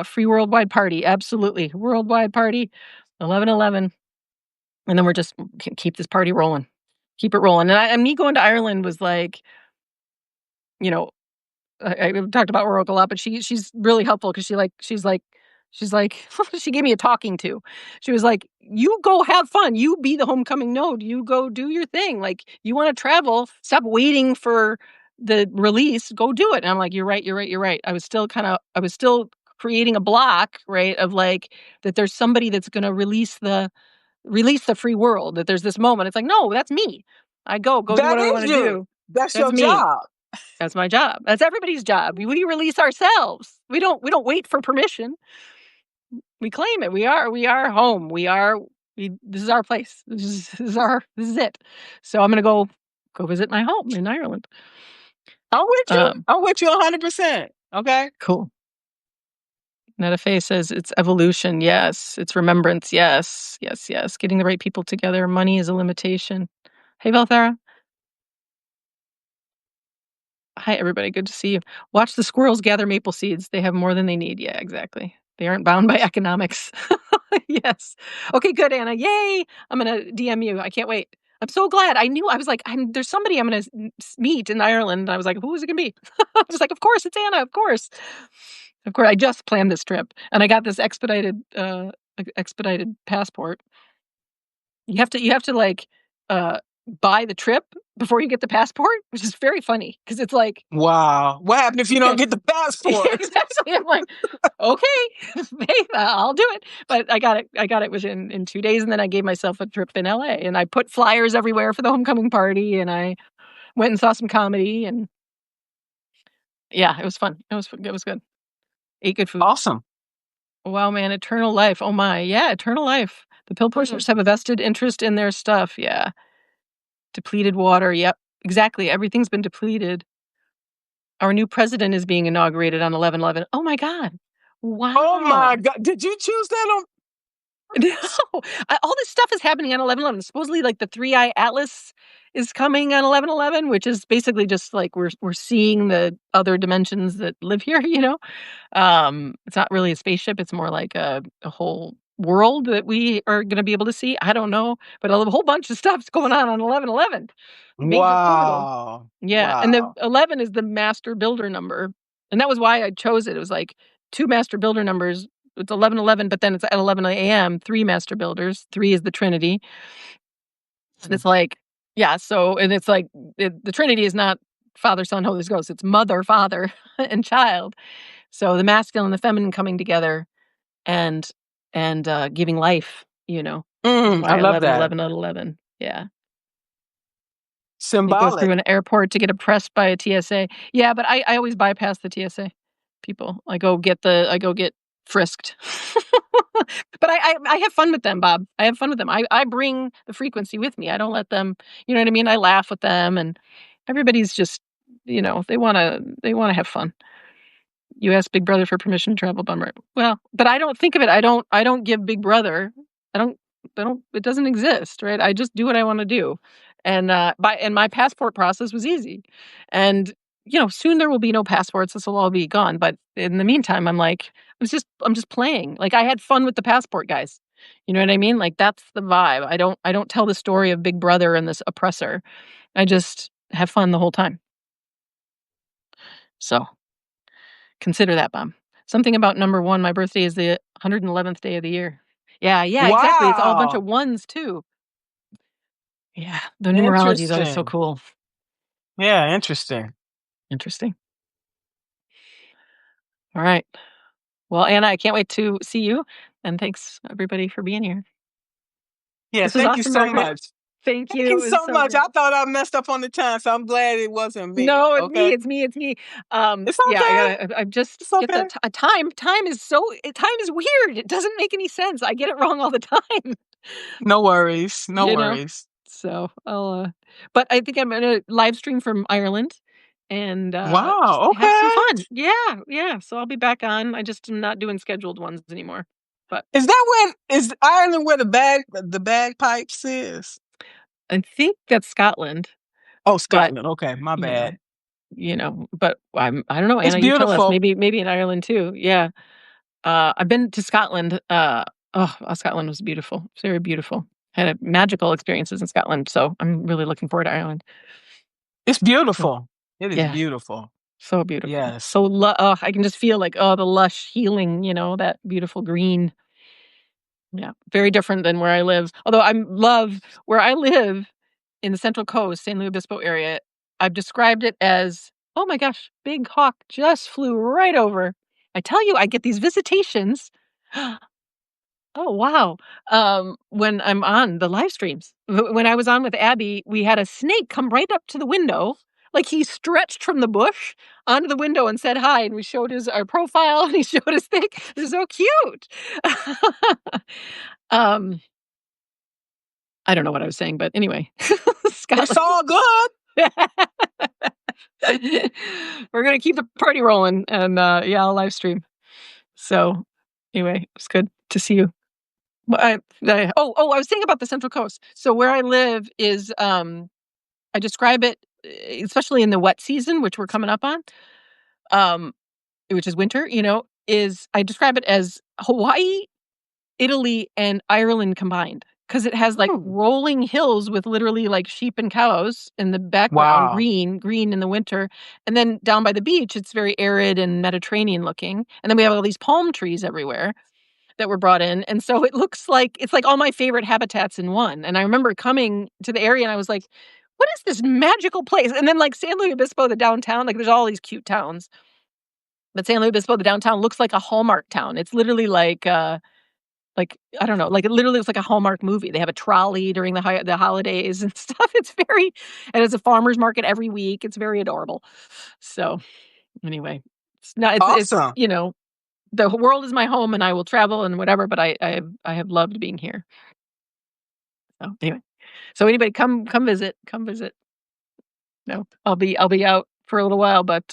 Free worldwide party, absolutely. Worldwide party, 11/11, and then we're just keep this party rolling. Keep it rolling, and me going to Ireland was like, you know, I've talked about Rogue a lot, but she's really helpful because she's like she gave me a talking to. She was like, "You go have fun. You be the homecoming node. You go do your thing. Like, you want to travel. Stop waiting for the release. Go do it." And I'm like, "You're right. You're right. You're right." I was still creating a block, right, of like that. There's somebody that's going to release the free world. That there's this moment. It's like, no, that's me. Go do That whatever I is want to you. do. That's That's your me. job. That's my job. That's everybody's job. We release ourselves. We don't wait for permission. We claim it. We are home. This is our place. This is it. So I'm gonna go visit my home in Ireland. I'm with you. Um, I'm with you 100%. Okay? cool. Netafe says it's evolution. Yes. It's remembrance. Yes. Yes. Yes. Getting the right people together. Money is a limitation. Hey, Valthara. Hi, everybody. Good to see you. Watch the squirrels gather maple seeds. They have more than they need. Yeah, exactly. They aren't bound by economics. Yes. Okay, good, Anna. Yay! I'm gonna DM you. I can't wait. I'm so glad. I was like, there's somebody I'm gonna meet in Ireland. I was like, who is it gonna be? I was like, of course, it's Anna. Of course. Of course. I just planned this trip and I got this expedited passport. You have to like uh buy the trip before you get the passport, which is very funny because it's like, Wow. What happened if you don't okay, get the passport? exactly. I'm like, okay, babe, I'll do it. But I got it within in 2 days, and then I gave myself a trip in LA, and I put flyers everywhere for the homecoming party, and I went and saw some comedy, and yeah, it was fun. It was good. Ate good food. Awesome. Wow, man, eternal life. Oh my, yeah, eternal life. The pill pushers have a vested interest in their stuff. Yeah, depleted water. Yep, exactly. Everything's been depleted. Our new president is being inaugurated on 11/11. Oh my god. Oh my Wow. God. Did you choose that on? No, all this stuff is happening on 11/11. Supposedly, like, the Three-Eye Atlas is coming on 11/11, which is basically just like we're seeing the other dimensions that live here, you know? It's not really a spaceship, it's more like a whole world that we are gonna be able to see. I don't know, but a whole bunch of stuff's going on 11/11. Major pivotal. Wow. Yeah, and the Wow. 11 is the master builder number, and that was why I chose it. It was like 2 master builder numbers. It's 11:11, but then it's at 11 AM, 3 master builders. 3 is the Trinity. And it's like, yeah, so and it's like the Trinity is not Father, Son, Holy Ghost. It's Mother, Father, and Child. So the masculine and the feminine coming together and giving life, you know. That's I why love 11, that. 11, 11. Yeah. They go Symbolic. through an airport to get oppressed by a TSA. Yeah, but I always bypass the TSA people. I go get frisked. But I have fun with them, Bob. I have fun with them. I bring the frequency with me. I don't let them, you know what I mean? I laugh with them, and everybody's just, they wanna have fun. You ask Big Brother for permission to travel, bummer. Well, but I don't think of it. I don't give Big Brother. I don't it doesn't exist, right? I just do what I wanna do. And, my passport process was easy. And, soon there will be no passports. This will all be gone. But in the meantime, I'm just playing. Like, I had fun with the passport guys. You know what I mean? Like, that's the vibe. I don't tell the story of Big Brother and this oppressor. I just have fun the whole time. So consider that, Bob. Something about number 1, my birthday is the 111th day of the year. Yeah, yeah, exactly, it's all a bunch of Wow. ones too. Yeah, the numerology is always so Interesting. cool. Yeah, interesting. Interesting. Alright. Well, Anna, I can't wait to see you, and thanks everybody for being here. Yeah, This was thank you awesome, so Margaret. much. Thank Thank you, you it was so so much. good. I thought I messed up on the time, so I'm glad it wasn't me. No, it's me, Okay. it's me, it's me. It's Yeah, okay. I just It's get the okay. time is time is weird, it doesn't make any sense, I get it wrong all the time. No worries. No You know? worries. So, but I think I'm gonna live stream from Ireland and, just Wow. have some Okay. fun. Yeah, yeah, so I'll be back on. I just am not doing scheduled ones anymore. But Is Ireland where the bagpipes is? I think that's Scotland, Oh, but, Scotland. Okay, my you know bad. but I don't know, It's Anna, you tell us. beautiful. Maybe in Ireland too. Yeah. I've been to Scotland. Scotland was beautiful. It's very beautiful. Had a magical experiences in Scotland, so I'm really looking forward to Ireland. It's So, beautiful. It is yeah. beautiful. So beautiful. Yes. So I can just feel like, the lush healing, that beautiful green. Yeah, very different than where I live. Although I love where I live in the Central Coast, San Luis Obispo area. I've described it as, oh my gosh, big hawk just flew right over. I tell you, I get these visitations. Oh, wow. When I'm on the live streams. When I was on with Abby, we had a snake come right up to the window. Like, he stretched from the bush onto the window and said hi, and we showed our profile, and he showed his thing. It was so cute. Um, I don't know what I was saying, but anyway, It's Scotland. all good. We're gonna keep the party rolling, and, yeah, I'll live stream. So, anyway, it's good to see you. Well, I was saying about the Central Coast. So where I live is, I describe it, especially in the wet season, which we're coming up on, um, which is winter, is I describe it as Hawaii, Italy, and Ireland combined because it has like Hmm. rolling hills with literally like sheep and cows in the background, Wow. green in the winter, and then down by the beach, it's very arid and Mediterranean looking, and then we have all these palm trees everywhere that were brought in, and so it's like all my favorite habitats in one. And I remember coming to the area and I was like, "What is this magical place?" And then, like, San Luis Obispo, the downtown, like, there's all these cute towns, but San Luis Obispo, the downtown, looks like a Hallmark town. It's literally like, I don't know, like, it literally looks like a Hallmark movie. They have a trolley during the holidays and stuff. And it's a farmer's market every week. It's very adorable. So, anyway, it's not it's, Awesome. the world is my home and I will travel and whatever, but I have loved being here. So anyway, so anybody come visit, come visit. No, I'll be out for a little while, but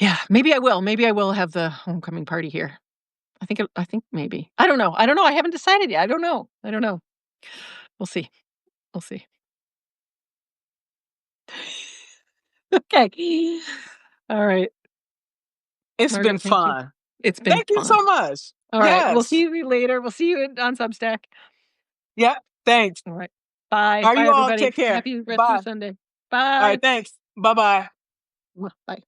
yeah, maybe I will have the homecoming party here. I think maybe I don't know. I haven't decided yet. I don't know. We'll see. We'll see. Okay. All right, It's been Margaret. Thank you. fun. It's been Thank you so fun. much. All right, we'll see Yes. you later. We'll see you on Substack. Yeah. Thanks. All right. Bye. All right, Bye, you all everybody. take care. Happy rest of Bye. your Sunday. All right. Bye. Thanks. Bye bye. Bye.